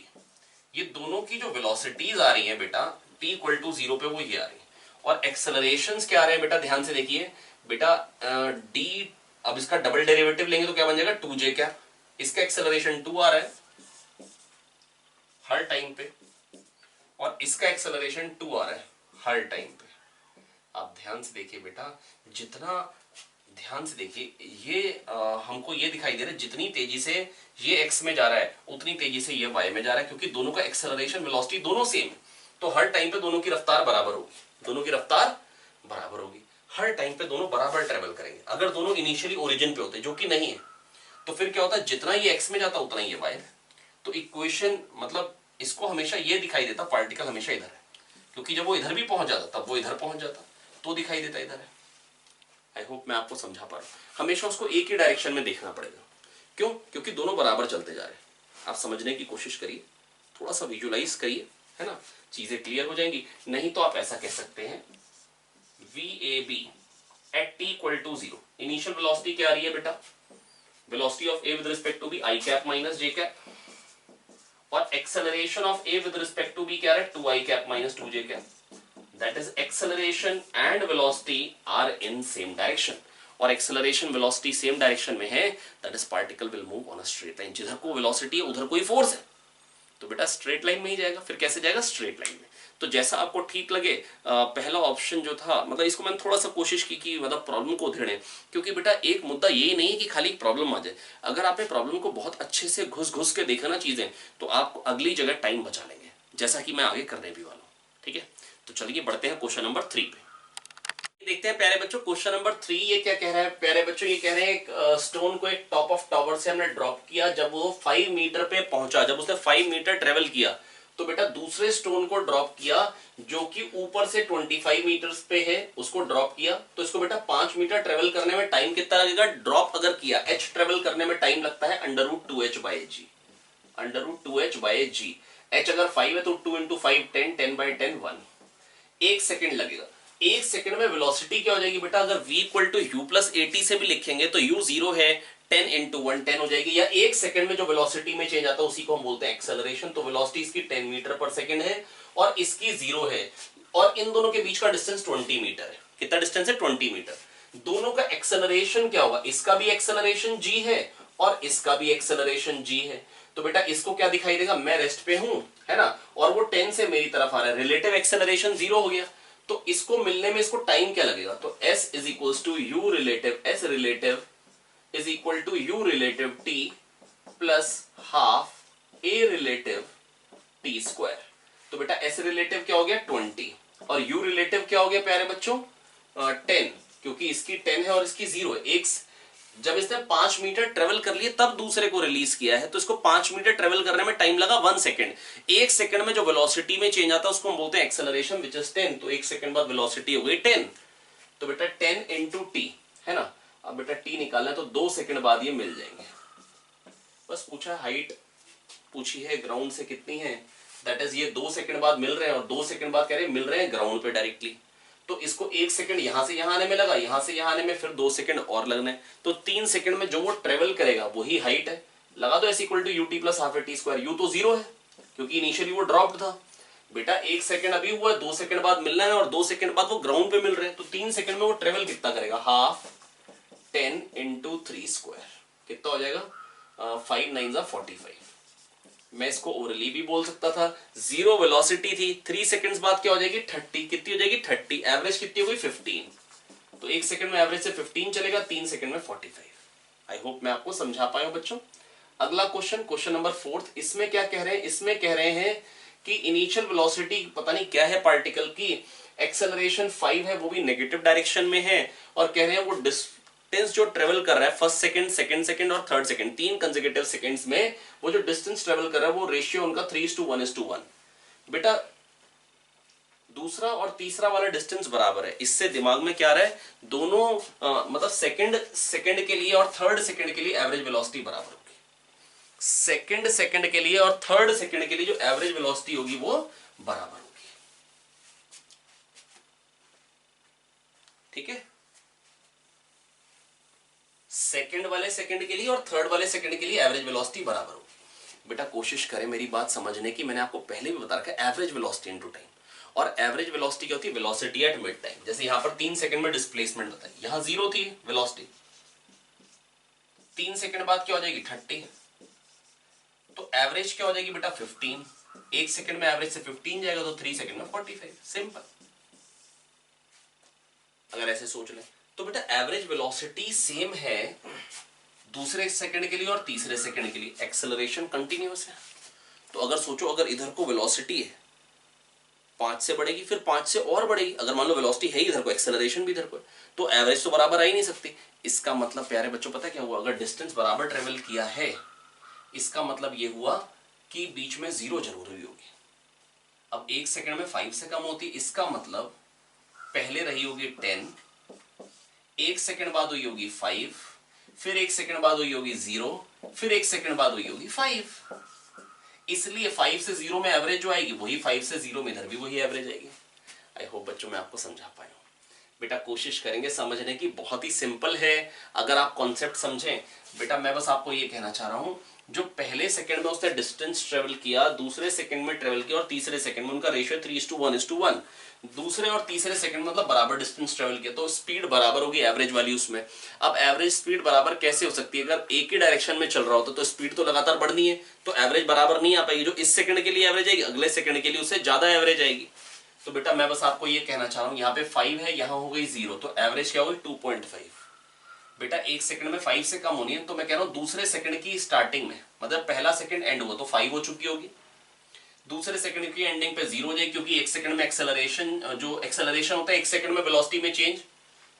ये दोनों की जो वेलोसिटीज आ रही है बेटा t इक्वल टू जीरो पे वो ये आ रही है, और एक्सेलरेशंस क्या आ रहे हैं बेटा, ध्यान से देखिए बेटा d, अब इसका डबल डेरिवेटिव लेंगे तो क्या बन जाएगा 2j कैप, इसका एक्सेलरेशन 2 आ रहा है हर टाइम पे, और इसका एक्सेलरेशन 2 आ रहा है हर टाइम पे। आप ध्यान से देखिए बेटा, जितना ध्यान से देखिए ये हमको ये दिखाई दे रहा है, जितनी तेजी से ये x में जा रहा है उतनी तेजी से ये y में जा रहा है, क्योंकि दोनों का एक्सेलरेशन वेलोसिटी दोनों सेम, तो हर टाइम पे दोनों की रफ्तार बराबर होगी, दोनों की रफ्तार बराबर होगी, हर टाइम पे दोनों बराबर ट्रेवल करेंगे। अगर दोनों इनिशियली ओरिजिन पे होते, जो कि नहीं है, तो फिर क्या होता है, जितना ये x में जाता उतना ही ये y में। तो इक्वेशन मतलब इसको हमेशा ये दिखाई देता पार्टिकल हमेशा इधर है, क्योंकि जब वो इधर भी पहुंच जाता तब वो इधर पहुंच जाता, तो दिखाई देता इधर है। आई होप मैं आपको समझा पा रहा हूं, हमेशा उसको एक ही डायरेक्शन में देखना पड़ेगा। क्यों, क्योंकि दोनों बराबर चलते जा रहे हैं। आप समझने की कोशिश करिए, थोड़ा सा विजुलाइज करिए, है ना, चीजें क्लियर हो जाएंगी। नहीं तो आप ऐसा कह सकते हैं VAB at t equal to zero, initial velocity क्या आ रही है बेटा, velocity of A with respect to B i cap minus j cap, और acceleration of A with respect to B क्या है, 2i cap minus 2j cap, that is acceleration and velocity are in same direction. और acceleration velocity same direction में है, that is particle will move on a straight line. जिधर को velocity है उधर कोई फोर्स है, तो बेटा स्ट्रेट लाइन में ही जाएगा। फिर कैसे जाएगा, स्ट्रेट लाइन में। तो जैसा आपको ठीक लगे, पहला ऑप्शन जो था, मतलब इसको मैंने थोड़ा सा कोशिश की कि मतलब प्रॉब्लम को उधेड़े, क्योंकि बेटा एक मुद्दा ये नहीं है कि खाली प्रॉब्लम आ जाए। अगर आपने प्रॉब्लम को बहुत अच्छे से घुस घुस के देखा ना चीजें, तो आप अगली जगह टाइम बचा लेंगे, जैसा कि मैं आगे करने भी वाला हूँ। ठीक है, तो चलिए बढ़ते हैं क्वेश्चन नंबर 3 पे। देखते हैं प्यारे बच्चों क्वेश्चन नंबर 3 ये क्या कह रहा है। प्यारे बच्चों ये कह रहे हैं एक स्टोन को एक टॉप ऑफ टावर से हमने ड्रॉप किया, जब वो 5 मीटर पे पहुंचा, जब उसने 5 मीटर ट्रेवल किया, तो बेटा दूसरे स्टोन को ड्रॉप किया जो कि ऊपर से 25 मीटर्स पे है, उसको ड्रॉप किया। तो इसको बेटा 5 मीटर ट्रेवल करने में टाइम कितना लगेगा, ड्रॉप अगर किया, h ट्रेवल करने में टाइम लगता है √2h/g, √2h/g। h अगर 5 है तो 2 × 5 10, 10/10 1, 1 सेकंड लगेगा। 1 सेकंड में वेलोसिटी क्या हो जाएगी बेटा, अगर v = u + at से भी लिखेंगे तो u 0 है, 10 × 1 10 हो जाएगी। या 1 सेकंड में जो वेलोसिटी में चेंज आता है उसी को हम बोलते हैं एक्सेलरेशन। तो वेलोसिटी इसकी 10 मीटर पर सेकंड है और इसकी 0 है, और इन दोनों के बीच का डिस्टेंस 20 मीटर है। कितना डिस्टेंस है, 20 मीटर। दोनों का एक्सेलरेशन क्या होगा, इसका भी एक्सेलरेशन g है और इसका भी एक्सेलरेशन g है। तो बेटा इसको क्या दिखाई देगा, मैं रेस्ट पे हूं, है ना, और वो 10 से मेरी तरफ आ रहा है, रिलेटिव एक्सेलरेशन 0 हो गया। तो इसको मिलने में इसको टाइम क्या लगेगा, तो s = u relative, s relative = u relative t plus half a relative t square. तो बेटा s रिलेटिव क्या हो गया 20 और u रिलेटिव क्या हो गया प्यारे बच्चों 10, क्योंकि इसकी 10 है और इसकी 0 है। एक जब इसने 5 मीटर ट्रेवल कर लिए तब दूसरे को रिलीज किया है, तो इसको 5 मीटर ट्रेवल करने में टाइम लगा 1 सेकंड। 1 सेकंड में जो वेलोसिटी में चेंज आता है उसको हम बोलते हैं एक्सेलरेशन, विच इज 10। तो 1 सेकंड बाद वेलोसिटी हो गई 10, तो बेटा 10 × t है ना। अब बेटा t निकालना है तो 2 सेकंड बाद ये मिल जाएंगे। बस पूछा हाइट पूछी है ग्राउंड से कितनी है, दैट इज ये 2 सेकंड बाद मिल रहे हैं और 2 सेकंड बाद कह रहे हैं मिल रहे हैं ग्राउंड पे डायरेक्टली। तो इसको 1 सेकंड यहां से यहां आने में लगा, यहां से यहां आने में फिर 2 सेकंड और लगने, तो 3 सेकंड में जो वो ट्रेवल करेगा वही हाइट है। लगा दो s = ut + ½ t square. u तो 0 है क्योंकि इनिशियली वो ड्रॉप्ड था। बेटा 1 सेकंड अभी हुआ है, 2 सेकंड बाद मिलना है और 2 सेकंड बाद वो ग्राउंड पे मिल रहे हैं, तो 3 सेकंड में वो ट्रेवल कितना करेगा, हाफ 10 × 3 स्क्वायर। कितना हो जाएगा 5 9 45। मैं इसको ओरली भी बोल सकता था। 0 वेलोसिटी थी, 3 सेकंड्स बाद क्या हो जाएगी 30। कितनी हो जाएगी 30, एवरेज कितनी हो गई 15। तो 1 सेकंड में एवरेज से 15 चलेगा, 3 सेकंड में 45। आई होप मैं आपको समझा पाया हूं बच्चों। अगला क्वेश्चन नंबर 4, इसमें क्या कह रहे हैं, इसमें कह रहे हैं कि इनिशियल वेलोसिटी पता नहीं क्या है पार्टिकल की, एक्सेलरेशन 5 है, वो भी नेगेटिव डायरेक्शन में है, और कह रहे हैं वो डिस्टेंस जो ट्रेवल कर रहा है फर्स्ट सेकंड, सेकंड सेकंड और थर्ड सेकंड, 3 कंसेक्यूटिव सेकंड्स में वो जो डिस्टेंस ट्रेवल कर रहा है वो रेशियो उनका 3:1:1। बेटा दूसरा और तीसरा वाला डिस्टेंस बराबर है, इससे दिमाग में क्या आ रहा है, दोनों मतलब सेकंड के लिए और थर्ड सेकंड के लिए एवरेज वेलोसिटी बराबर होगी। सेकंड के लिए और थर्ड सेकंड के लिए जो एवरेज वेलोसिटी होगी वो बराबर होगी। ठीक है, सेकंड वाले सेकंड के लिए और थर्ड वाले सेकंड के लिए एवरेज वेलोसिटी बराबर होगी। बेटा कोशिश करें मेरी बात समझने की, मैंने आपको पहले भी बता रखा है एवरेज वेलोसिटी इनटू टाइम। और एवरेज वेलोसिटी क्या होती है, वेलोसिटी एट मिड टाइम। जैसे यहां पर 3 सेकंड में डिस्प्लेसमेंट होता है, यहां 0 थी वेलोसिटी, 3 सेकंड बाद क्या हो जाएगी 30, तो एवरेज क्या हो जाएगी बेटा 15। 1 सेकंड में एवरेज से 15 जाएगा तो 3 सेकंड में 45। सिंपल, अगर ऐसे सोच लें तो बेटा एवरेज वेलोसिटी सेम है दूसरे सेकंड के लिए और तीसरे सेकंड के लिए, एक्सेलरेशन कंटिन्यूअस है। तो अगर सोचो, अगर इधर को वेलोसिटी है 5 से बढ़ेगी, फिर 5 से और बढ़ेगी, अगर मान लो वेलोसिटी है इधर को, एक्सेलरेशन भी इधर को, तो एवरेज तो बराबर आ ही नहीं सकती। इसका मतलब प्यारे बच्चों पता क्या हुआ, अगर डिस्टेंस बराबर ट्रेवल किया है, इसका मतलब ये हुआ कि बीच में 0 जरूर हुई होगी। अब 1 सेकंड में 5 से कम होती, इसका मतलब पहले रही होगी 10, 1 सेकंड बाद हुई होगी 5, फिर 1 सेकंड बाद हुई होगी 0, फिर 1 सेकंड बाद हुई होगी 5। इसलिए 5 से 0 में एवरेज जो आएगी वही 5 से 0 में इधर भी वही एवरेज आएगी। आई होप बच्चों मैं आपको समझा पाया हूं। बेटा कोशिश करेंगे समझने की, बहुत ही सिंपल है अगर आप कॉन्सेप्ट समझें। बेटा मैं बस आपको ये कहना चाह रहा हूं जो पहले सेकंड में उसने डिस्टेंस ट्रेवल किया, दूसरे सेकंड में ट्रेवल किया और तीसरे सेकंड में, उनका रेशियो 3:1:1। दूसरे और तीसरे सेकंड मतलब बराबर डिस्टेंस ट्रेवल किया, तो स्पीड बराबर होगी एवरेज वाली उसमें। अब एवरेज स्पीड बराबर कैसे हो सकती है? अगर एक ही डायरेक्शन में चल रहा होता तो स्पीड तो लगातार बढ़नी है, तो एवरेज बराबर नहीं आ पाएगी। जो इस सेकंड के लिए एवरेज आएगी, अगले सेकंड के लिए उससे ज्यादा एवरेज आएगी। तो बेटा मैं बस आपको ये कहना चाह रहा हूं, यहाँ पे 5 है, यहाँ हो गई 0, तो एवरेज क्या होगी? 2.5। बेटा एक सेकंड में 5 से कम होनी है, तो मैं कह रहा हूं दूसरे सेकंड की स्टार्टिंग में, मतलब पहला सेकंड एंड हुआ तो 5 हो चुकी होगी, दूसरे सेकंड की एंडिंग पे 0 हो जाएगी, क्योंकि एक सेकंड में एक्सेलरेशन, जो एक्सेलरेशन होता है एक सेकंड में वेलोसिटी में चेंज,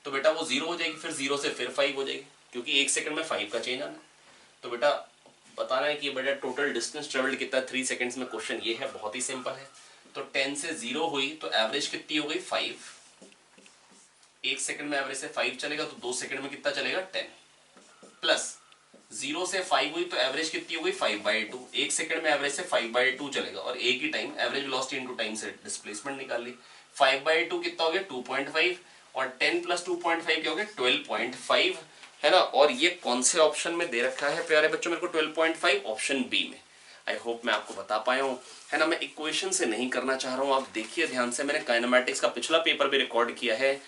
तो बेटा वो 0 हो जाएगी, फिर 0 से फिर 5 हो जाएगी, क्योंकि एक सेकंड में 5 का चेंज आना है। तो बेटा बताना है कि बेटा टोटल डिस्टेंस ट्रेवल्ड कितना 3 सेकंड्स में, क्वेश्चन ये है, बहुत ही सिंपल है। तो 10 से 0 हुई तो एवरेज कितनी हो गई? 5। एक सेकंड में एवरेज से 5 चलेगा, तो 2 सेकंड में कितना चलेगा? 10 प्लस 0 से 5 हुई तो एवरेज कितनी हो गई? 5/2। एक सेकंड में एवरेज से 5/2 चलेगा, और एक ही time average velocity into time से डिस्प्लेसमेंट निकाल ली। 5/2 कितना हो गया? 2.5, और 10 प्लस 2.5 क्या हो गया? 12.5, है ना। और ये कौन से ऑप्शन में दे रखा है प्यारे बच्चों मेरे को? 12.5 ऑप्शन बी में। आई होप मैं आपको बता पाया हूँ, है ना। मैं इक्वेशन से नहीं करना चाह रहा हूँ, आप देखिए ध्यान से, मैंने काइनेमैटिक्स का पिछला पेपर भी रिकॉर्ड किया है।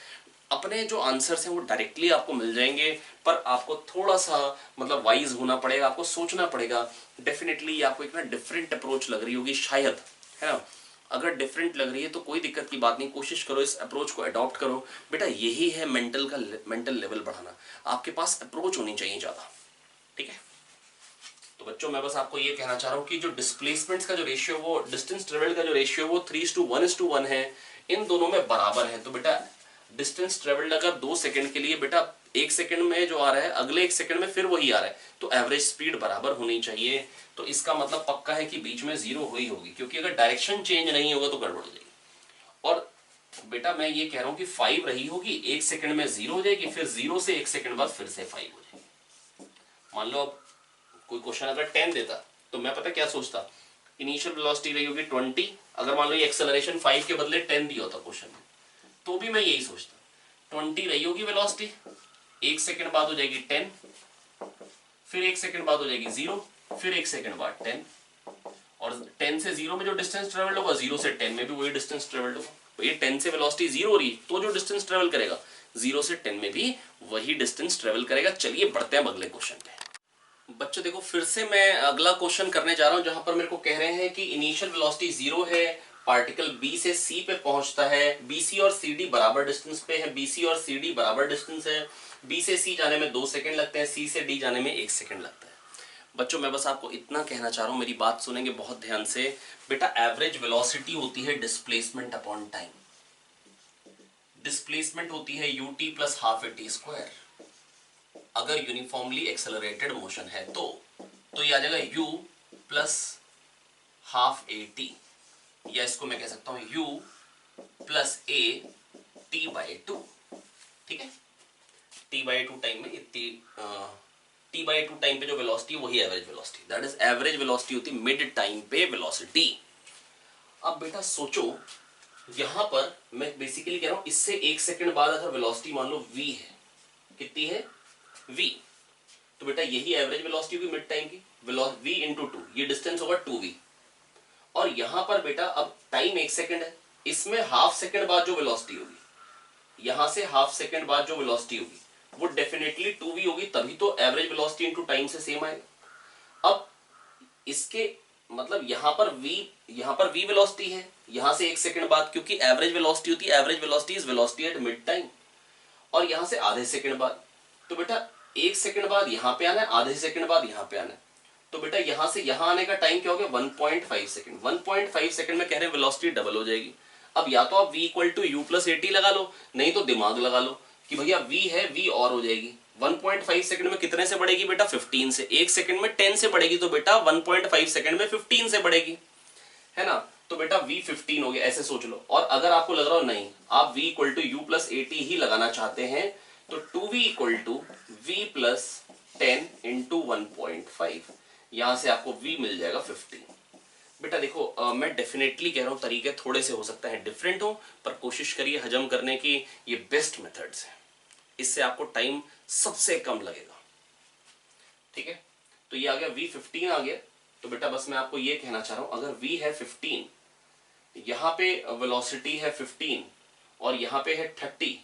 अपने जो आंसर्स हैं वो डायरेक्टली आपको मिल जाएंगे, पर आपको थोड़ा सा मतलब वाइज होना पड़ेगा, आपको सोचना पड़ेगा। डेफिनेटली आपको एक ना डिफरेंट अप्रोच लग रही होगी शायद, है ना। अगर डिफरेंट लग रही है तो कोई दिक्कत की बात नहीं, कोशिश करो इस अप्रोच को अडॉप्ट करो। बेटा यही है मेंटल लेवल बढ़ाना, आपके पास अप्रोच होनी चाहिए ज़्यादा, ठीक है। तो बच्चों मैं बस आपको ये कहना चाह रहा हूँ कि जो डिस्प्लेसमेंट्स का जो रेशियो, वो डिस्टेंस ट्रेवल्ड का जो रेशियो वो 3:1:1 है, इन दोनों में बराबर है। तो बेटा डिस्टेंस ट्रेवल्ड अगर 2 सेकंड के लिए, बेटा एक सेकंड में जो आ रहा है, अगले एक सेकंड में फिर वही आ रहा है, तो एवरेज स्पीड बराबर होनी चाहिए। तो इसका मतलब पक्का है कि बीच में 0 हुई होगी, क्योंकि अगर डायरेक्शन चेंज नहीं होगा तो गड़बड़ हो जाएगी। और बेटा मैं ये कह रहा हूँ कि 5 रही होगी, एक सेकंड में 0 हो जाएगी, फिर 0 से एक सेकंड बाद फिर से 5 हो जाएगी। मान लो अब कोई क्वेश्चन अगर 10 देता तो मैं पता क्या सोचता, इनिशियल वेलोसिटी रही होगी 20, अगर मान लो ये एक्सेलरेशन 5 के बदले 10 दिया होता क्वेश्चन में, तो भी मैं यही सोचता, 20 रही होगी वेलोसिटी, एक सेकंड बाद हो जाएगी 10, फिर एक सेकंड बाद हो जाएगी 0, फिर एक सेकंड बाद 10, और 10 से 0 में जो डिस्टेंस ट्रेवल्ड होगा, 0 से 10 में भी वही डिस्टेंस ट्रेवल्ड होगा। तो ये 10 से वेलोसिटी 0 हो रही, तो जो डिस्टेंस ट्रेवल करेगा 0 से 10 में भी वही डिस्टेंस ट्रेवल करेगा। चलिए बढ़ते हैं अगले क्वेश्चन पे। बच्चों देखो फिर से मैं अगला क्वेश्चन करने जा रहा हूं, जहां पर मेरे को कह रहे हैं कि इनिशियल वेलोसिटी 0 है, पार्टिकल बी से सी पे पहुंचता है, बीसी और सीडी बराबर डिस्टेंस पे है, बीसी और सीडी बराबर डिस्टेंस है, बी से सी जाने में 2 सेकंड लगते हैं, सी से डी जाने में 1 सेकंड लगता है। बच्चों मैं बस आपको इतना कहना चाह रहा हूं, मेरी बात सुनेंगे बहुत ध्यान से। बेटा एवरेज वेलोसिटी होती है डिस्प्लेसमेंट अपॉन टाइम, डिस्प्लेसमेंट होती है ut plus half a t square. अगर यूनिफॉर्मली एक्सेलरेटेड मोशन है तो ये आ जाएगा u plus half a T, या इसको मैं कह सकता हूं u plus a T by 2, ठीक है। t बाई 2 टाइम में t बाई 2 टाइम पे जो वेलोसिटी वही average velocity, that is average velocity होती मिड टाइम पे वेलोसिटी। अब बेटा सोचो, यहां पर मैं बेसिकली कह रहा हूं इससे एक सेकंड बाद अगर वेलोसिटी मान लो v है, कितनी है? v, तो बेटा यही एवरेज वेलोसिटी होगी मिड टाइम की, v इंटू 2, ये डिस्टेंस होगा 2v। और यहां पर बेटा अब टाइम 1 सेकंड है, इसमें हाफ सेकंड बाद जो वेलोसिटी होगी, यहां से हाफ सेकंड बाद जो वेलोसिटी होगी वो डेफिनेटली 2v होगी, तभी तो एवरेज वेलोसिटी इंटू टाइम से सेम आएगा। अब इसके मतलब यहां पर v वेलोसिटी है, यहां से 1 सेकंड बाद, क्योंकि एवरेज वेलोसिटी होती है, average velocity is velocity at mid time, और यहां से आधे सेकंड बाद, तो बेटा 1 सेकंड बाद यहां पे आना है, आधे सेकंड बाद यहां पे आना है, तो बेटा यहां से यहां आने का टाइम क्या हो गया? 1.5 सेकंड। 1.5 सेकंड में कह रहे हैं वेलोसिटी डबल हो जाएगी। अब या तो आप v equal to u plus a t लगा लो, नहीं तो दिमाग लगा लो कि भैया v है, v और हो जाएगी। 1.5 सेकंड में कितने से बढ़ेगी बेटा? 15 से। 1 सेकंड में 10 से बढ़ेगी, तो बेटा 1.5 सेकंड में 15 से बढ़ेगी, है ना। तो बेटा v 15 हो गया, ऐसे सोच लो। और अगर आपको लग रहा हो नहीं, आप v equal to u plus a t ही लगाना चाहते हैं, तो 2v equal to v plus 10 into 1.5, यहां से आपको v मिल जाएगा 15। बेटा देखो मैं डेफिनेटली कह रहा हूं तरीके थोड़े से हो सकता है डिफरेंट हो, पर कोशिश करिए हजम करने की, ये बेस्ट मेथड्स है, इससे आपको टाइम सबसे कम लगेगा, ठीक है। तो ये आ गया v15 आ गया। तो बेटा बस मैं आपको ये कहना चाह रहा हूं, अगर v है 15, यहां पे वेलोसिटी है 15 और यहां पे है 30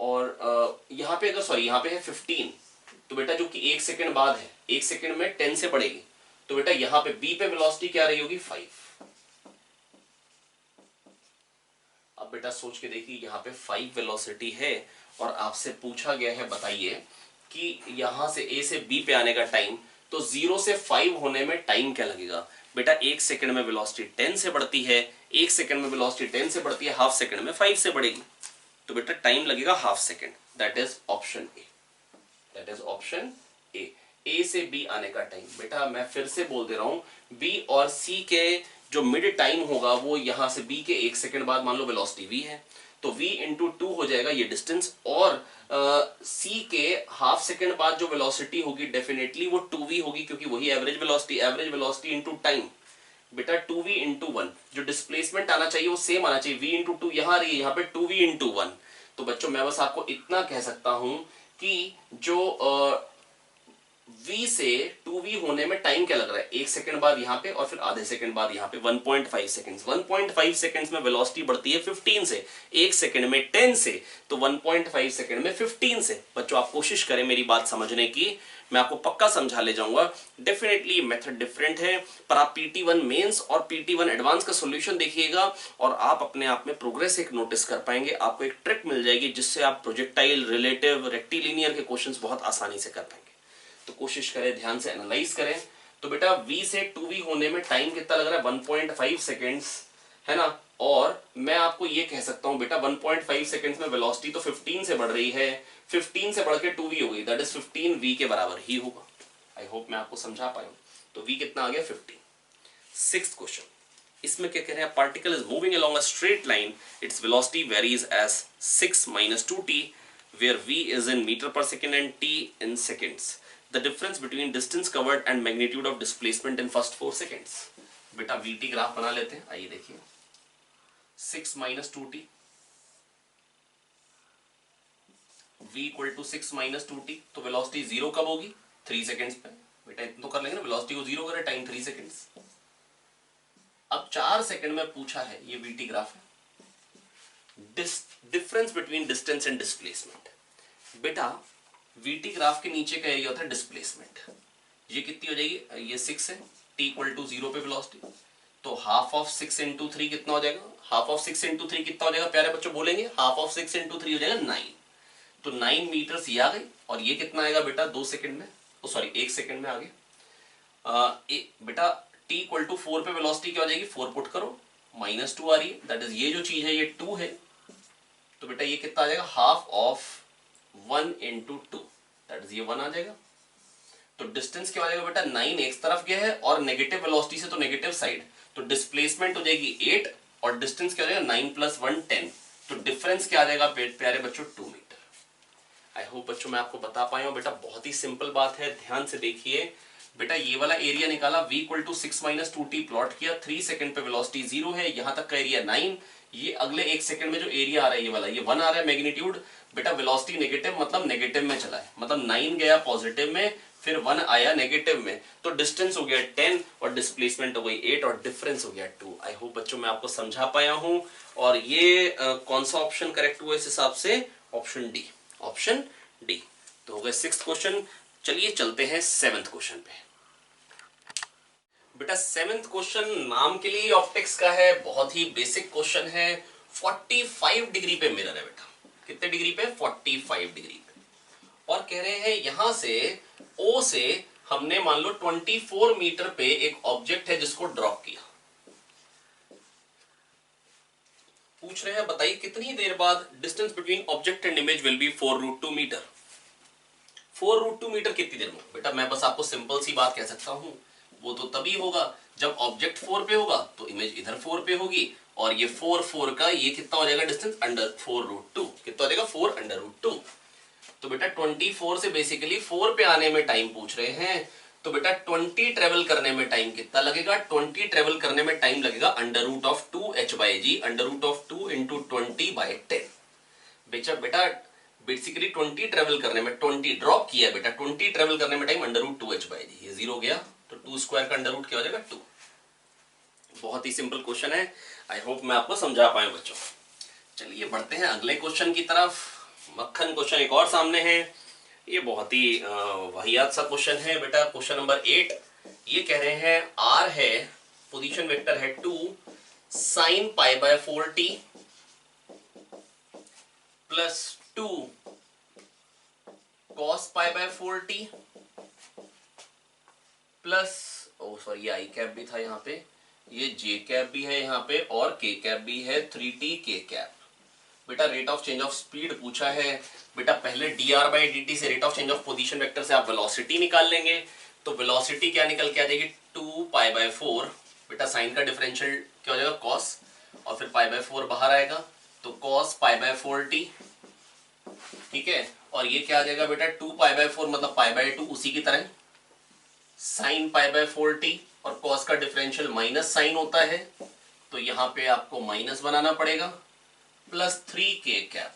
और यहां पे यहां पे है 15, तो बेटा जो कि 1 सेकंड बाद है, 1 सेकंड में 10 से बढ़ेगी, तो बेटा यहां पे b पे वेलोसिटी क्या रही होगी 5। अब बेटा सोच के देखिए, यहां पे 5 वेलोसिटी है और आपसे पूछा गया है बताइए कि यहां से a से b पे आने का टाइम, तो 0 से 5 होने में टाइम क्या लगेगा। बेटा 1 सेकंड में वेलोसिटी 10 से बढ़ती है, 1 सेकंड में वेलोसिटी 10 से बढ़ती है, हाफ सेकंड में 5 से बढ़ेगी, तो बेटा टाइम लगेगा half second. That is option A, that is option A से बी आने का टाइम। बेटा मैं फिर से बोल दे रहा हूं, बी और सी के जो मिड टाइम होगा वो यहां से बी के 1 सेकंड बाद, मान लो वेलोसिटी वी है तो v इंटू 2 हो जाएगा ये डिस्टेंस, और सी के हाफ सेकंड बाद जो वेलोसिटी होगी डेफिनेटली वो 2v होगी, क्योंकि वही एवरेज वेलोसिटी इंटू टाइम। बेटा 2v इंटू 1, जो डिस्प्लेसमेंट आना चाहिए वो सेम आना चाहिए, v इंटू 2 यहां रही है, यहाँ पे 2v इंटू 1। तो बच्चों मैं बस आपको इतना कह सकता हूं कि जो v से 2v होने में टाइम क्या लग रहा है, 1 सेकंड बाद यहाँ पे और फिर आधे सेकंड बाद यहाँ पे 1.5 सेकंड्स। 1.5 सेकंड्स में वेलोसिटी बढ़ती है 15 से, 1 सेकंड में 10 से, तो 1.5 सेकंड में 15 से। बच्चों आप कोशिश करें मेरी बात समझने की, मैं आपको पक्का समझा ले जाऊंगा। डेफिनेटली मेथड डिफरेंट है, पर आप PT1 मेंस और PT1 एडवांस का सॉल्यूशन देखिएगा और आप अपने आप में प्रोग्रेस एक नोटिस कर पाएंगे। आपको एक ट्रिक मिल जाएगी जिससे आप प्रोजेक्टाइल, रिलेटिव, रेक्टिलिनियर के क्वेश्चंस बहुत आसानी से कर पाएंगे। तो कोशिश करें, ध्यान से एनालाइज करें। तो बेटा v से 2v होने में टाइम कितना लग रहा है, 1.5 सेकेंड्स, है ना। और मैं आपको ये कह सकता हूं बेटा 1.5 सेकेंड्स में वेलोसिटी तो 15 से बढ़ रही है, 15 से बढ़ के 2v हो गई, दैट इज 15v के बराबर ही होगा। आई होप मैं आपको समझा पाया हूं। तो v कितना आ गया 15। 6th क्वेश्चन, इसमें क्या कह रहे हैं, particle is moving along a straight line, its velocity varies as 6 - 2t where v is in meter per second and t in seconds. The difference between distance covered and magnitude of displacement in first 4 seconds. बेटा vt graph बना लेते हैं, आइए देखिए। 6 - 2t, v equal to 6 - 2t, तो velocity 0 कब होगी, 3 seconds पे। बेटा इतना तो कर लेंगे ना, वेलोसिटी को 0 करे, टाइम 3 सेकेंड्स। अब 4 सेकेंड में पूछा है, ये vt ग्राफ है, difference between distance and displacement. बेटा vt ग्राफ के नीचे का एरिया होता है डिस्प्लेसमेंट, ये कितनी हो जाएगी, ये 6 है, t इक्वल टू 0 पे वेलोसिटी, तो हाफ ऑफ 6 इंटू 3 कितना हो जाएगा, हाफ ऑफ 6 इंटू 3 कितना हो जाएगा प्यारे बच्चों, बोलेंगे हाफ ऑफ 6 इंटू 3 हो जाएगा 9, तो 9 मीटर्स ये आ गई। और ये कितना आएगा बेटा 2 सेकंड में, सॉरी 1 सेकंड में आ गई। बेटा t इक्वल टू 4 पे वेलोसिटी क्या हो जाएगी, 4 पुट करो, -2 आ रही है, दैट इज ये जो चीज है ये 2 है, तो बेटा ये कितना आ जाएगा, half of 1 into 2, that is ये 1 आ जाएगा। तो डिस्टेंस क्या हो जाएगा बेटा, 9 एक तरफ गया है और नेगेटिव वेलोसिटी से तो नेगेटिव साइड, तो डिस्प्लेसमेंट हो जाएगी 8 और डिस्टेंस क्या हो जाएगा 9 + 1 10, तो डिफरेंस क्या आ जाएगा प्यारे बच्चों 2 मीटर। आई होप बच्चों मैं आपको बता पाया हूं। बेटा बहुत ही सिंपल बात है, ध्यान से देखिए। बेटा ये वाला एरिया निकाला, v equal to 6 - 2t plot किया, 3 सेकंड पे वेलोसिटी 0 है, यहां तक का एरिया 9, ये अगले 1 सेकंड में जो एरिया आ रहा है ये वाला, ये 1 आ रहा है मैग्नीट्यूड। बेटा वेलोसिटी नेगेटिव मतलब नेगेटिव में चला है, मतलब 9 गया पॉजिटिव में, फिर 1 आया नेगेटिव में, तो डिस्टेंस हो गया 10 और डिस्प्लेसमेंट हो गई 8 और डिफरेंस हो गया 2। आई होप बच्चों मैं आपको समझा पाया हूं। और ये कौन सा ऑप्शन करेक्ट हुआ इस हिसाब से, ऑप्शन डी, ऑप्शन डी। तो हो गए 6th क्वेश्चन। चलिए चलते हैं 7th क्वेश्चन पे। बेटा 7th क्वेश्चन नाम के लिए ऑप्टिक्स का है, बहुत ही बेसिक क्वेश्चन है। 45 डिग्री पे मिरर है बेटा, कितने डिग्री पे, 45 डिग्री पे, और कह रहे हैं यहां से O से हमने मान लो 24 मीटर पे एक ऑब्जेक्ट है जिसको ड्रॉप किया। पूछ रहे हैं बताइए कितनी देर बाद distance between object and image will be 4√2 metre. 4√2 metre कितनी देर में, बेटा मैं बस आपको सिंपल सी बात कह सकता हूं, वो तो तभी होगा जब ऑब्जेक्ट 4 पे होगा तो इमेज इधर 4 पे होगी, और ये 4 का ये कितना हो जाएगा डिस्टेंस, अंडर 4√2, कितना हो जाएगा 4√2। तो बेटा 24 से बेसिकली 4 पे आने में टाइम पूछ रहे हैं, तो बेटा 20 ट्रेवल करने में टाइम कितना लगेगा, 20 ट्रेवल करने में टाइम लगेगा √2h/g, √2 × 20/10। बेटा बेसिकली 20 ट्रेवल करने में 20 ड्रॉप किया बेटा, 20 ट्रेवल करने में टाइम √2h/g, ये 0 गया तो 2 स्क्वायर का अंडर रूट क्या हो जाएगा 2। बहुत ही सिंपल क्वेश्चन है, आई होप मैं आपको समझा पाया बच्चों। चलिए बढ़ते हैं अगले क्वेश्चन की तरफ। मक्खन क्वेश्चन एक और सामने है, ये बहुत ही वाहियात सा क्वेश्चन है बेटा। क्वेश्चन नंबर 8, ये कह रहे हैं r है, पोजीशन वेक्टर है 2 sin π/4t plus 2 cos π/4t plus sorry ये आई कैप भी था यहाँ पे, ये जे कैप भी है यहाँ पे और के कैप भी है, 3t के कैप। बेटा rate of change of speed पूछा है बेटा, पहले dr/dt से rate of change of position vector से आप वेलोसिटी निकाल लेंगे, तो वेलोसिटी क्या निकल के आ जाएगी 2π/4 बेटा, साइन का डिफरेंशियल क्या हो जाएगा cos और फिर π/4 बाहर आएगा तो cos π/4t, ठीक है। और ये क्या आ जाएगा बेटा 2π/4 मतलब π/2 उसी की तरह sin π/4t और cos का डिफरेंशियल माइनस साइन होता है तो यहाँ पे आपको माइनस बनाना पड़ेगा प्लस 3k कैप।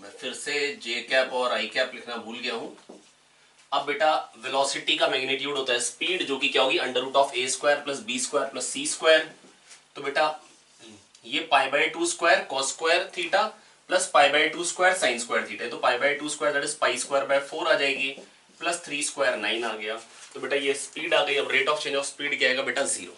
मैं फिर से j कैप और i कैप लिखना भूल गया हूं। अब बेटा वेलोसिटी का मैग्नीट्यूड होता है स्पीड, जो कि क्या होगी √a² plus b² plus c²। तो बेटा ये π/2² cos² theta plus π/2² sin² theta, तो π/2² दैट इज π²/4 आ जाएगी प्लस 3² 9 आ गया। तो बेटा ये स्पीड आ गई। अब rate of change of speed क्या आएगा बेटा 0,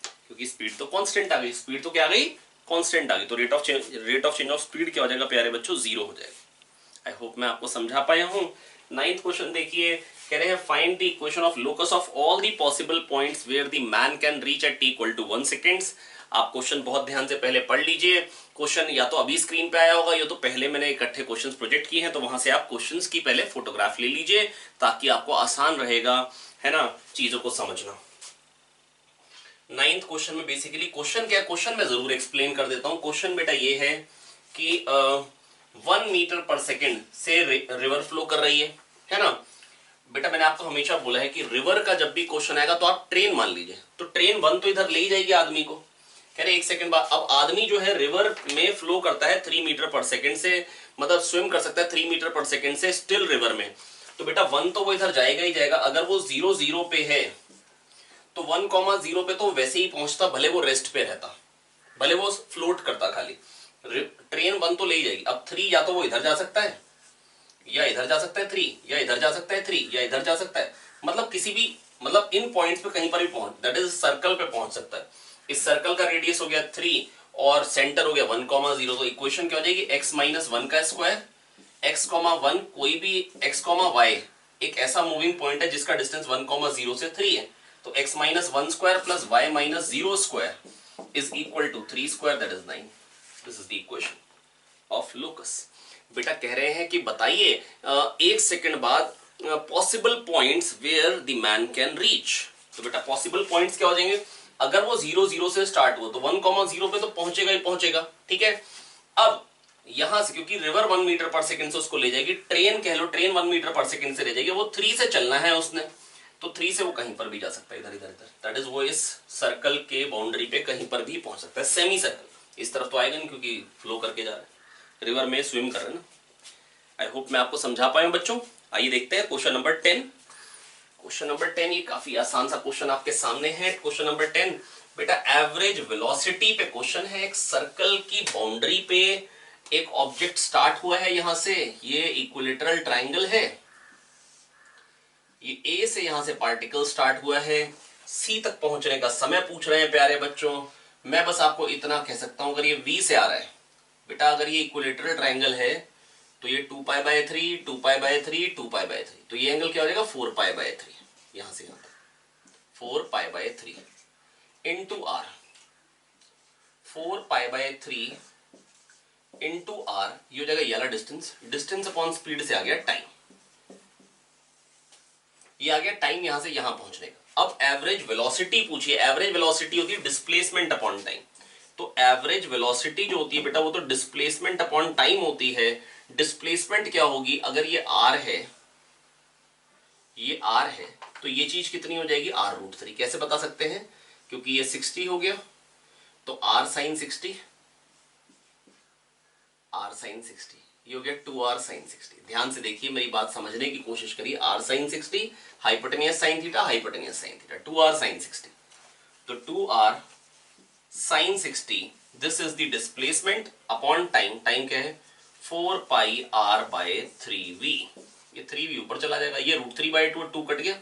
क्योंकि स्पीड तो कांस्टेंट आ गई, स्पीड तो क्या आ गई कांस्टेंट आ गई, तो rate of change of speed क्या हो जाएगा प्यारे बच्चों 0 हो जाएगा। आई होप मैं आपको समझा पाया हूं। 9th क्वेश्चन देखिए, कह रहे हैं find the equation of locus of all the possible points where the man can reach at t = 1 seconds. आप क्वेश्चन बहुत ध्यान से पहले पढ़ लीजिए। क्वेश्चन या तो अभी स्क्रीन पे आया होगा या तो पहले मैंने इकट्ठे क्वेश्चंस प्रोजेक्ट किए हैं, तो वहां से आप क्वेश्चंस की पहले फोटोग्राफ ले लीजिए ताकि आपको आसान रहेगा, है ना, चीजों को समझना। 9th क्वेश्चन में बेसिकली क्वेश्चन क्या है, क्वेश्चन मैं जरूर एक्सप्लेन कर देता हूं। क्वेश्चन बेटा ये है कि 1 मीटर पर सेकेंड से रिवर फ्लो कर रही है ना। बेटा मैंने आपको हमेशा बोला है कि रिवर का जब भी क्वेश्चन आएगा तो आप ट्रेन मान लीजिए, तो ट्रेन 1 तो इधर ले ही जाएगी आदमी को। कह रहे 1 सेकंड बाद, अब आदमी जो है रिवर में फ्लो करता है 3 मीटर पर सेकेंड से, मतलब स्विम कर सकता है 3 मीटर पर सेकेंड से स्टिल रिवर में। तो बेटा 1 तो वो इधर जाएगा ही जाएगा। अगर वो 0 0 पे है तो 1,0 पे तो वैसे ही पहुंचता, भले वो रेस्ट पे रहता, भले वो फ्लोट करता खाली। ट्रेन 1 तो ले ही जाएगी। अब 3 या तो वो इधर जा सकता है या इधर जा सकता है 3, या इधर जा सकता है 3 या इधर जा सकता है, मतलब किसी भी, मतलब इन पॉइंट्स पे कहीं पर भी पहुंच, दैट इज सर्कल पे पहुंच सकता है। इस सर्कल का रेडियस हो गया 3 और सेंटर हो गया 1,0, तो इक्वेशन क्या हो जाएगी x - 1 का स्क्वायर, x, 1 कोई भी x, y एक ऐसा मूविंग पॉइंट है जिसका डिस्टेंस 1,0 से 3 है, तो x - 1 square plus y - 0 square is equal to 3 square that is 9। This is the equation of locus. बेटा कह रहे हैं कि बताइए 1 सेकंड बाद possible points where the man can reach. तो बेटा पॉसिबल पॉइंट्स क्या हो जाएंगे, अगर वो 0 0 से स्टार्ट हुआ तो 1,0 पे तो पहुंचेगा ही पहुंचेगा, ठीक है। अब यहां से क्योंकि रिवर 1 मीटर पर सेकंड से उसको ले जाएगी, ट्रेन कह लो, ट्रेन 1 मीटर पर सेकंड से ले जाएगी, वो 3 से चलना है उसने, तो 3 से वो कहीं पर भी जा सकता है, इधर इधर इधर, दैट इज वो इस सर्कल के बाउंड्री पे कहीं पर भी पहुंच सकता है। सेमी सर्कल इस तरफ तो आएगा नहीं क्योंकि फ्लो करके जा रहा है, रिवर में स्विम कर रहे हैं ना। आई होप मैं आपको समझा पाया बच्चों। आइए देखते हैं क्वेश्चन नंबर 10। क्वेश्चन नंबर 10 ये काफी आसान सा क्वेश्चन आपके सामने है। क्वेश्चन नंबर 10 बेटा एवरेज वेलोसिटी पे क्वेश्चन है। एक सर्कल की बाउंड्री पे एक ऑब्जेक्ट स्टार्ट हुआ है, यहां से ये इक्विलेटरल ट्राइंगल है, ये ए से यहां से पार्टिकल स्टार्ट हुआ है, सी तक पहुंचने का समय पूछ रहे हैं प्यारे बच्चों। मैं बस आपको इतना कह सकता हूं, अगर ये वी से आ रहा है बेटा, अगर ये इक्विलेटरल ट्राइंगल है तो ये 2π/3 2π/3 2π/3, तो ये एंगल क्या हो जाएगा 4π/3, यहां से यहां तक 4π/3 इंटू आर, 4π/3 इंटू आर, ये हो जाएगा ये वाला डिस्टेंस, डिस्टेंस अपॉन स्पीड से आ गया टाइम, ये आ गया टाइम यहां से यहां पहुंचने का। अब एवरेज वेलोसिटी पूछिए, एवरेज वेलोसिटी होती है डिस्प्लेसमेंट अपॉन टाइम, तो एवरेज वेलोसिटी जो होती है बेटा वो तो डिस्प्लेसमेंट अपॉन टाइम होती है। डिस्प्लेसमेंट क्या होगी, अगर ये आर है, ये आर है, तो ये चीज कितनी हो जाएगी r√3। कैसे बता सकते हैं, क्योंकि ये 60 हो गया तो r sin 60, r sin 60, ये हो गया 2r sin 60। ध्यान से देखिए, मेरी बात समझने की कोशिश करिए। r sin 60, hypotenuse sin theta, hypotenuse sin theta, 2r sin 60। तो 2r sin 60, this is the displacement upon time. Time क्या है? 4 पाई r बाय 3v। ये 3v ऊपर चला जाएगा, ये √3/2 2 कट गया,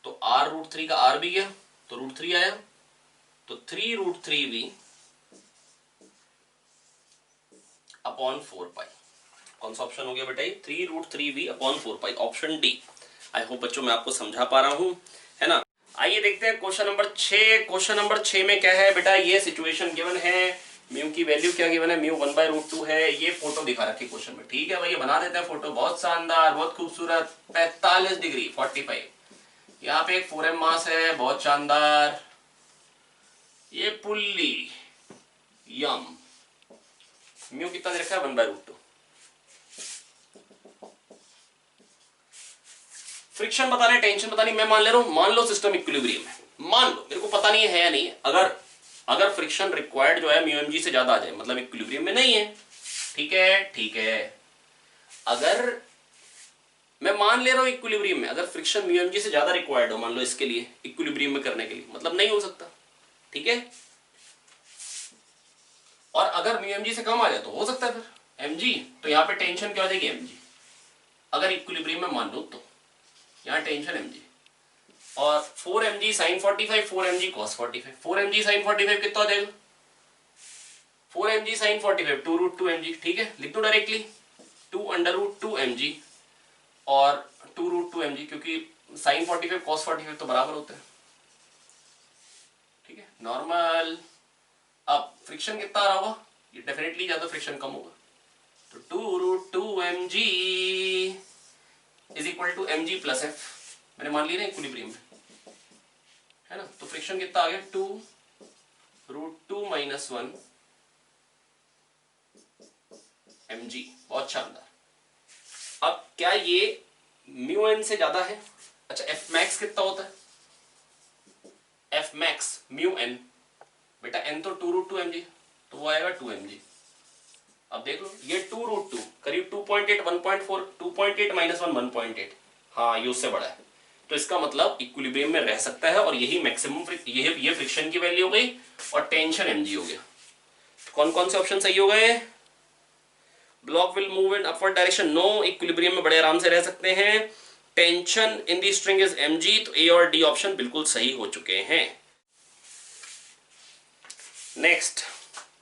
तो r √3 का r भी गया, तो √3 आया, तो 3√3v अपॉन 4 पाई। कौन सा ऑप्शन हो गया बेटा? ये 3√3v upon 4 pi, option D. I hope बच्चों मैं आपको समझा पा रहा हूं, है ना। आइए देखते हैं क्वेश्चन नंबर 6। क्वेश्चन नंबर 6 में क्या है बेटा? ये सिचुएशन गिवन है, म्यू की वैल्यू क्या गिवन है? म्यू 1/√2 है। ये फोटो दिखा रखी क्वेश्चन में, ठीक है भाई, ये बना देते हैं फोटो। बहुत शानदार, बहुत खूबसूरत, 45 डिग्री 45। यहाँ पे एक 4m मास है, बहुत शानदार। ये पुल्ली यम, म्यू कितना दे रखा है? 1/√2। फ्रिक्शन बताने, टेंशन बतानी, मैं मान ले रहा हूं, मान लो सिस्टम इक्विलिब्रियम है, मान लो, मेरे को पता नहीं है या नहीं है। अगर फ्रिक्शन रिक्वायर्ड जो है म्यू एम जी से ज्यादा आ जाए, मतलब इक्विलिब्रियम में नहीं है, ठीक है, ठीक है। अगर मैं मान ले रहा हूं इक्विलिब्रियम में, अगर फ्रिक्शन म्यू एम जी से ज्यादा रिक्वायर्ड हो, मान लो इसके लिए, इक्विलिब्रियम में करने के लिए, मतलब नहीं हो सकता, ठीक है। और अगर म्यू एम जी से कम आ जाए तो हो सकता है फिर एम जी, तो यहाँ पे टेंशन क्या हो जाएगी? M g. अगर इक्विलिब्रियम में मान लो तो यहाँ टेंशन mg, और 4 mg sin 45, 4 mg cos 45। 4 mg sin 45 कितना हो जाएगा? 4 mg sin 45 2√2 mg, ठीक है, लिख दो डायरेक्टली 2√2 mg और 2√2 mg, क्योंकि sin 45 cos 45 तो बराबर होता है, ठीक है, नॉर्मल। अब फ्रिक्शन कितना आ रहा होगा? ये डेफिनेटली ज्यादा फ्रिक्शन कम होगा, तो 2√2 mg is equal to mg plus f। मैंने मान लिया ना इक्विलिब्रियम में, है ना, तो फ्रिक्शन कितना आ गया? 2√2 - 1 mg। बहुत शानदार। अब क्या ये म्यू एन से ज्यादा है? अच्छा, एफ मैक्स कितना होता है? एफ मैक्स म्यू एन, बेटा एन तो 2√2 mg, तो वो आएगा 2 mg। अब देख लो, ये 2√2 करीब 2.8 1.4, 2.8 - 1 1.8, हाँ ये उससे बड़ा है, तो इसका मतलब इक्विलिब्रियम में रह सकता है, और यही मैक्सिमम, ये फ्रिक्शन की वैल्यू हो गई, और टेंशन mg हो गया। कौन कौन से ऑप्शन सही हो गए? Block will move in upward direction, no, equilibrium में बड़े आराम से रह सकते हैं। Tension in the string is mg, तो ए और डी ऑप्शन बिल्कुल सही हो चुके हैं। नेक्स्ट,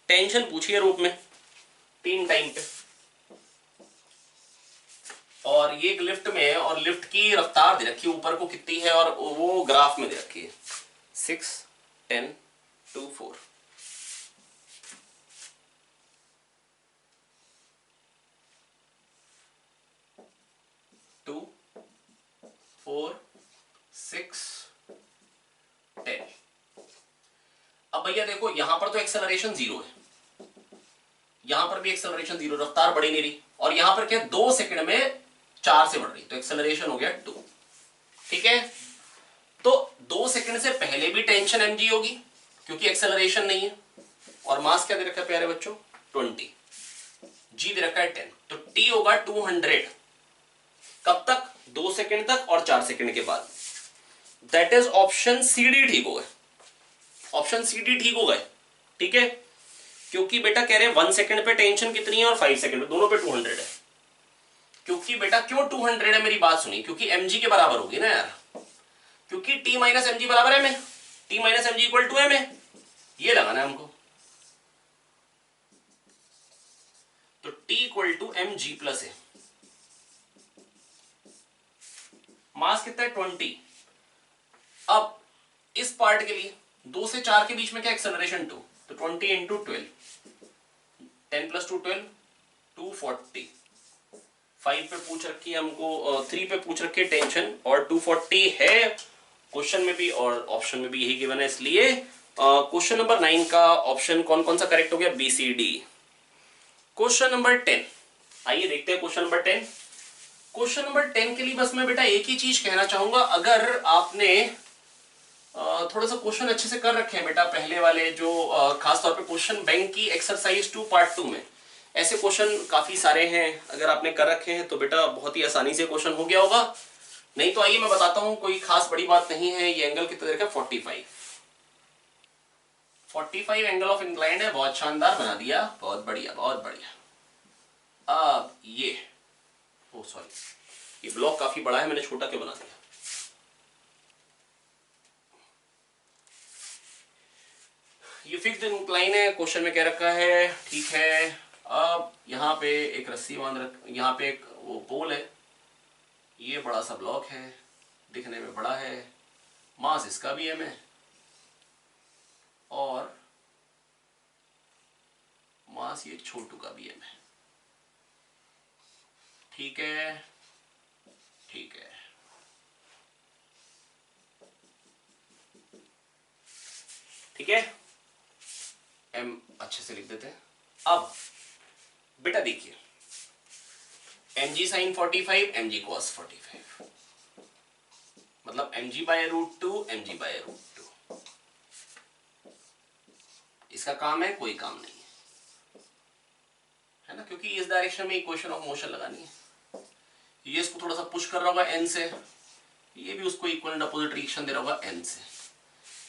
टेंशन पूछिए रूप में 3 टाइम पे, और ये एक लिफ्ट में है, और लिफ्ट की रफ्तार दे रखी है ऊपर को कितनी है, और वो ग्राफ में दे रखी है 6 10 2 4। टू 4 6 10। अब भैया देखो, यहां पर तो एक्सेलरेशन 0 है, यहां पर भी एक्सेलरेशन 0, रफ्तार बढ़ी नहीं रही, और यहां पर क्या 2 सेकंड में 4 से बढ़ रही, तो एक्सेलरेशन हो गया 2, ठीक है। तो 2 सेकंड से पहले भी टेंशन mg होगी, क्योंकि एक्सेलरेशन नहीं है, और मास क्या दे रखा है प्यारे बच्चों? 20, g दे रखा है 10, तो t होगा 200। कब तक? 2 सेकंड तक और 4 सेकंड के बाद। That is option c d ठीक हो गए, ऑप्शन सी डी ठीक हो गए, ठीक है, क्योंकि बेटा कह रहे हैं 1 सेकंड पे टेंशन कितनी है, और 5 सेकंड पे, दोनों पे 200 है। क्योंकि बेटा क्यों 200 है, मेरी बात सुनिए, क्योंकि mg के बराबर होगी ना यार, क्योंकि t - mg बराबर है में, t - mg equal to m है, ये लगाना है हमको, तो t equal to mg plus है। मास कितना है? 20। अब इस पार्ट के लिए 2 से 4 के बीच में क्या एक्सेलरेशन 2, तो 20 इंटू 12, 10 + 2 12, 240। 5 पे पूछ रखी है हमको, 3 पे पूछ रखी है टेंशन, और 240 है क्वेश्चन में भी और ऑप्शन में भी यही गिवन है, इसलिए क्वेश्चन नंबर 9 का ऑप्शन कौन कौन सा करेक्ट हो गया? B c d. Question number 10, आइए देखते हैं क्वेश्चन नंबर 10। क्वेश्चन नंबर 10 के लिए बस मैं बेटा एक ही चीज कहना चाहूंगा, अगर आपने थोड़ा सा क्वेश्चन अच्छे से कर रखे हैं बेटा, पहले वाले जो खासतौर पे क्वेश्चन बैंक की एक्सरसाइज 2 पार्ट 2 में, ऐसे क्वेश्चन काफी सारे हैं, अगर आपने कर रखे हैं तो बेटा बहुत ही आसानी से क्वेश्चन हो गया होगा। नहीं तो आइए मैं बताता हूं, कोई खास बड़ी बात नहीं है। ये एंगल कितना देखा, 45 एंगल ऑफ इंक्लाइंड है, बहुत शानदार बना दिया, बहुत बढ़िया बहुत बढ़िया। अब ये ओ सॉरी, ये ब्लॉक काफी बड़ा है, मैंने छोटा क्यों बना दिया। ये फिक्स्ड इंक्लाइन है, क्वेश्चन में कह रखा है, ठीक है। अब यहाँ पे एक रस्सी बांध रख, यहाँ पे एक वो पोल है, ये बड़ा सा ब्लॉक है, दिखने में बड़ा है, मास इसका भी m है और मास ये छोटू का भी m है। ठीक है, ठीक है, ठीक है, m अच्छे से लिख देते हैं। अब बेटा देखिए, mg sin 45 mg cos 45, मतलब mg by root two mg by root two. इसका काम है, कोई काम नहीं है ना, क्योंकि इस डायरेक्शन में इक्वेशन ऑफ मोशन लगानी है। ये इसको थोड़ा सा पुश कर रहा होगा n से, ये भी उसको इक्वल अपोजिट रिएक्शन दे रहा होगा n से,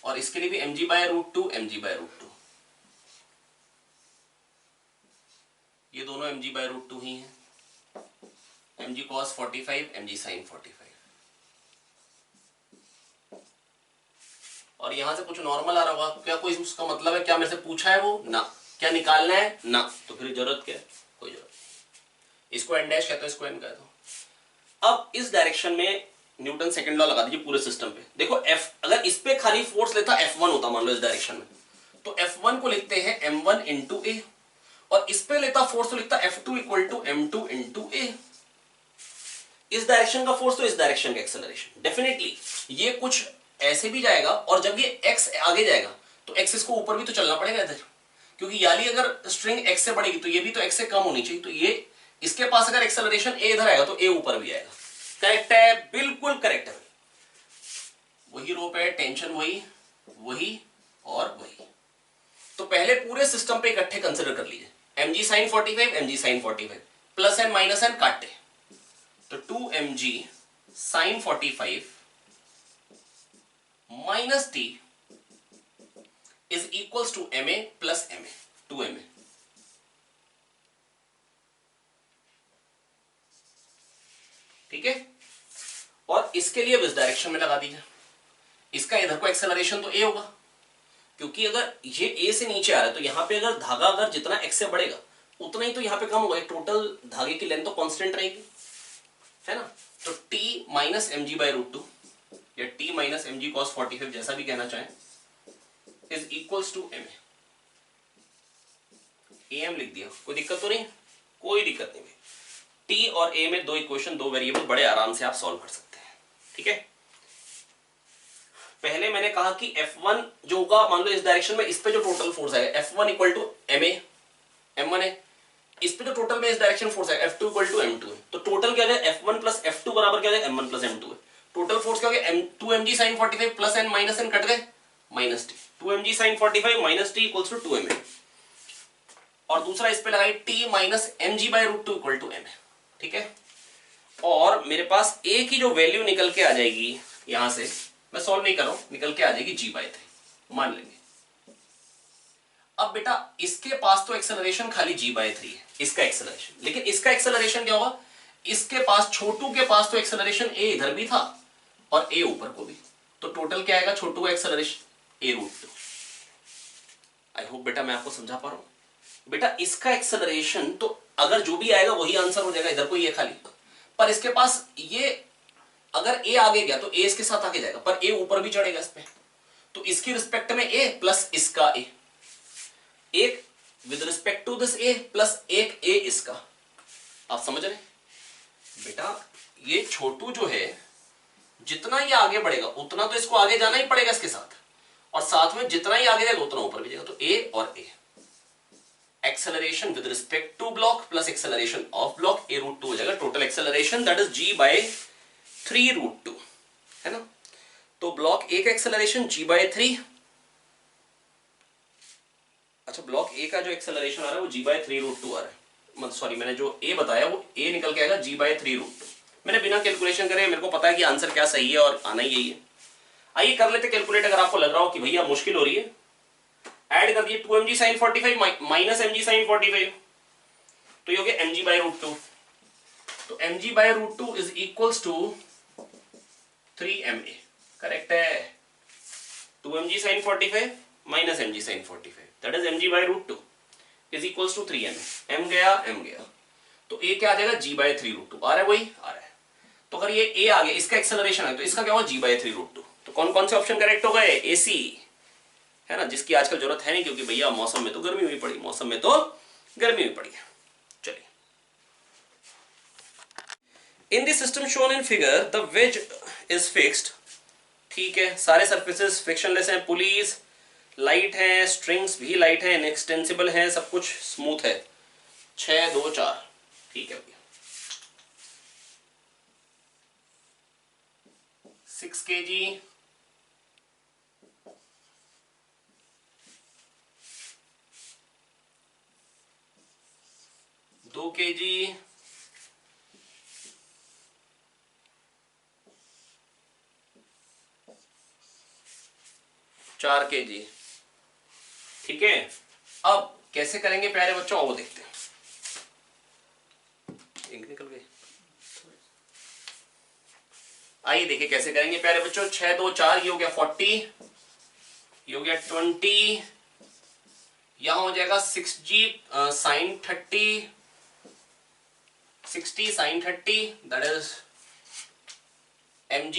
और इसके लिए भी mg by root two mg by root two, ये दोनों mg बाय रूट टू ही हैं। mg cos 45 mg sin 45, और यहां से कुछ नॉर्मल आ रहा होगा, क्या कोई उसका मतलब है, क्या मेरे से पूछा है वो ना, क्या निकालना है ना, तो फिर जरूरत क्या है, कोई जरूरत नहीं। इसको n डैश कहते हो, इसको n कहते हो। अब इस डायरेक्शन में न्यूटन सेकंड लॉ लगा दीजिए पूरे सिस्टम पे। देखो F अगर इस पे खाली फोर्स लेता F1 होता मान लो इस डायरेक्शन में, तो F1 को लिखते हैं m1 इंटू ए, और इस पे लेता फोर्स तो लिखता F2 equal to m2 into ए। इस डायरेक्शन का फोर्स तो इस डायरेक्शन का एक्सेलरेशन, डेफिनेटली ये कुछ ऐसे भी जाएगा, और जब ये x आगे जाएगा तो x इसको ऊपर भी तो चलना पड़ेगा इधर, क्योंकि याली अगर स्ट्रिंग x से बढ़ेगी तो ये भी तो x से कम होनी चाहिए, तो ये इसके पास अगर एक्सेलरेशन a इधर आएगा तो a ऊपर भी आएगा। करेक्ट है, बिल्कुल करेक्ट है, वही रोप है, टेंशन वही वही और वही। तो पहले पूरे सिस्टम पे इकट्ठे कंसिडर कर लीजिए, mg sin 45 mg sin 45, plus n minus n काटे, तो 2mg sin 45 minus t is equals to ma plus ma, 2ma। ठीक है, और इसके लिए इस डायरेक्शन में लगा दीजिए, इसका इधर को एक्सेलरेशन तो a होगा, क्योंकि अगर ये a से नीचे आ रहा है तो यहां पे अगर धागा अगर जितना x से बढ़ेगा उतना ही तो यहां पे कम होगा, टोटल धागे की लेंथ तो कांस्टेंट रहेगी, है ना। तो t minus mg by root two या t माइनस mg cos 45 जैसा भी कहना चाहें, is equals to ma। am लिख दिया, कोई दिक्कत तो नहीं, कोई दिक्कत नहीं। t और a में दो इक्वेशन, दो वेरिएबल, बड़े आराम से आप सॉल्व कर सकते हैं। ठीक है, पहले मैंने कहा कि F1 जो होगा, मान लो इस डायरेक्शन में, इस पे जो टोटल फोर्स आएगा F1 equal to ma, m1 है, इस पे जो टोटल में इस डायरेक्शन फोर्स आएगा F2 इक्वल टू m2 है, तो टोटल क्या है F1 प्लस F2 बराबर क्या है m1 प्लस m2 है। टोटल फोर्स क्या हो गया, 2mg sin 45 plus n minus n cut गए, minus t, 2mg sin 45 minus t equals to 2ma, और दूसरा इस पे लगाई t minus mg by root two equal to ma। ठीक है, और मेरे पास a की जो वैल्यू निकल के आ जाएगी, यहां से मैं सॉल्व नहीं कर रहा हूं, निकल के आ जाएगी g/3 मान लेंगे। अब बेटा इसके पास तो एक्सेलरेशन खाली g/3 है, इसका एक्सेलरेशन, लेकिन इसका एक्सेलरेशन क्या होगा, इसके पास, छोटू के पास तो एक्सेलरेशन a इधर भी था और a ऊपर को भी, तो टोटल क्या आएगा छोटू का acceleration a root two. I hope बेटा मैं आपको समझा पा रहा हूं। बेटा इसका एक्सेलरेशन तो अगर जो भी आएगा वही आंसर हो जाएगा, इधर को ये खाली, पर इसके पास ये अगर a आगे गया तो a इसके साथ आगे जाएगा, पर a ऊपर भी चढ़ेगा इस पे, तो इसकी रिस्पेक्ट में a प्लस इसका a, एक with respect to this a plus एक a इसका। आप समझ रहे बेटा, ये छोटू जो है जितना ये आगे बढ़ेगा उतना तो इसको आगे जाना ही पड़ेगा इसके साथ, और साथ में जितना ही आगे जाएगा उतना ऊपर भी जाएगा, तो a और a, acceleration with respect to block plus acceleration of block a root two हो जाएगा, total acceleration that is g/3 root two, है ना। तो ब्लॉक a का एक्सेलरेशन g/3, अच्छा ब्लॉक a का जो एक्सेलरेशन आ रहा है वो g/3 रूट टू आ रहा है, सॉरी मैंने जो ए बताया वो ए निकल के आएगा g/3√2। मैंने बिना कैलकुलेशन करे, मेरे को पता है कि आंसर क्या सही है और आना ही यही है। आइए कर लेते कैलकुलेट। अगर आपको लग रहा हो कि भैया मुश्किल हो रही है, ऐड कर दिए 2mg sin 45 minus mg sin 45, तो ये हो गया mg/√2। तो mg/√2 is equals to 3ma। Correct है। 2mg sin 45 minus mg sin 45, that is mg/√2 is equals to 3ma। m गया m गया, तो a क्या आ जाएगा g/3√2। आ रहा है वही आ रहा है। तो अगर ये a आ गया, इसका एक्सेलरेशन है, तो इसका क्या होगा g/3√2। तो कौन कौन से ऑप्शन करेक्ट हो गए? AC है ना, जिसकी आजकल जरूरत है नहीं, क्योंकि भैया मौसम में तो गर्मी हुई पड़ी, मौसम में तो गर्मी हुई पड़ी है। चलिए, in the system shown in figure the ways is fixed. ठीक है, सारे सरफेसेस फ्रिक्शनलेस हैं, पुलीज लाइट है, स्ट्रिंग्स भी लाइट है, इनएक्सटेंसिबल है, सब कुछ स्मूथ है। 6 2 4 ठीक है भैया। 6 kg 2 kg 4 kg। ठीक है, अब कैसे करेंगे प्यारे बच्चों, वो देखते हैं। इंक निकल गई। आइए देखिए कैसे करेंगे प्यारे बच्चों। 6 2 4, ये हो गया 40, ये हो गया 20, यहां हो जाएगा 6g sin 30, 60 sin 30, that is mg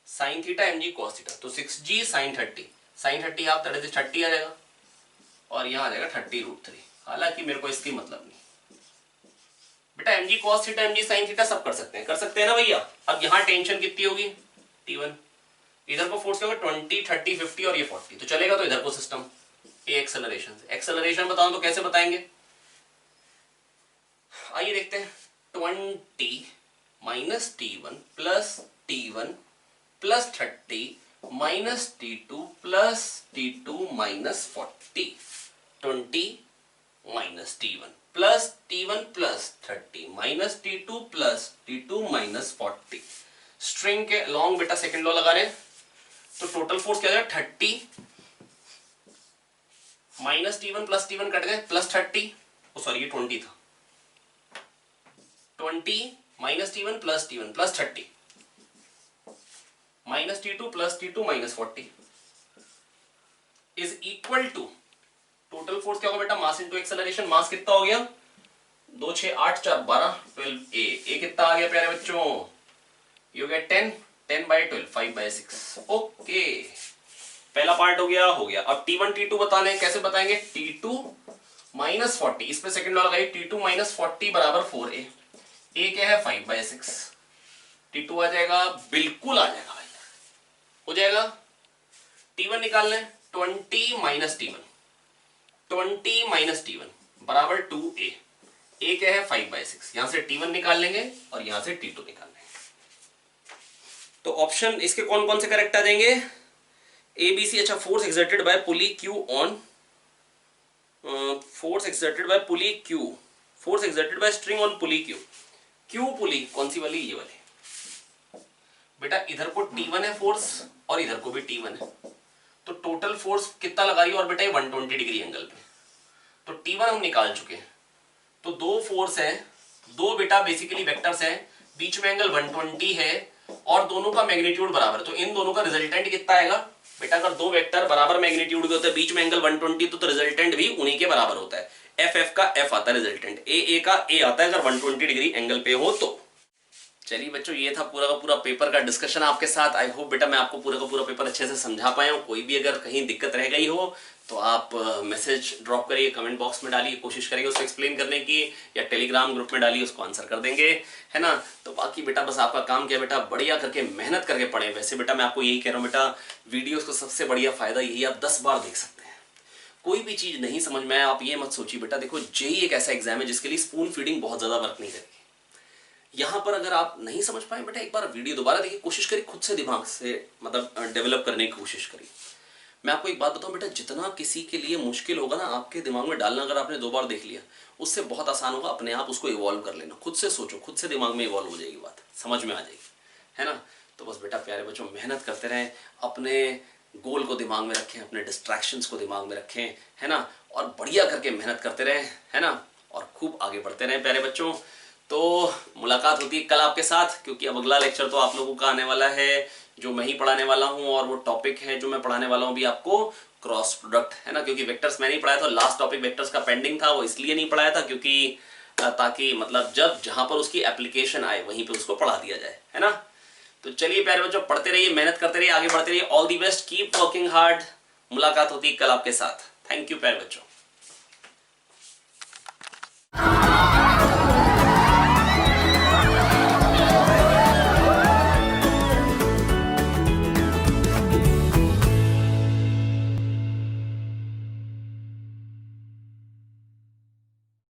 sin theta mg cos theta. तो 6g sin 30, sin 30 half, that is 30 आ जाएगा, और यहां आ जाएगा 30√3। हालांकि मेरे को इसकी मतलब नहीं बेटा, mg cos theta mg sin theta सब कर सकते हैं ना भैया। अब यहाँ टेंशन कितनी होगी? T1। इधर को फोर्स क्या होगा? 20 30 50 और ये 40, तो चलेगा। तो इधर को सिस्टम ए एक्सेलरेशन बताऊं तो कैसे बताएंगे? आइए देखते हैं। 20 minus T1 plus 30 minus T2 plus T2 minus 40। 20 minus T1 plus T1 plus 30 minus T2 plus T2 minus 40। String के लॉन्ग बेटा सेकंड लॉ लगा रहे हैं, तो टोटल फोर्स क्या जाएगा? 30 minus T1 plus T1 cut गए, प्लस 30, सॉरी ये 20 था। 20 minus T1 plus T1 plus 30 minus T2 plus T2 minus 40 is equal to total force क्या होगा बेटा? Mass into acceleration. मास कितना हो गया? 2 6 8 4 12 12 ए कितना आ गया प्यारे बच्चों? ये हो गया 10/12 5/6। ओके, पहला पार्ट हो गया। अब T1 T2 बताने हैं, कैसे बताएंगे? T2 माइनस 40, इस पे सेकंड लॉ लगाइए। T2 माइनस 40 बराबर 4a। a क्या है? 5/6। T2 आ जाएगा, बिल्कुल आ जाएगा भाई, हो जाएगा। T1 निकाल लें। 20 माइनस T1 बराबर 2a। a क्या है? 5/6। यहां से T1 निकाल लेंगे और यहां से T2 निकाल लेंगे। तो ऑप्शन इसके कौन कौन से करेक्ट आ जाएंगे? A B C. अच्छा, force exerted by pulley Q on, force exerted by pulley Q, force exerted by string on pulley Q pulley कौन सी वाली? ये वाली बेटा। इधर को T1 है फोर्स और इधर को भी T1 है, तो टोटल फोर्स कितना लगाई? और बेटा ये 120 डिग्री एंगल पे, तो T1 हम निकाल चुके हैं। तो दो फोर्स है, दो बेटा बेसिकली वेक्टर्स हैं, बीच में एंगल 120 है और दोनों का मैग्नीट्यूड बराबर, तो इन दोनों का रिजल्टेंट कितना आएगा बेटा? अगर दो वेक्टर बराबर मैग्नीट्यूड के होते हैं, बीच में एंगल 120, तो रिजल्टेंट भी उन्हीं के बराबर होता है। एफ का एफ आता है रिजल्टेंट, ए का ए आता है अगर 120 डिग्री एंगल पे हो तो। चलिए बच्चों, ये था पूरा का पूरा पेपर का डिस्कशन आपके साथ। आई होप बेटा मैं आपको पूरा का पूरा पेपर अच्छे से समझा पाया हूँ। कोई भी अगर कहीं दिक्कत रह गई हो तो आप मैसेज ड्रॉप करिए, कमेंट बॉक्स में डालिए, कोशिश करिए उसको एक्सप्लेन करने की, या टेलीग्राम ग्रुप में डालिए, उसको आंसर कर देंगे, है ना। तो बाकी बेटा बस आपका काम क्या बेटा, बढ़िया करके मेहनत करके पढ़ें। वैसे बेटा मैं आपको यही कह रहा हूँ बेटा, वीडियोस को सबसे बढ़िया फायदा यही, आप 10 बार देख सकते हैं। कोई भी चीज नहीं समझ में आए आप ये मत सोचिए बेटा, देखो जेईई एक ऐसा एग्जाम है जिसके लिए स्पून फीडिंग बहुत ज्यादा वर्क नहीं करेगी। यहाँ पर अगर आप नहीं समझ पाए बेटा, एक बार वीडियो दोबारा देखिए, कोशिश करिए खुद से दिमाग से मतलब डेवलप करने की कोशिश करिए। मैं आपको एक बात बताऊं बेटा, जितना किसी के लिए मुश्किल होगा ना आपके दिमाग में डालना, अगर आपने 2 बार देख लिया, उससे बहुत आसान होगा अपने आप उसको इवॉल्व कर लेना। खुद से सोचो, खुद से दिमाग में इवॉल्व हो जाएगी बात, समझ में आ जाएगी, है ना। तो बस बेटा प्यारे बच्चों, मेहनत करते रहें, अपने गोल को दिमाग में रखें, अपने डिस्ट्रैक्शंस को दिमाग में रखें, है ना, और बढ़िया करके मेहनत करते रहें, है ना, और खूब आगे बढ़ते रहें प्यारे बच्चों। तो मुलाकात होती है कल आपके साथ, क्योंकि अब अगला लेक्चर तो आप लोगों का आने वाला है जो मैं ही पढ़ाने वाला हूं, और वो टॉपिक है जो मैं पढ़ाने वाला हूं भी आपको क्रॉस प्रोडक्ट, है ना। क्योंकि वेक्टर्स मैं नहीं पढ़ाया था, लास्ट टॉपिक वेक्टर्स का पेंडिंग था, वो इसलिए नहीं पढ़ाया था क्योंकि ताकि मतलब जब जहां पर उसकी एप्लीकेशन आए वहीं पे उसको पढ़ा दिया जाए, है ना। तो चलिए प्यारे बच्चों, पढ़ते रहिए, मेहनत करते रहिए, आगे बढ़ते रहिए। All the best, keep working hard. मुलाकात होती है कल आपके साथ। थैंक यू प्यारे बच्चों।